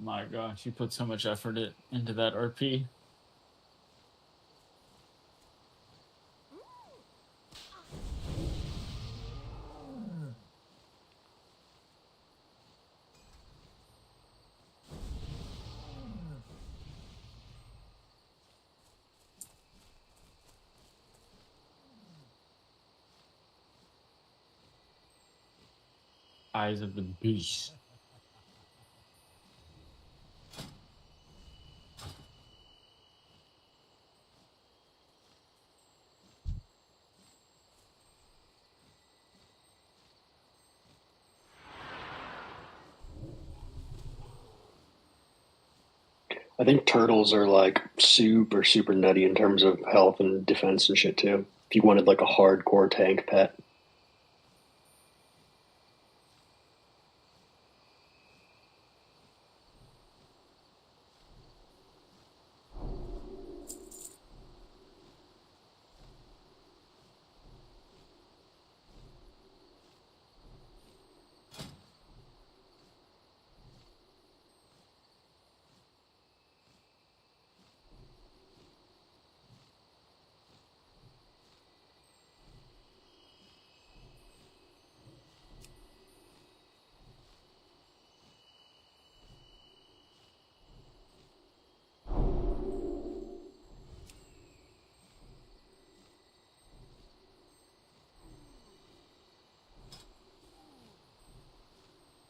My gosh, you put so much effort into that RP. Eyes of the beast. I think turtles are like super, super nutty in terms of health and defense and shit too. If you wanted like a hardcore tank pet.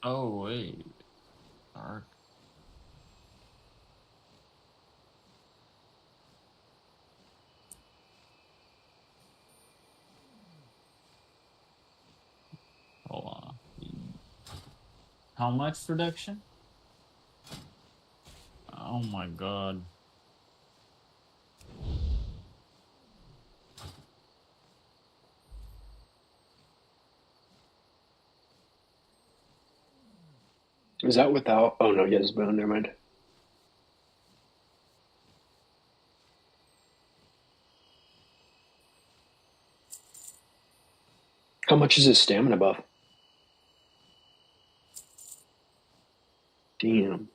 Oh wait. Dark. Hold on. How much production? Oh my god. Is that without? Oh no, he has bone. Never mind. How much is his stamina buff? Damn.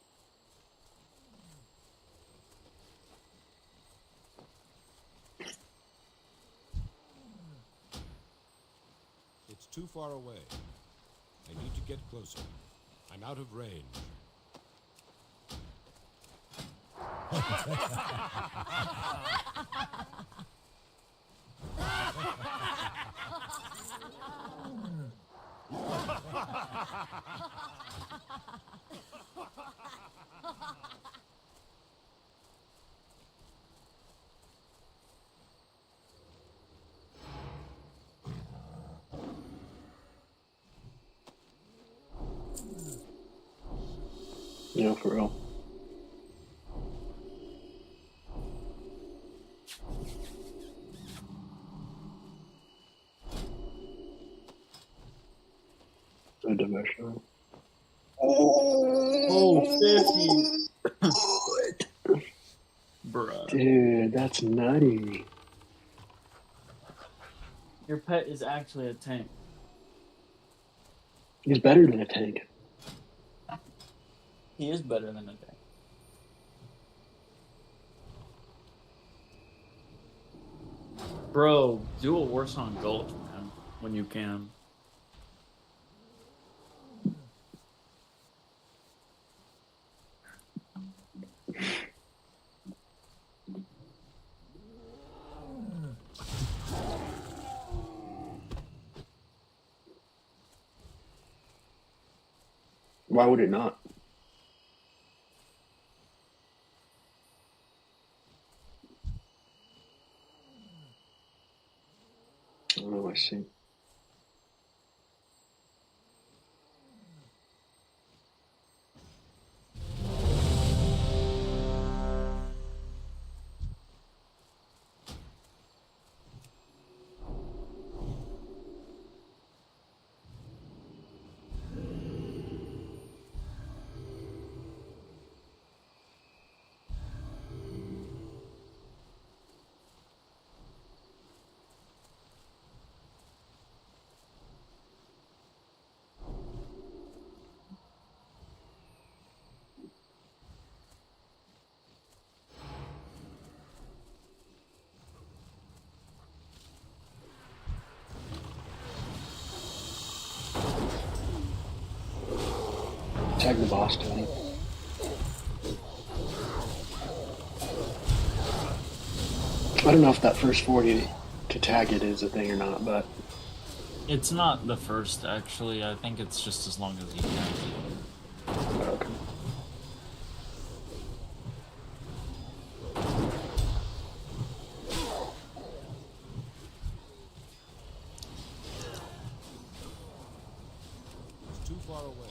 It's too far away. I need to get closer. I'm out of range. You know, for real. A dimension. Oh, 50. Bruh. Dude, that's nutty. Your pet is actually a tank. He's better than a tank. He is better than a tank. Bro, do a worse on Gulch, man, when you can. Why would it not? Oh, I see. Tag the boss, Tony. I don't know if that first 40 to tag it is a thing or not, but It's not the first, actually. I think it's just as long as he can. okay. It's too far away.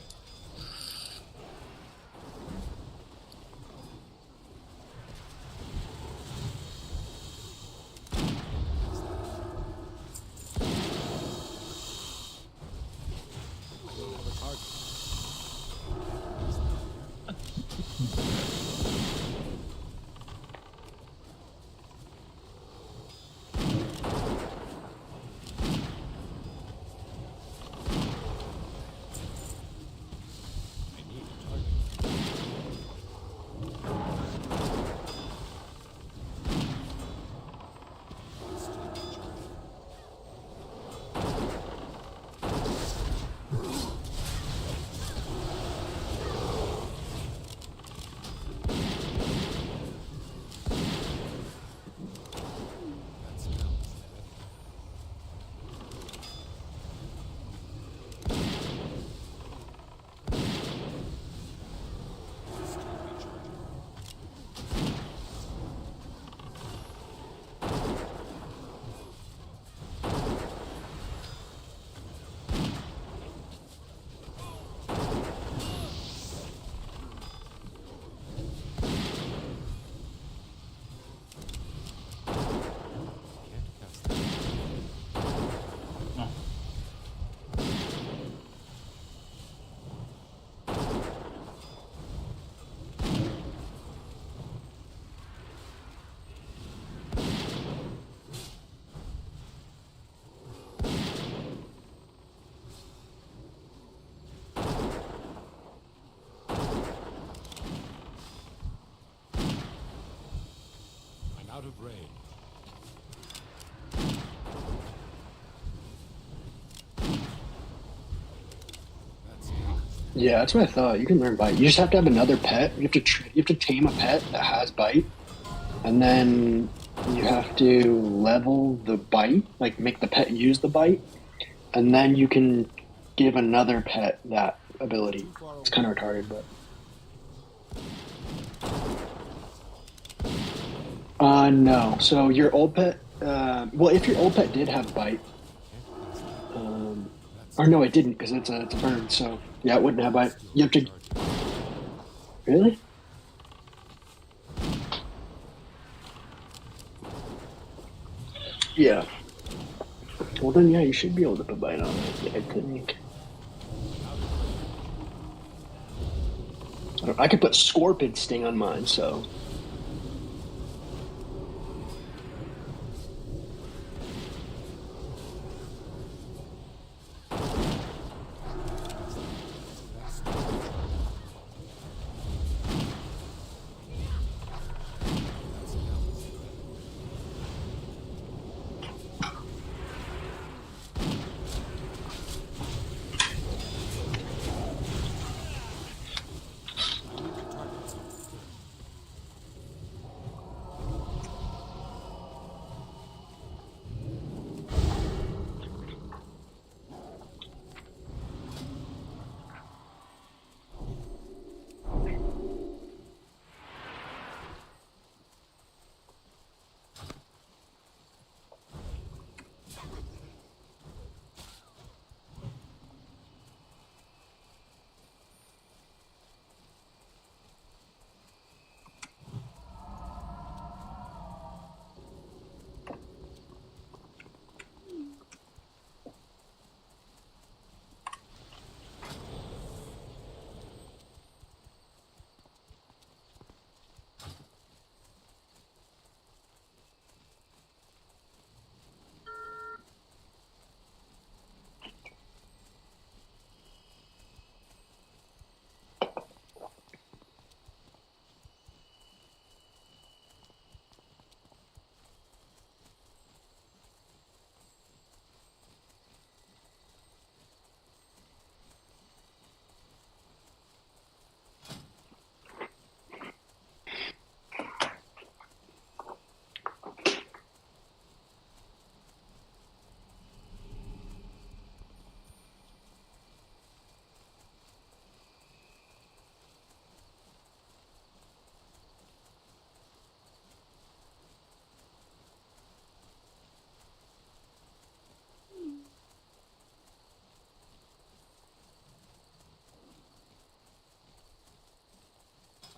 out of range. Yeah, that's what I thought. You can learn bite. You just have to have another pet. You have to tame a pet that has bite, and then you have to level the bite, like make the pet use the bite, and then you can give another pet that ability. It's kind of retarded, but no. So your old pet, well, if your old pet did have bite, or no, it didn't because it's a bird. So yeah, it wouldn't have bite. You have to. Really? Yeah. Well then, yeah, you should be able to put bite on it, I think. I could put scorpion sting on mine, so.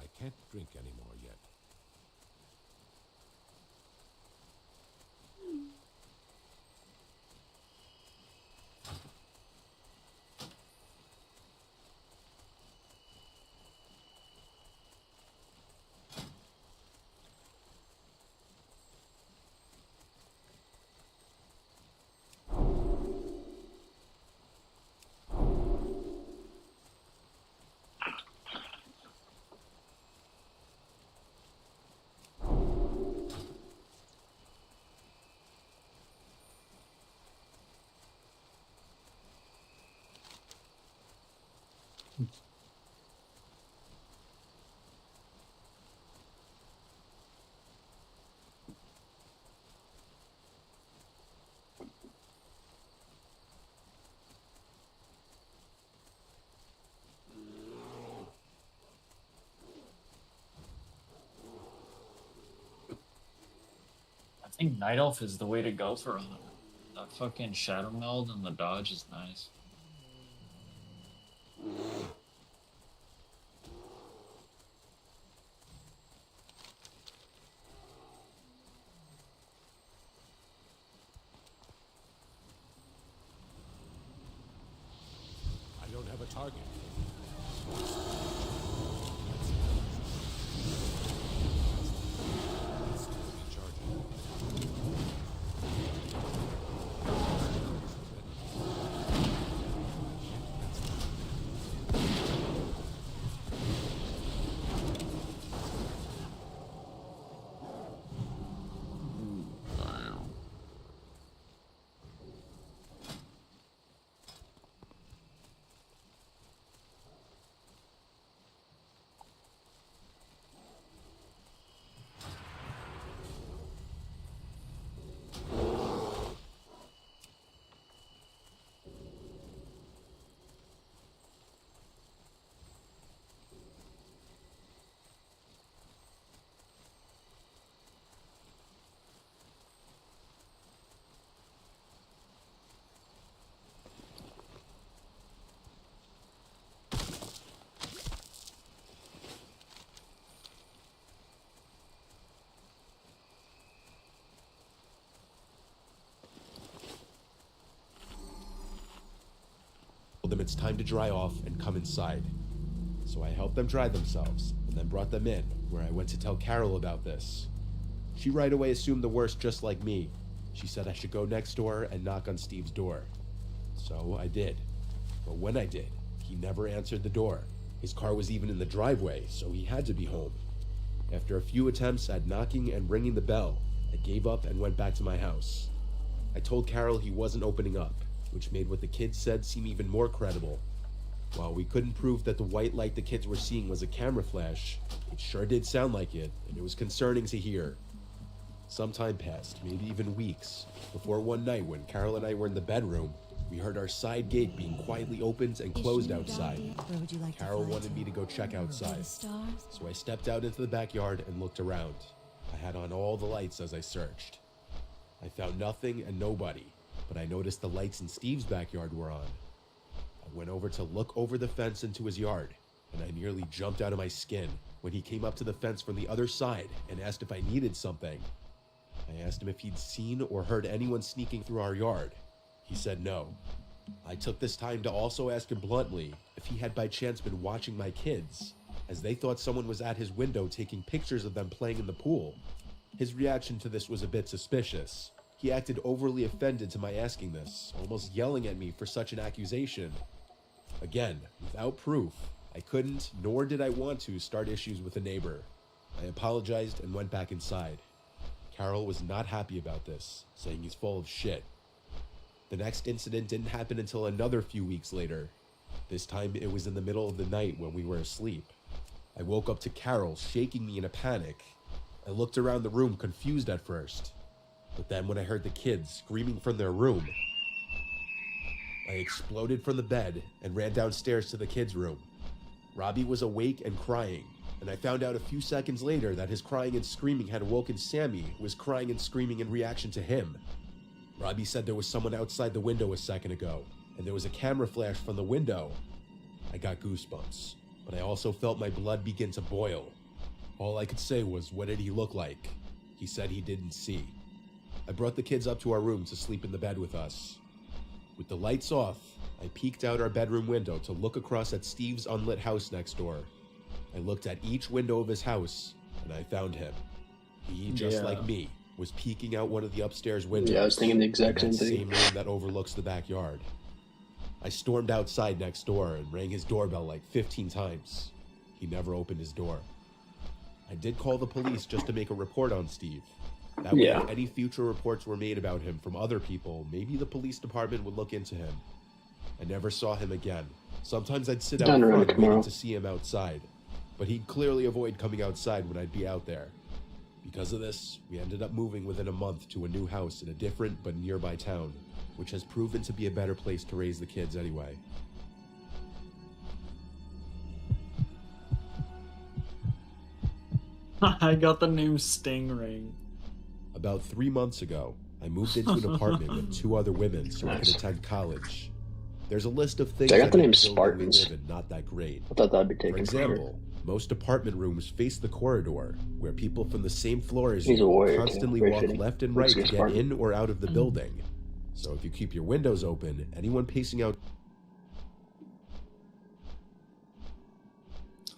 I can't drink anymore yet. I think Night Elf is the way to go for the fucking Shadow Meld, and the dodge is nice. I don't have a target. it's time to dry off and come inside. So I helped them dry themselves and then brought them in, where I went to tell Carol about this. She right away assumed the worst, just like me. She said I should go next door and knock on Steve's door. So I did. But when I did, he never answered the door. His car was even in the driveway, so he had to be home. After a few attempts at knocking and ringing the bell, I gave up and went back to my house. I told Carol he wasn't opening up, which made what the kids said seem even more credible. While we couldn't prove that the white light the kids were seeing was a camera flash, it sure did sound like it, and it was concerning to hear. Some time passed, maybe even weeks, before one night when Carol and I were in the bedroom, we heard our side gate being quietly opened and closed outside. Where would you like Carol to fly wanted to? me to go check outside, Stars? so I stepped out into the backyard and looked around. I had on all the lights as I searched. I found nothing and nobody, but I noticed the lights in Steve's backyard were on. I went over to look over the fence into his yard, and I nearly jumped out of my skin when he came up to the fence from the other side and asked if I needed something. I asked him if he'd seen or heard anyone sneaking through our yard. He said no. I took this time to also ask him bluntly if he had by chance been watching my kids, as they thought someone was at his window taking pictures of them playing in the pool. His reaction to this was a bit suspicious. He acted overly offended to my asking this, almost yelling at me for such an accusation. Again, without proof, I couldn't, nor did I want to, start issues with a neighbor. I apologized and went back inside. Carol was not happy about this, saying he's full of shit. The next incident didn't happen until another few weeks later. This time it was in the middle of the night when we were asleep. I woke up to Carol shaking me in a panic. I looked around the room confused at first, but then when I heard the kids screaming from their room, I exploded from the bed and ran downstairs to the kids' room. Robbie was awake and crying, and I found out a few seconds later that his crying and screaming had awoken Sammy, who was crying and screaming in reaction to him. Robbie said there was someone outside the window a second ago, and there was a camera flash from the window. I got goosebumps, but I also felt my blood begin to boil. All I could say was, what did he look like? He said he didn't see. I brought the kids up to our room to sleep in the bed with us. With the lights off, I peeked out our bedroom window to look across at Steve's unlit house next door. I looked at each window of his house, and I found him. He, just like me, was peeking out one of the upstairs windows. Yeah, I was thinking the exact in same that thing. same room that overlooks the backyard. I stormed outside next door and rang his doorbell like 15 times. He never opened his door. I did call the police just to make a report on Steve. That way, if any future reports were made about him from other people, maybe the police department would look into him. I never saw him again. Sometimes I'd sit out front waiting to see him outside, but he'd clearly avoid coming outside when I'd be out there. Because of this, we ended up moving within a month to a new house in a different but nearby town, which has proven to be a better place to raise the kids anyway. I got the name Stingray. About 3 months ago, I moved into an apartment with 2 other women so I could attend college. There's a list of things I got the name make the building we Spartans. live in not that great. I thought that'd be taken. For example, most apartment rooms face the corridor, where people from the same floor as He's a you warrior, too. constantly Very walk fitting. left and Looks right like to a get Spartan. in or out of the building. So if you keep your windows open, anyone pacing out...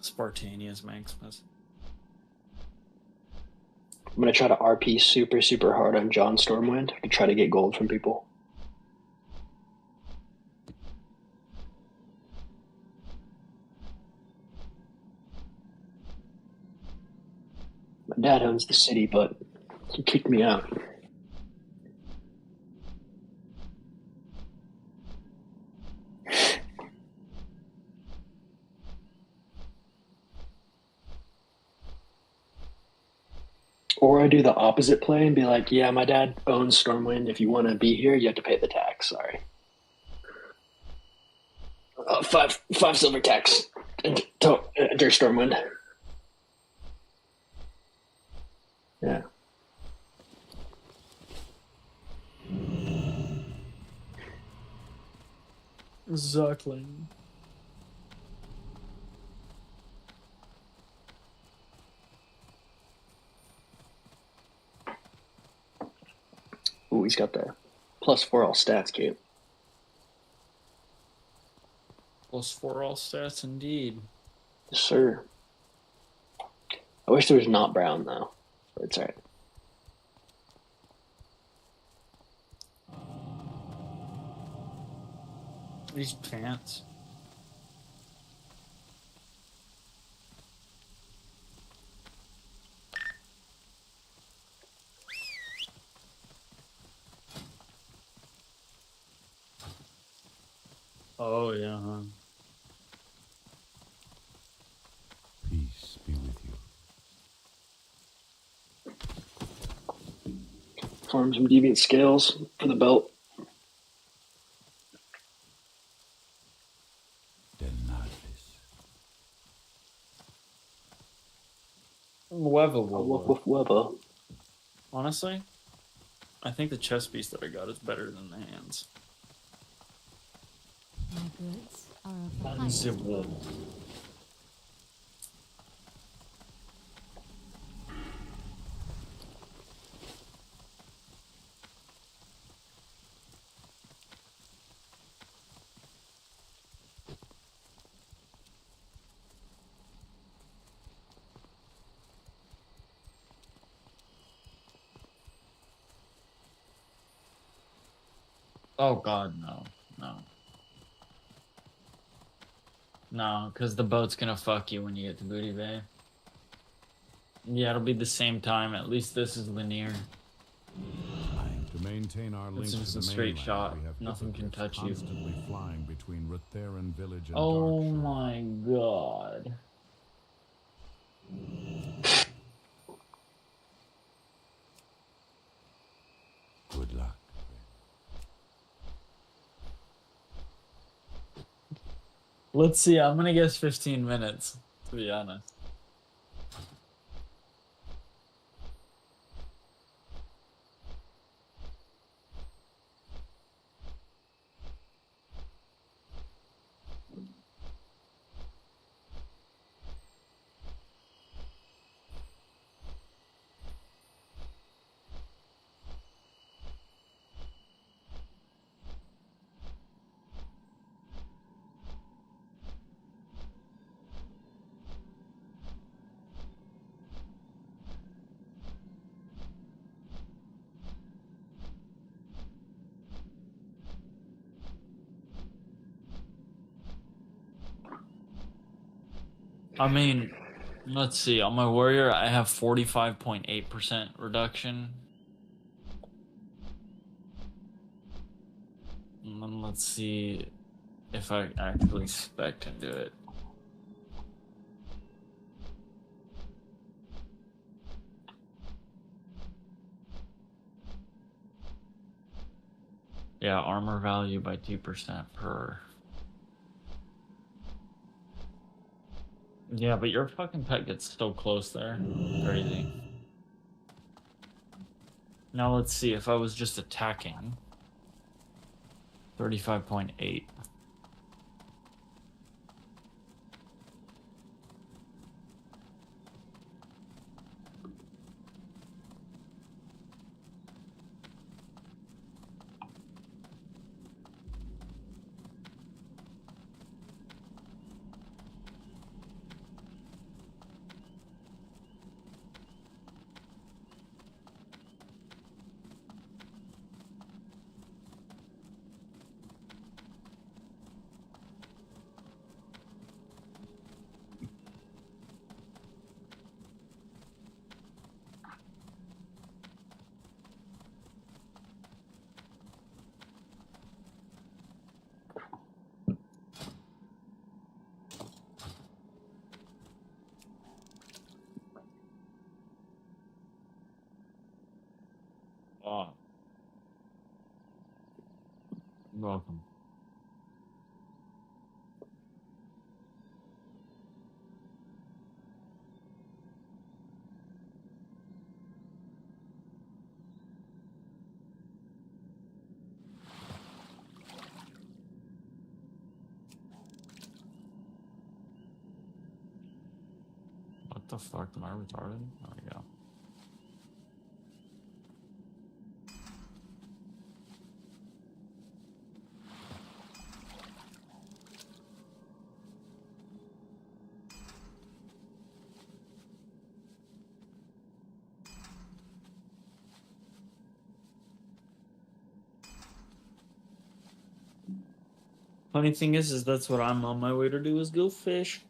Spartanius Maximus. I'm gonna try to RP super hard on John Stormwind to try to get gold from people. My dad owns the city, but he kicked me out. Or I do the opposite play and be like, yeah, my dad owns Stormwind. If you want to be here, you have to pay the tax. Sorry. 5 silver tax. Enter Stormwind. Yeah. Exactly. Ooh, he's got the +4 all stats, cute. +4 all stats indeed. Yes, sir. I wish there was not brown though, but it's alright. These pants. Oh yeah. Huh? Peace be with you. Farm some deviant scales for the belt. Webba. Honestly, I think the chest piece that I got is better than the hands. My goods are of the highest The wool. Oh god, no. No, because the boat's gonna fuck you when you get to Booty Bay. Yeah, it'll be the same time. At least this is linear. To maintain our link It's just to a the straight mainland, shot. we have Nothing can hippogriffs touch you. constantly flying between Rutheran village and Oh Darkshore. my god. Good luck. Let's see, I'm gonna guess 15 minutes, to be honest. I mean, let's see. On my warrior, I have 45.8% reduction. And then let's see if I actually spec into it. Yeah, armor value by 2% per. Yeah, but your fucking pet gets so close there. Crazy. Now let's see if I was just attacking. 35.8. Oh. You're welcome. What the fuck? Am I retarded? There we go. Funny thing is that's what I'm on my way to do is go fish.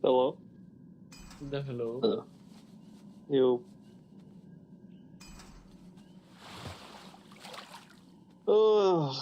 Hello? Hello. Hello. Yo. Ugh.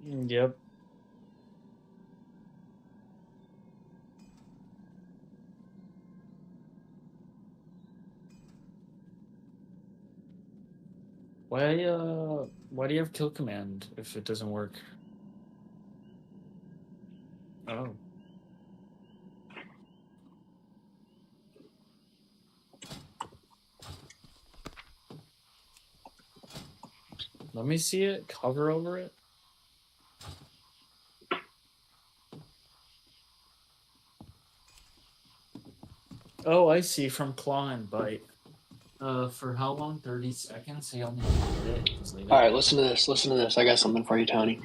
Yep. Why do you have kill command if it doesn't work? Oh. Let me see it. Cover over it. Oh, I see. From claw and bite. For how long? 30 seconds? He only did it. All right, listen to this. Listen to this. I got something for you, Tony.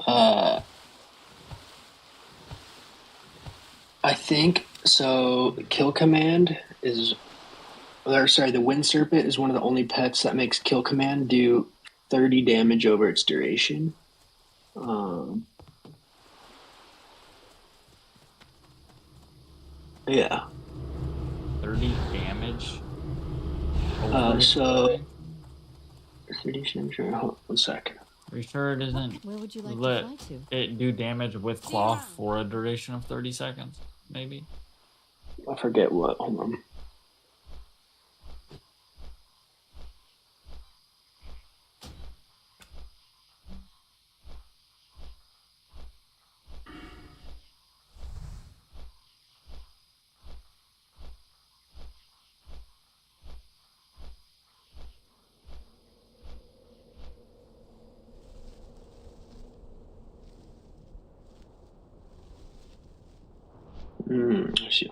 I think so. Kill command is, or sorry, the wind serpent is one of the only pets that makes kill command do 30 damage over its duration. Yeah. 30 damage. So 30 damage. Hold on 1 second. Are you sure it isn't? Where would you like let to fly to? it do damage with claw for a duration of 30 seconds? Maybe. I forget what. Hold on. I see.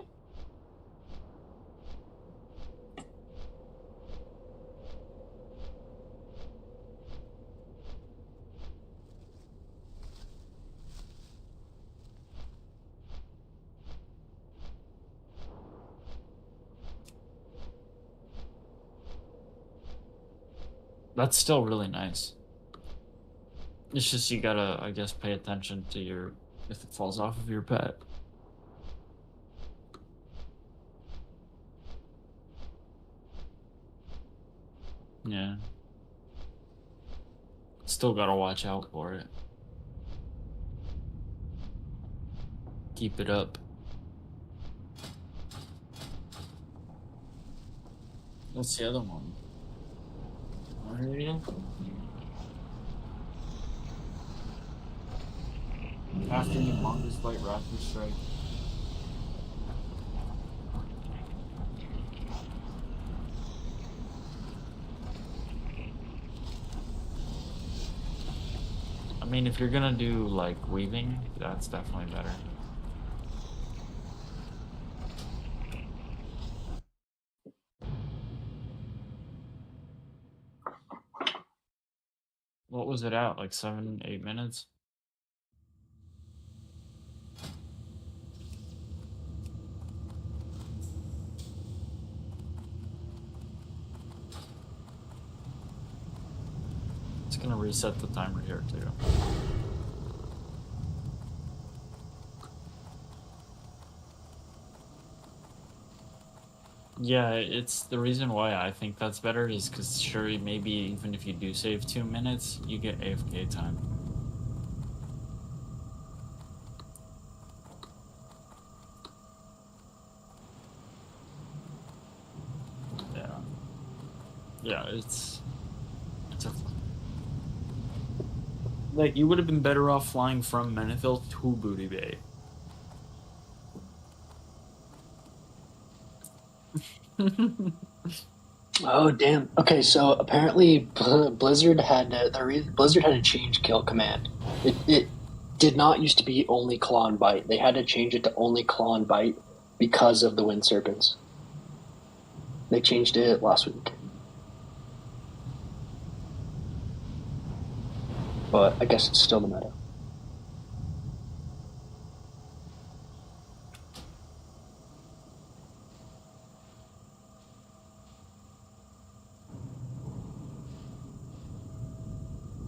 That's still really nice. It's just you gotta, I guess, pay attention to your if it falls off of your pet. Yeah. Still gotta watch out for it. Keep it up. What's the other one? After Humongous Bite Raptor Strike. I mean, if you're gonna do, like, weaving, that's definitely better. What was it at? Like 7, 8 minutes? It's gonna reset the timer here too. Yeah, it's the reason why I think that's better is because sure, maybe even if you do save 2 minutes, you get AFK time. Yeah, it's a, like you would have been better off flying from Menethil to Booty Bay. Oh damn. Okay, so apparently Blizzard had Blizzard had to change kill command. It did not used to be only claw and bite. They had to change it to only claw and bite because of the wind serpents. They changed it last week. But I guess it's still the meta.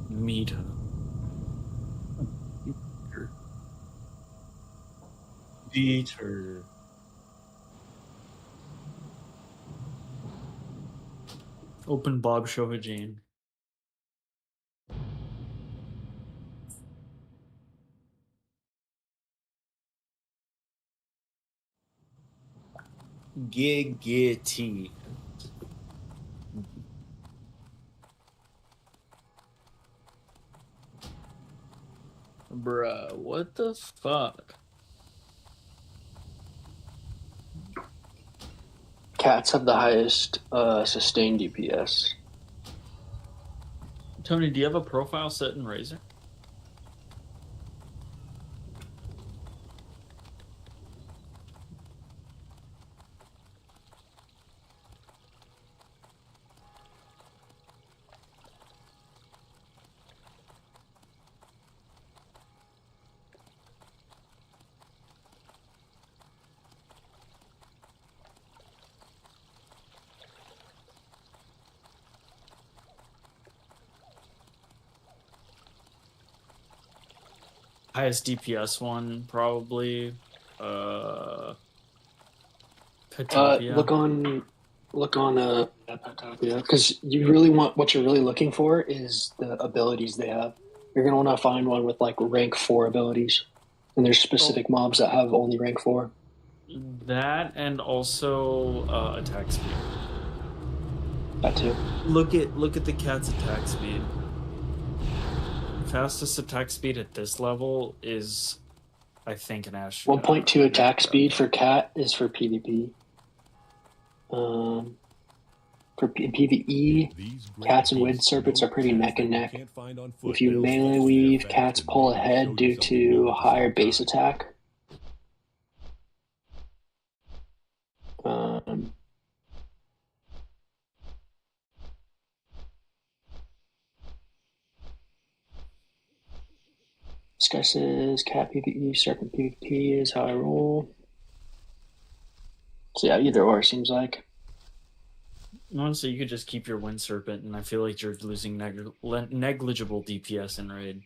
Meta. Peter. Open Bob Shohajane. Giggity. Bruh, what the fuck? Cats have the highest sustained DPS. Tony, do you have a profile set in Razer? Highest DPS one, probably. Petopia. Look on Petopia, because you really want what you're really looking for is the abilities they have. You're gonna want to find one with like rank 4 abilities, and there's specific mobs that have only rank 4. That and also attack speed. That too. Look at the cat's attack speed. Fastest attack speed at this level is, I think, an Ash. 1.2 attack speed for cat is for PvP. For PvE, cats and wind serpents are pretty neck and neck. If you melee weave, cats pull ahead due to higher base attack. This guy says cat PvE, serpent PvP is how I roll. So yeah, either or seems like. Honestly, you could just keep your wind serpent, and I feel like you're losing negligible DPS in raid.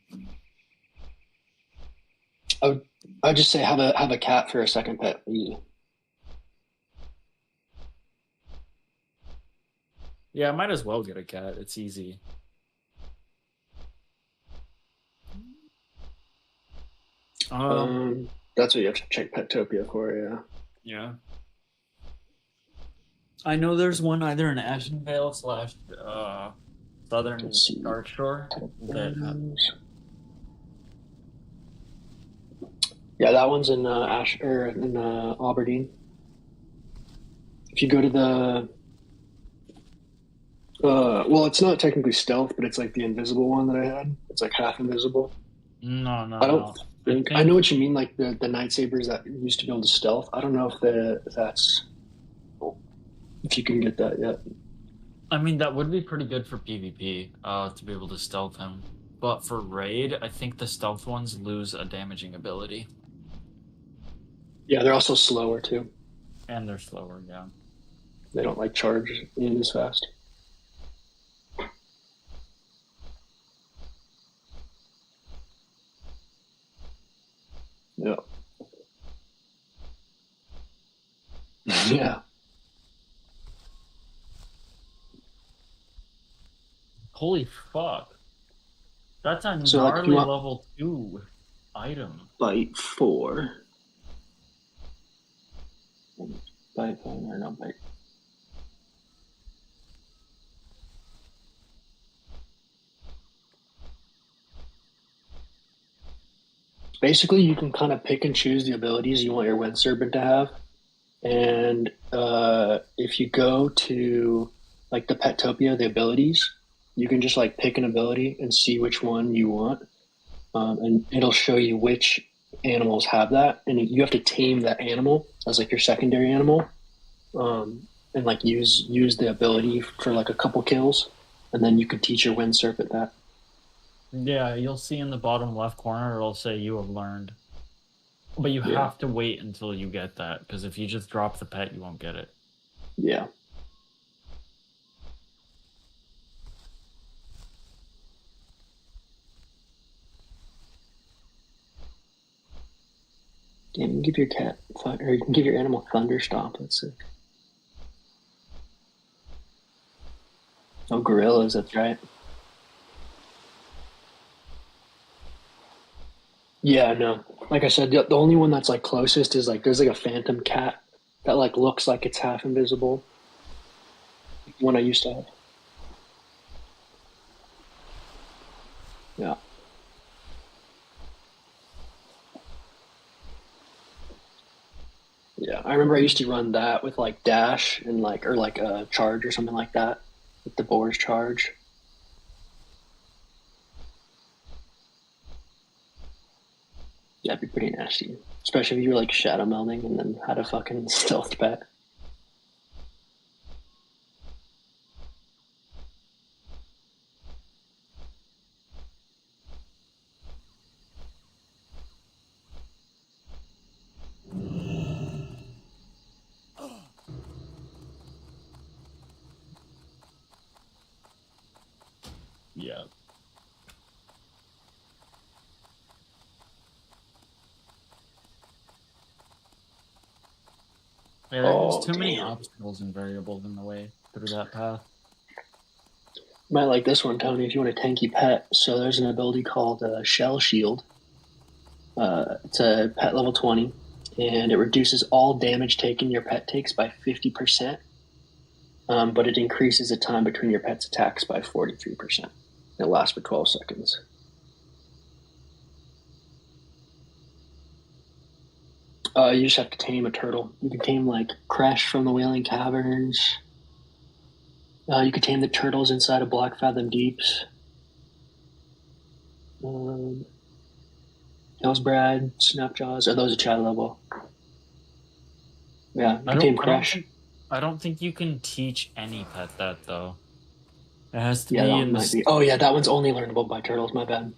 I'd just say have a cat for a second pet. Easy. Yeah, I might as well get a cat. It's easy. That's what you have to check Petopia for, yeah. Yeah. I know there's one either in Ashenvale / Southern Dark Shore that Yeah, that one's in Aberdeen. If you go to the well, it's not technically stealth, but it's like the invisible one that I had. It's like half invisible. No, no, I don't no. think I know what you mean. Like the night sabers that used to be able to stealth. I don't know if you can get that yet. I mean, that would be pretty good for PvP, to be able to stealth him. But for raid, I think the stealth ones lose a damaging ability. Yeah, they're also slower too. And they're slower, yeah. They don't like charge in as fast. Yeah. Yeah. Holy fuck. That's a So, like, if gnarly you want- level 2 item. Bite 4. Bite 4 or not bite. Basically, you can kind of pick and choose the abilities you want your Wind Serpent to have. And if you go to like the Petopia, the abilities, you can just like pick an ability and see which one you want. And it'll show you which animals have that. And you have to tame that animal as like your secondary animal. And like use the ability for like a couple kills. And then you can teach your Wind Serpent that. Yeah, you'll see in the bottom left corner, it'll say you have learned. But you have to wait until you get that, because if you just drop the pet, you won't get it. Yeah. Damn, you can give your cat, or you can give your animal Thunder Stomp. That's sick. Oh, gorillas, that's right. Yeah, no. Like I said, the only one that's like closest is like there's like a phantom cat that like looks like it's half invisible. One I used to have. Yeah. Yeah, I remember I used to run that with like dash and like or like a charge or something like that, with the boar's charge. Yeah, it'd be pretty nasty, especially if you were like shadow melding and then had a fucking stealth pet. Yeah. Yeah, there's too many obstacles and variables in the way through that path. You might like this one, Tony, if you want a tanky pet. So there's an ability called Shell Shield. It's a pet level 20, and it reduces all damage taken your pet takes by 50%, but it increases the time between your pet's attacks by 43%. It lasts for 12 seconds. You just have to tame a turtle. You can tame like Crash from the Wailing Caverns. You can tame the turtles inside of Black Fathom Deeps. Hillsbrad, Snapjaws. Are those a child level? Yeah, you can tame Crash. I don't think you can teach any pet that though. It has to be that in might be. Oh yeah, that one's only learnable by turtles. My bad.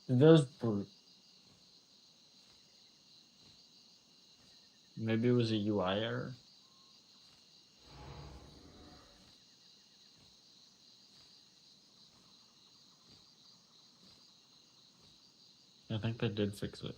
Those brute. Maybe it was a UI error. I think they did fix it.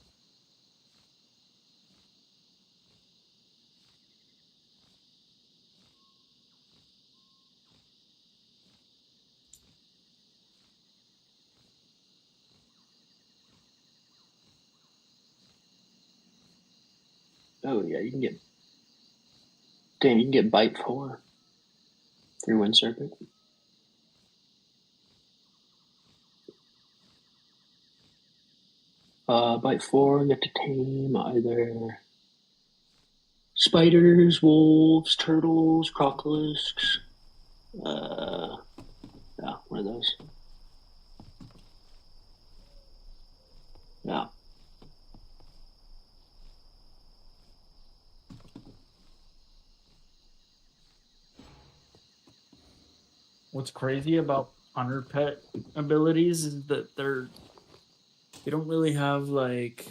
Oh yeah, you can get. Damn, you can get bite 4 through Wind Serpent. Bite 4, you have to tame either spiders, wolves, turtles, crocolisks. Yeah, one of those. Yeah. What's crazy about hunter pet abilities is that they don't really have like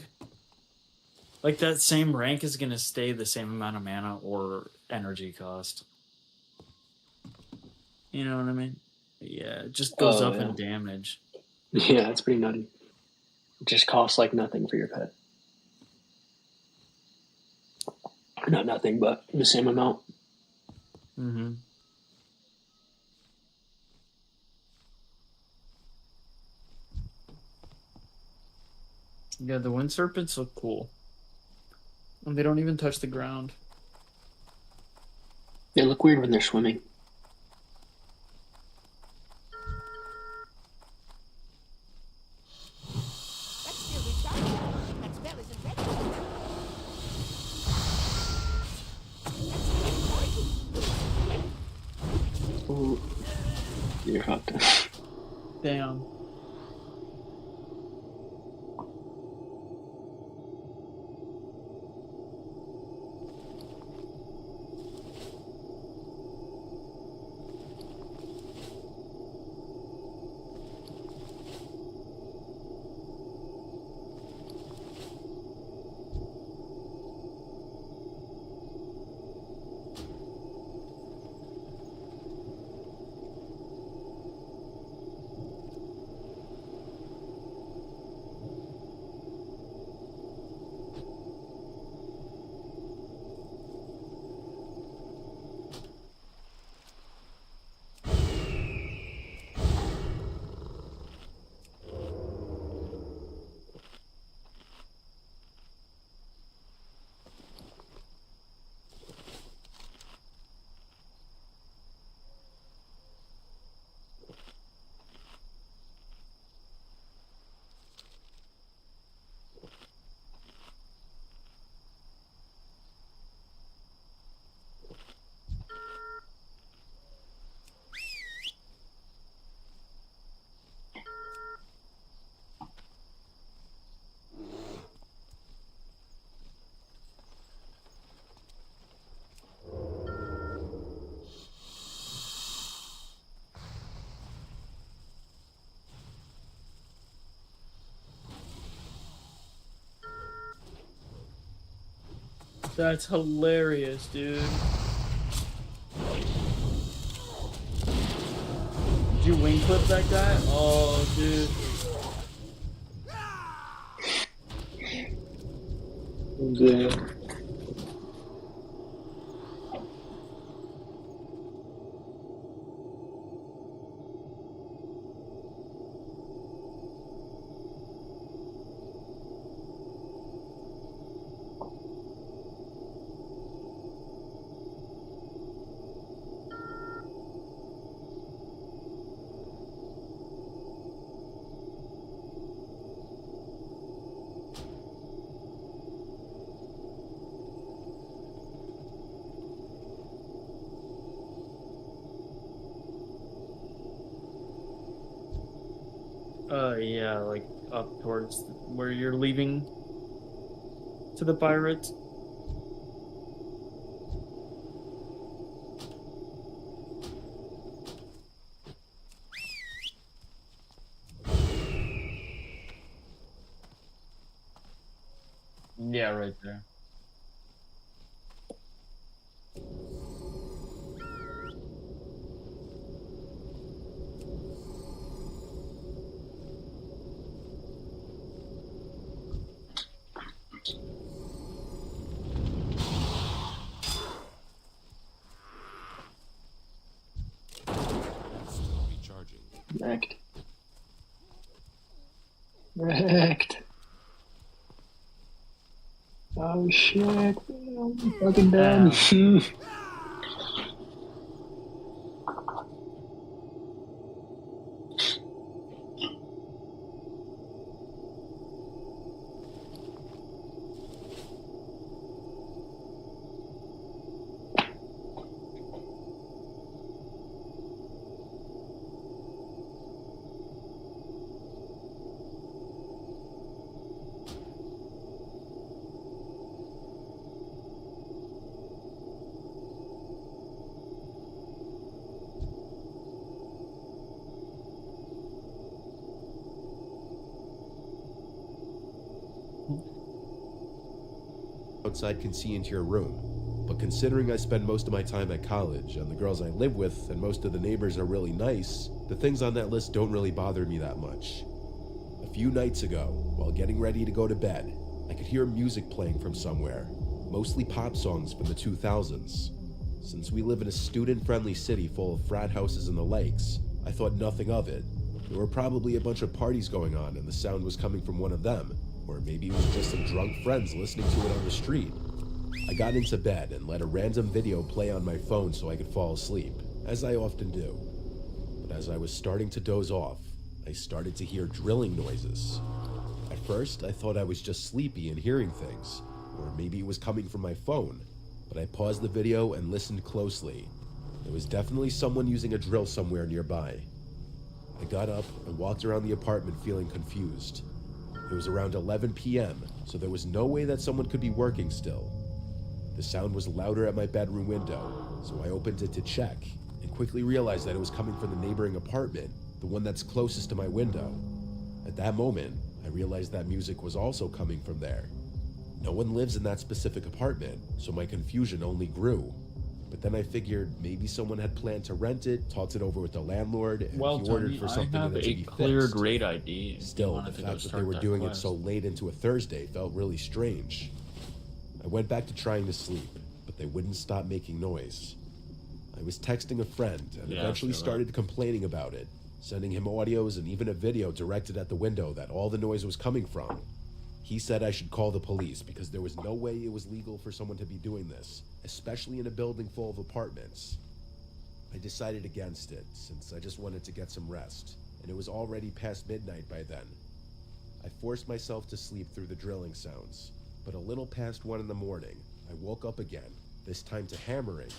that same rank is gonna stay the same amount of mana or energy cost. You know what I mean? Yeah, it just goes up in damage. Yeah, it's pretty nutty. It just costs like nothing for your pet. Not nothing, but the same amount. Mm-hmm. Yeah, the wind serpents look cool. And they don't even touch the ground. They look weird when they're swimming. Ooh. You're fucked. Damn. That's hilarious, dude. Did you wing clip that guy? Oh, dude. Yeah. Yeah, like up towards where you're leaving to the pirates. Yeah, right there. Still recharging. Wrecked. Wrecked. Oh shit. I'm fucking done. Outside can see into your room, but considering I spend most of my time at college and the girls I live with and most of the neighbors are really nice, the things on that list don't really bother me that much. A few nights ago, while getting ready to go to bed, I could hear music playing from somewhere, mostly pop songs from the 2000s. Since we live in a student-friendly city full of frat houses and the lakes, I thought nothing of it. There were probably a bunch of parties going on and the sound was coming from one of them, or maybe it was just some drunk friends listening to it on the street. I got into bed and let a random video play on my phone so I could fall asleep, as I often do. But as I was starting to doze off, I started to hear drilling noises. At first, I thought I was just sleepy and hearing things, or maybe it was coming from my phone, but I paused the video and listened closely. There was definitely someone using a drill somewhere nearby. I got up and walked around the apartment feeling confused. It was around 11 p.m., so there was no way that someone could be working still. The sound was louder at my bedroom window, so I opened it to check, and quickly realized that it was coming from the neighboring apartment, the one that's closest to my window. At that moment, I realized that music was also coming from there. No one lives in that specific apartment, so my confusion only grew. But then I figured maybe someone had planned to rent it, talked it over with the landlord, and Well, he ordered Tony, for something I have that to a be cleared fixed. raid ID. Still, the fact that they were doing it so late into a Thursday felt really strange. I went back to trying to sleep, but they wouldn't stop making noise. I was texting a friend and eventually started complaining about it, sending him audios and even a video directed at the window that all the noise was coming from. He said I should call the police because there was no way it was legal for someone to be doing this, especially in a building full of apartments. I decided against it since I just wanted to get some rest, and it was already past midnight by then. I forced myself to sleep through the drilling sounds, but a little past 1 in the morning, I woke up again, this time to hammering.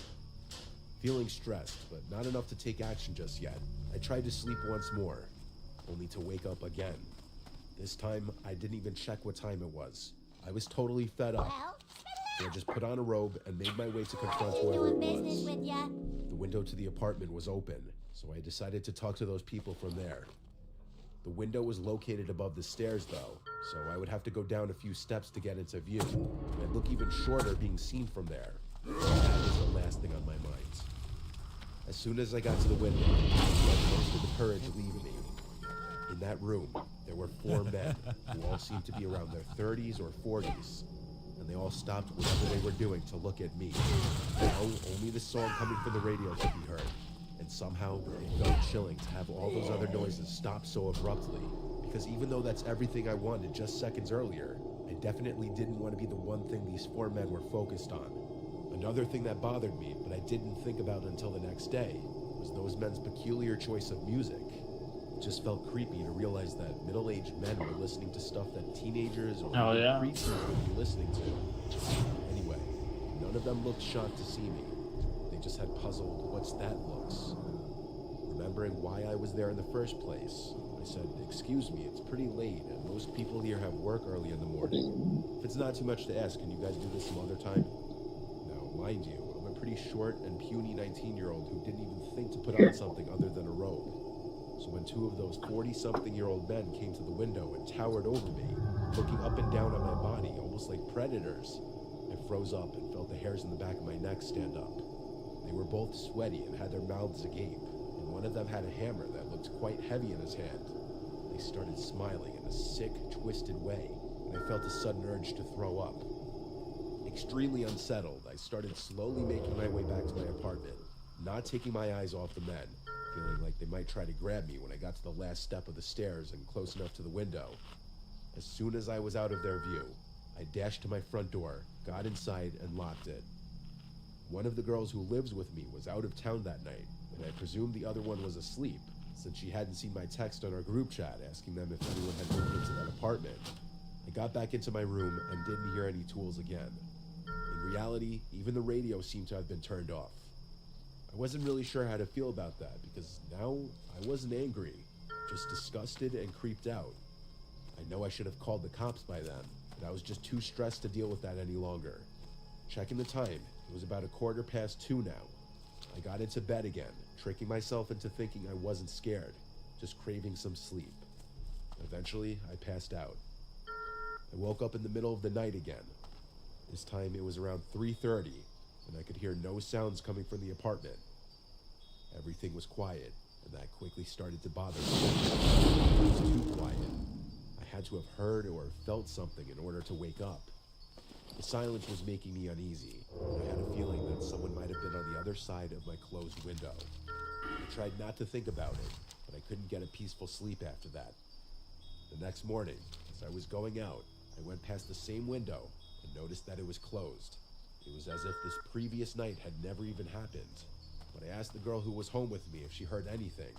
Feeling stressed, but not enough to take action just yet, I tried to sleep once more, only to wake up again. This time, I didn't even check what time it was. I was totally fed up. So I just put on a robe and made my way to confront whoever it was. The window to the apartment was open, so I decided to talk to those people from there. The window was located above the stairs though, so I would have to go down a few steps to get into view. And I'd look even shorter being seen from there. That was the last thing on my mind. As soon as I got to the window, I let most of the courage leave me. In that room, there were 4 men who all seemed to be around their 30s or 40s, and they all stopped whatever they were doing to look at me. Now, only the song coming from the radio could be heard, and somehow it felt chilling to have all those other noises stop so abruptly, because even though that's everything I wanted just seconds earlier, I definitely didn't want to be the one thing these 4 men were focused on. Another thing that bothered me, but I didn't think about until the next day, was those men's peculiar choice of music. It just felt creepy to realize that middle-aged men were listening to stuff that teenagers or preteens would be listening to. Anyway, none of them looked shocked to see me. They just had puzzled, "What's that?" looks. Remembering why I was there in the first place, I said, "Excuse me, it's pretty late, and most people here have work early in the morning. If it's not too much to ask, can you guys do this some other time?" Now, mind you, I'm a pretty short and puny 19-year-old who didn't even think to put on something other than a robe. So when 2 of those 40-something-year-old men came to the window and towered over me, looking up and down on my body, almost like predators. I froze up and felt the hairs in the back of my neck stand up. They were both sweaty and had their mouths agape, and one of them had a hammer that looked quite heavy in his hand. They started smiling in a sick, twisted way, and I felt a sudden urge to throw up. Extremely unsettled, I started slowly making my way back to my apartment, not taking my eyes off the men, feeling like they might try to grab me when I got to the last step of the stairs and close enough to the window. As soon as I was out of their view, I dashed to my front door, got inside, and locked it. One of the girls who lives with me was out of town that night, and I presumed the other one was asleep, since she hadn't seen my text on our group chat asking them if anyone had moved into that apartment. I got back into my room and didn't hear any tools again. In reality, even the radio seemed to have been turned off. I wasn't really sure how to feel about that, because now I wasn't angry, just disgusted and creeped out. I know I should have called the cops by then, but I was just too stressed to deal with that any longer. Checking the time, it was about 2:15 now. I got into bed again, tricking myself into thinking I wasn't scared, just craving some sleep. Eventually, I passed out. I woke up in the middle of the night again. This time it was around 3:30, and I could hear no sounds coming from the apartment. Everything was quiet, and that quickly started to bother me. It was too quiet. I had to have heard or felt something in order to wake up. The silence was making me uneasy, and I had a feeling that someone might have been on the other side of my closed window. I tried not to think about it, but I couldn't get a peaceful sleep after that. The next morning, as I was going out, I went past the same window and noticed that it was closed. It was as if this previous night had never even happened. But I asked the girl who was home with me if she heard anything.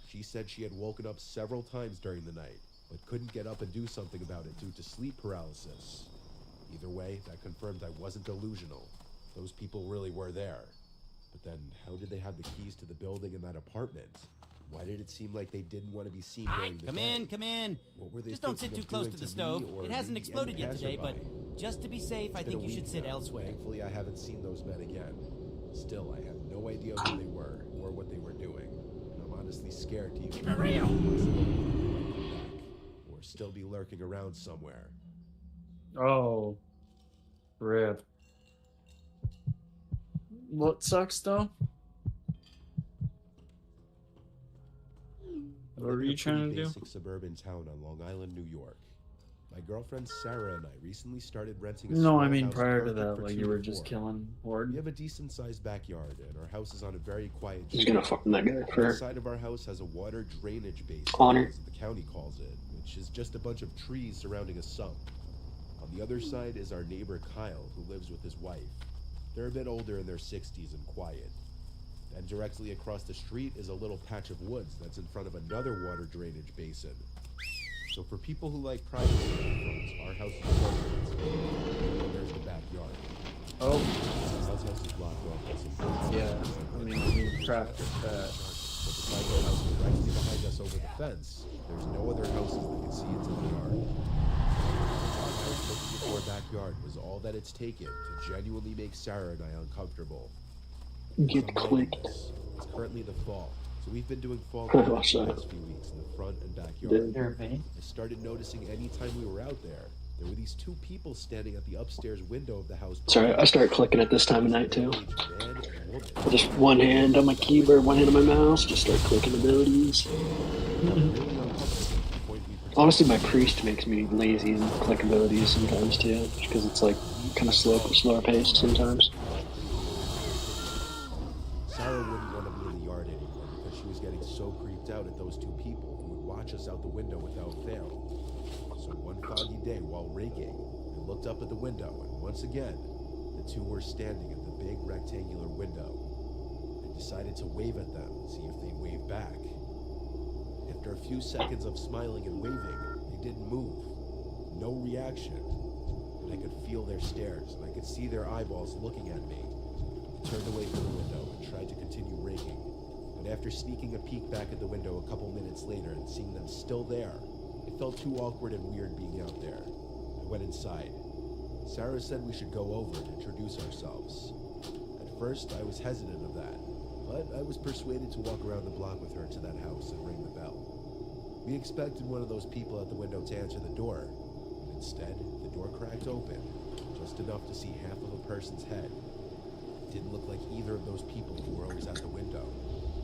She said she had woken up several times during the night, but couldn't get up and do something about it due to sleep paralysis. Either way, that confirmed I wasn't delusional. Those people really were there. But then, how did they have the keys to the building in that apartment? Why did it seem like they didn't want to be seen during the day? Come in. What were they Just don't sit thinking too of close doing to the me stove. or It hasn't maybe exploded any yet today, but passerby? just to be safe, I It's been think a you should week sit now. elsewhere. Thankfully, I haven't seen those men again. Still, I have no idea who they were or what they were doing. And I'm honestly scared to even or still be lurking around somewhere. Oh, rip. What sucks though? What were you trying to do? Basic suburban town on Long Island, New York. My girlfriend Sarah and I recently started renting a No, small I mean house prior to perfect that, for like 2 you to were just 4. killing Horde. We have a decent-sized backyard, and our house is on a very quiet He's street. gonna farm that guy for The side of our house has a water drainage basin, honor. as the county calls it, which is just a bunch of trees surrounding a sump. On the other side is our neighbor Kyle, who lives with his wife. They're a bit older in their 60s and quiet. And directly across the street is a little patch of woods that's in front of another water drainage basin. So for people who like privacy bathrooms, our house is perfect. And there's the backyard. Oh. The house is blocked off by some Yeah, I mean, craft that. But beside the house directly behind us over the fence, there's no other houses that can see into the yard. Our house looking into our backyard was all that it's taken to genuinely make Sarah and I uncomfortable. Get clicked. It's currently the fall, so we've been doing fall Oh, cleanup shut the up. past few weeks in the front and backyard. Did- I started noticing anytime we were out there were these 2 people standing at the upstairs window of the house. Sorry, I start clicking at this time of night too. Just one hand on my keyboard, one hand on my mouse, just start clicking abilities. Honestly, my priest makes me lazy and click abilities sometimes too, because it's like kind of slower paced sometimes. Sarah wouldn't want to be in the yard anymore because she was getting so creeped out at those 2 people who would watch us out the window without fail. So one foggy day while raking, I looked up at the window and once again, the 2 were standing at the big rectangular window. I decided to wave at them and see if they'd wave back. After a few seconds of smiling and waving, they didn't move. No reaction. And I could feel their stares and I could see their eyeballs looking at me. I turned away from the window and tried to continue raking. But after sneaking a peek back at the window a couple minutes later and seeing them still there, it felt too awkward and weird being out there. I went inside. Sarah said we should go over and introduce ourselves. At first, I was hesitant of that, but I was persuaded to walk around the block with her to that house and ring the bell. We expected one of those people at the window to answer the door, but Instead, the door cracked open, just enough to see half of a person's head. It didn't look like either of those people who were always at the window.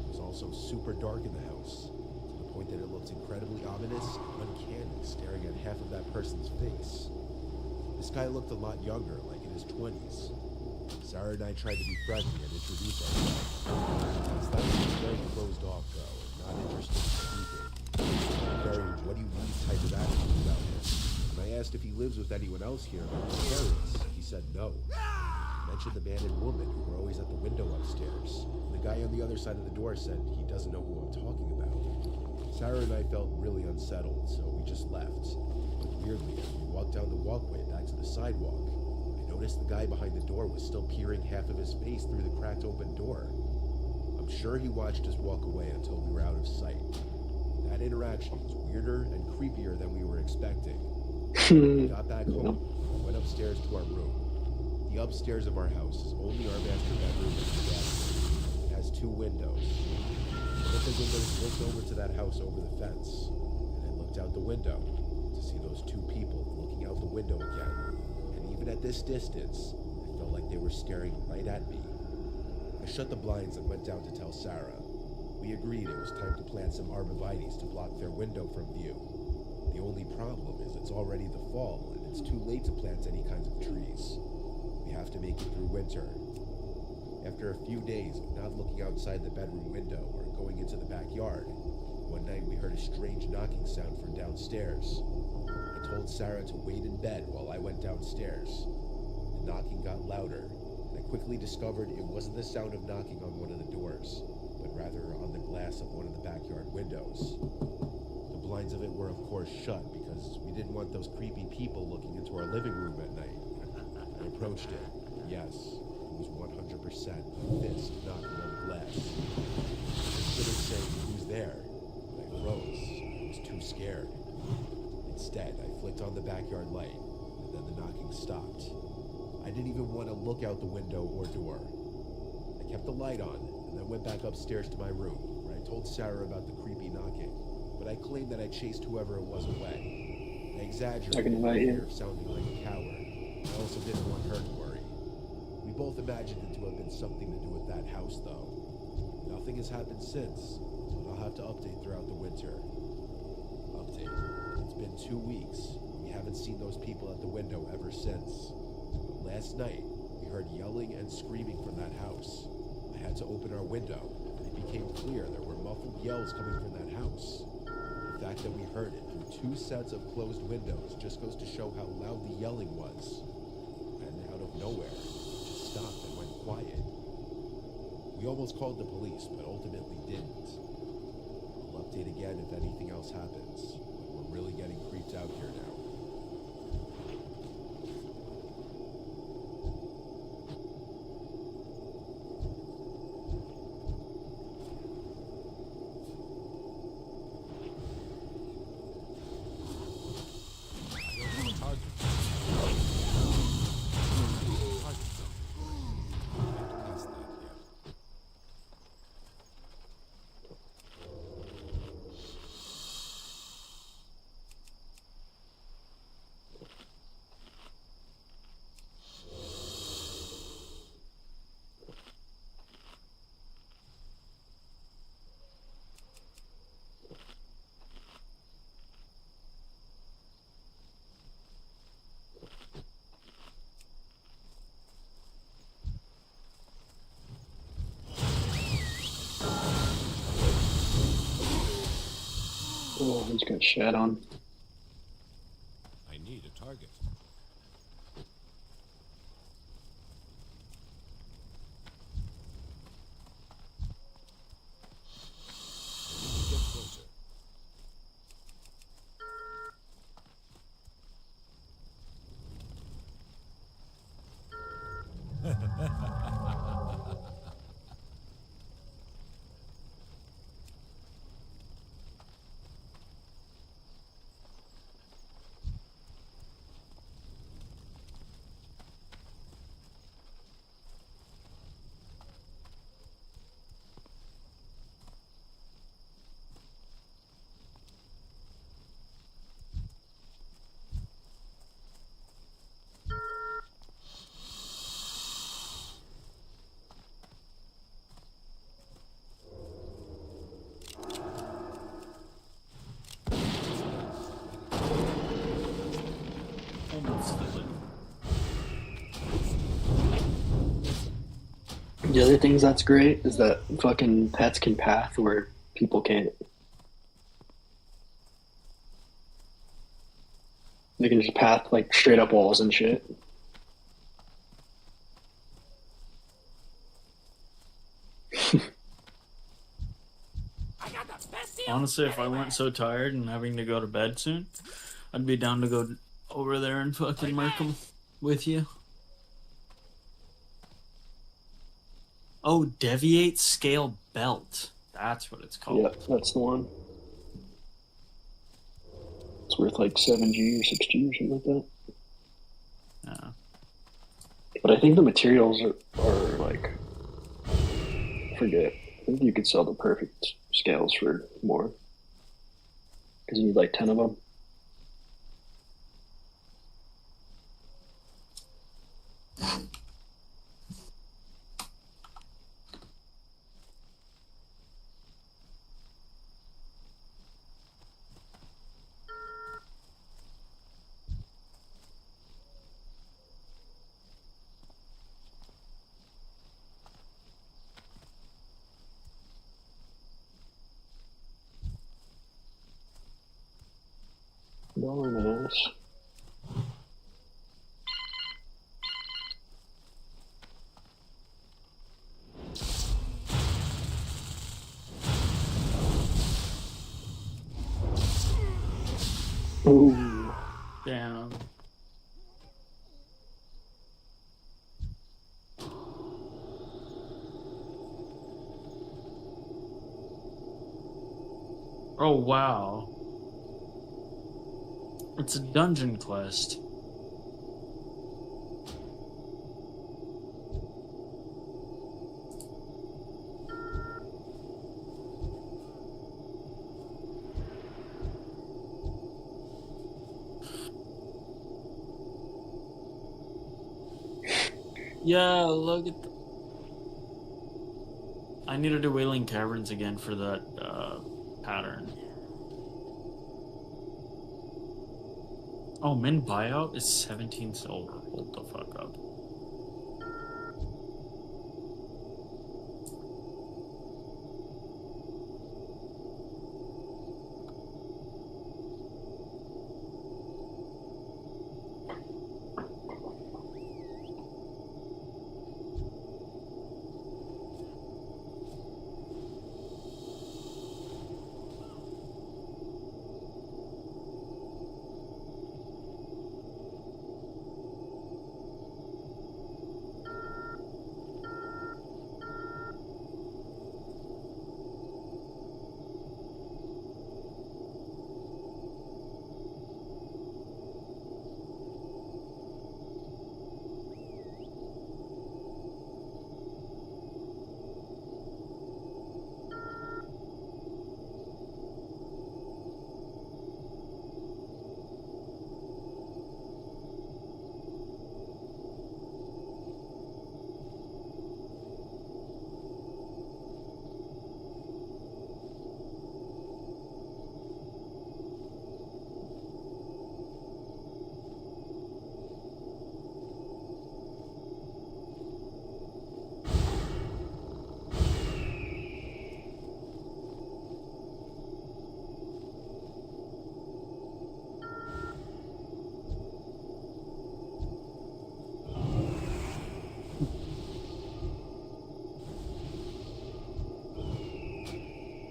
It was also super dark in the house, to the point that it looked incredibly ominous and uncanny, staring at half of that person's face. This guy looked a lot younger, like in his 20s. Sarah and I tried to be friendly and introduce ourselves. That was very closed off, though, and not interested in speaking. Very what do you need type of attitude about him. When I asked if he lives with anyone else here about his parents, he said no. I mentioned the man and woman who were always at the window upstairs. And the guy on the other side of the door said he doesn't know who I'm talking about. Sarah and I felt really unsettled, so we just left. But weirdly, as we walked down the walkway back to the sidewalk, I noticed the guy behind the door was still peering half of his face through the cracked open door. I'm sure he watched us walk away until we were out of sight. That interaction was weirder and creepier than we were expecting. We got back home and went upstairs to our room. The upstairs of our house is only our master bedroom and the bathroom. It has 2 windows. One of the windows looked over to that house over the fence, and I looked out the window to see those 2 people looking out the window again. And even at this distance, I felt like they were staring right at me. I shut the blinds and went down to tell Sarah. We agreed it was time to plant some arborvitaes to block their window from view. The only problem is it's already the fall, and it's too late to plant any kinds of trees. We have to make it through winter. After a few days of not looking outside the bedroom window or going into the backyard, one night we heard a strange knocking sound from downstairs. I told Sarah to wait in bed while I went downstairs. The knocking got louder, and I quickly discovered it wasn't the sound of knocking on one of the doors, but rather on the glass of one of the backyard windows. The blinds of it were of course shut because we didn't want those creepy people looking into our living room at night. I approached it. Yes, it was 100% a fist knocking on the glass. I considered saying, "Who's there?" But I froze. I was too scared. Instead, I flicked on the backyard light, and then the knocking stopped. I didn't even want to look out the window or door. I kept the light on, and then went back upstairs to my room, where I told Sarah about the creepy knocking, but I claimed that I chased whoever it was away. I exaggerated my fear of sounding like a coward. I also didn't want her to worry. We both imagined it to have been something to do with that house, though. Nothing has happened since, but I'll have to update throughout the winter. Update. It's been 2 weeks. We haven't seen those people at the window ever since. But last night, we heard yelling and screaming from that house. I had to open our window, and it became clear there were muffled yells coming from that house. The fact that we heard it through 2 sets of closed windows just goes to show how loud the yelling was. And out of nowhere, it just stopped and went quiet. We almost called the police, but ultimately didn't. I'll update again if anything else happens, but we're really getting creeped out here now. Oh, he's got shat on. I need a target. Get closer. The other things that's great is that fucking pets can path where people can't. They can just path like straight up walls and shit. Honestly, if I weren't so tired and having to go to bed soon, I'd be down to go over there and fucking mark them with you. Oh, Deviate Scale Belt. That's what it's called. Yep, that's the one. It's worth like 7G or 6G or something like that. Yeah. But I think the materials are like, forget. I think you could sell the perfect scales for more. Because you need like 10 of them. Nice. Ooh. Damn. Oh, wow. It's a dungeon quest. Yeah, look at I need to do Wailing Caverns again for that pattern. Oh, min buyout is 17 silver. Hold the fuck up.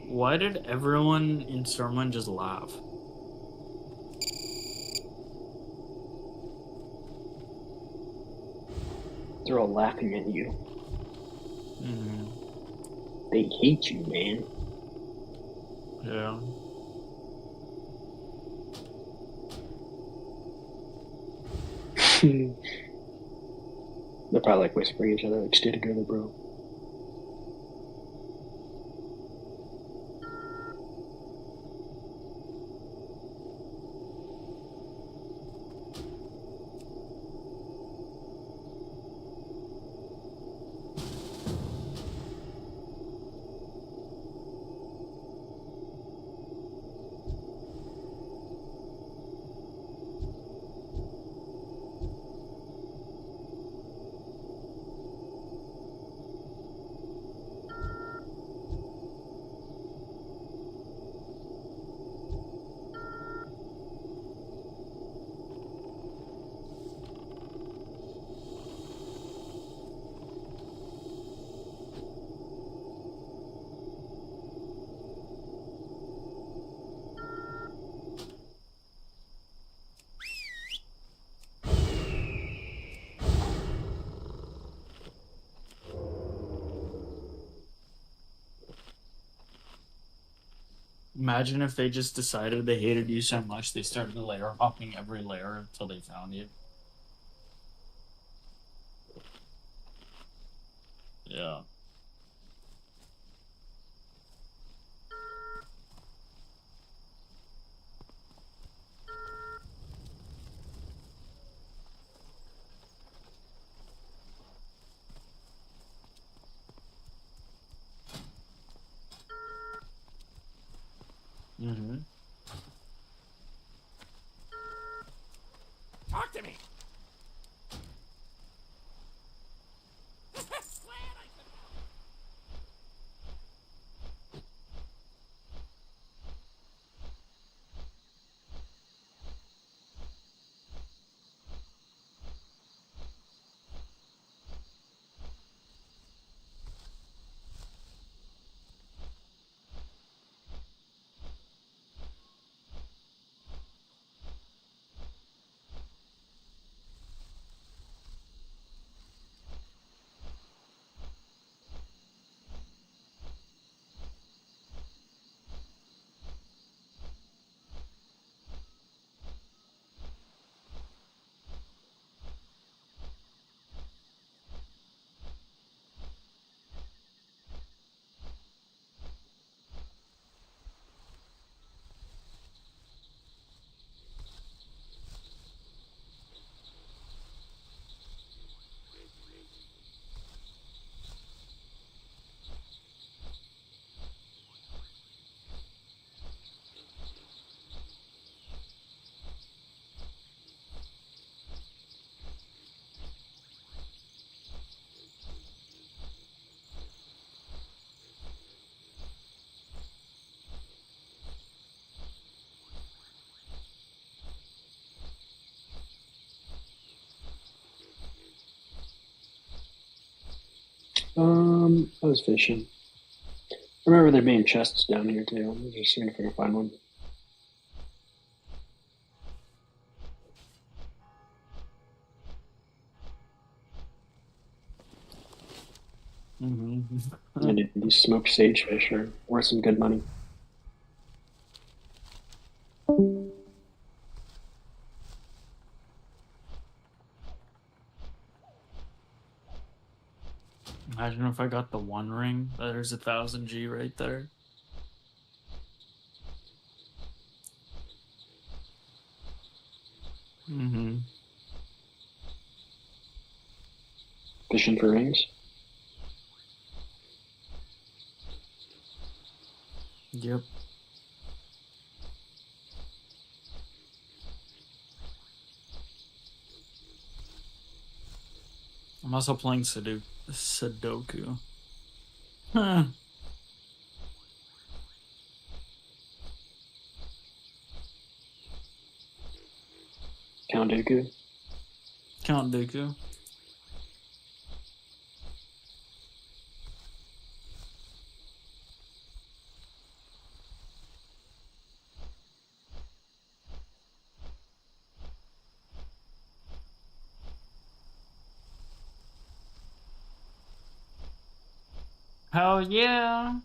Why did everyone in Stormwind just laugh? They're all laughing at you. Mm-hmm. They hate you, man. Yeah. They're probably like whispering each other, like, stay together, bro. Imagine if they just decided they hated you so much they started layer hopping every layer until they found you. Yeah. Mm-hmm. Talk to me. I was fishing. I remember there being chests down here too. I'm just seeing if I can find one. Mm-hmm. And these smoked sagefish are worth some good money. Imagine if I got the one ring. There's 1,000 G right there. Mm-hmm. Fishing for rings. Yep. I'm also playing Sudoku. Huh. Count Dooku. Count Dooku. Hell yeah.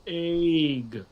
Egg.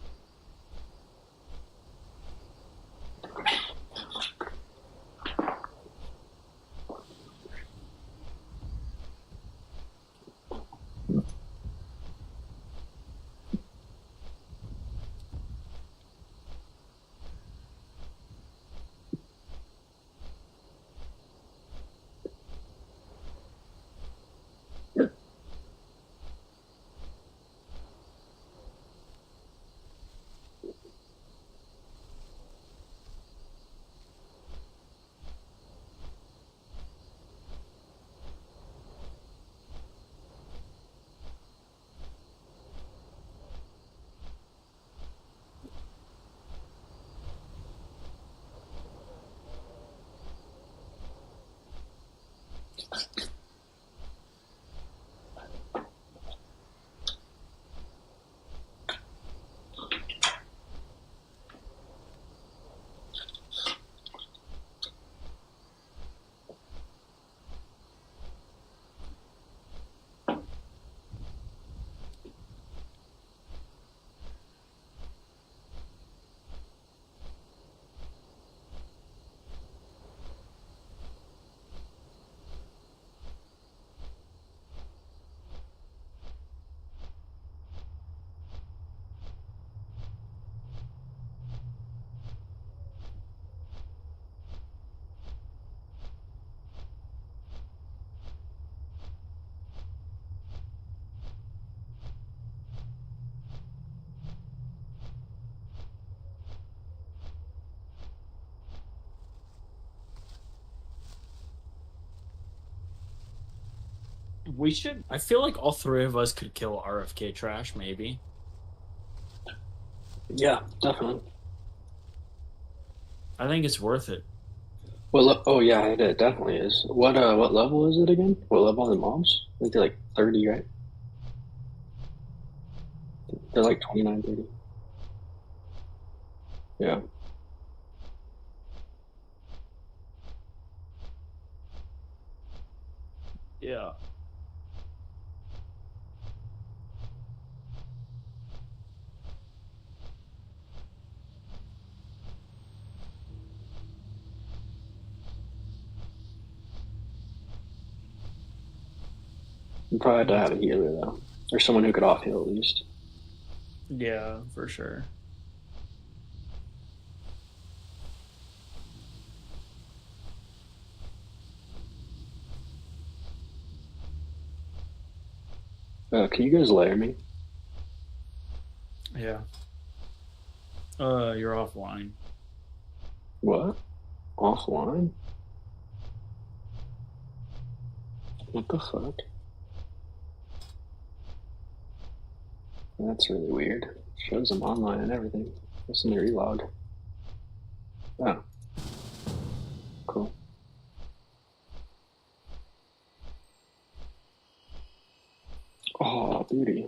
We should. I feel like all three of us could kill RFK Trash, maybe. Yeah, definitely. I think it's worth it. Well, oh yeah, it definitely is. What level is it again? What level are the mobs? I think they're like 30, right? They're like 29, 30. Yeah. Yeah. You probably have to have a healer though, or someone who could off heal at least. Yeah, for sure. Can you guys layer me? Yeah. You're offline. What? Offline? What the fuck? That's really weird. Shows them online and everything. Listen to relog. Oh. Cool. Oh, beauty.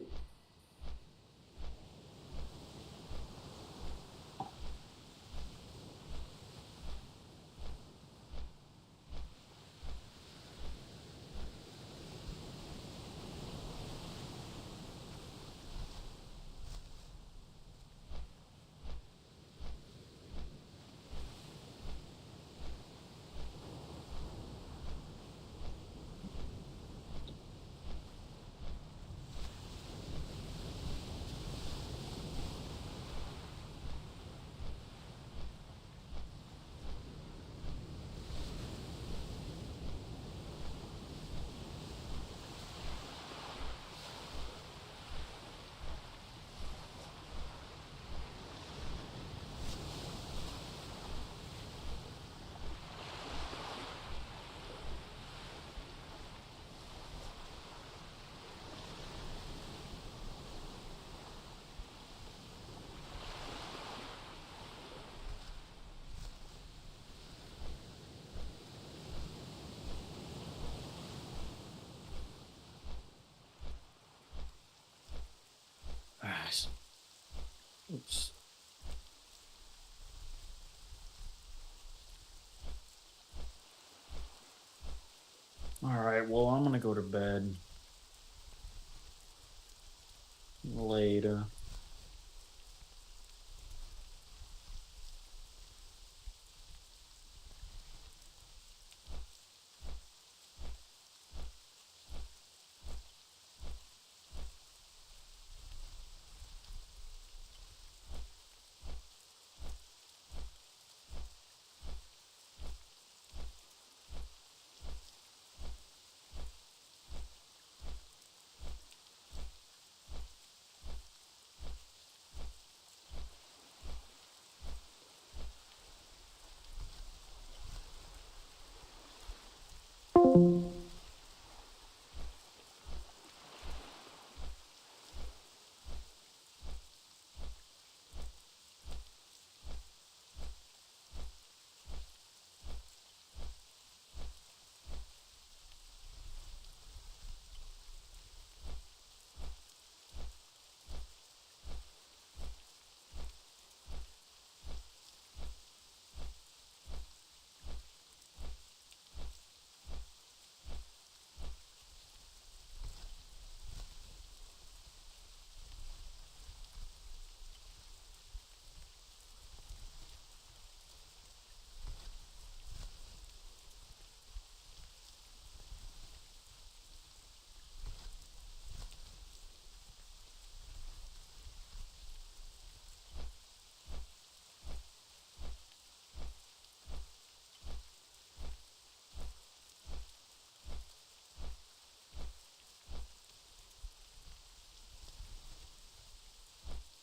Oops. Alright, well, I'm gonna go to bed. Later. you.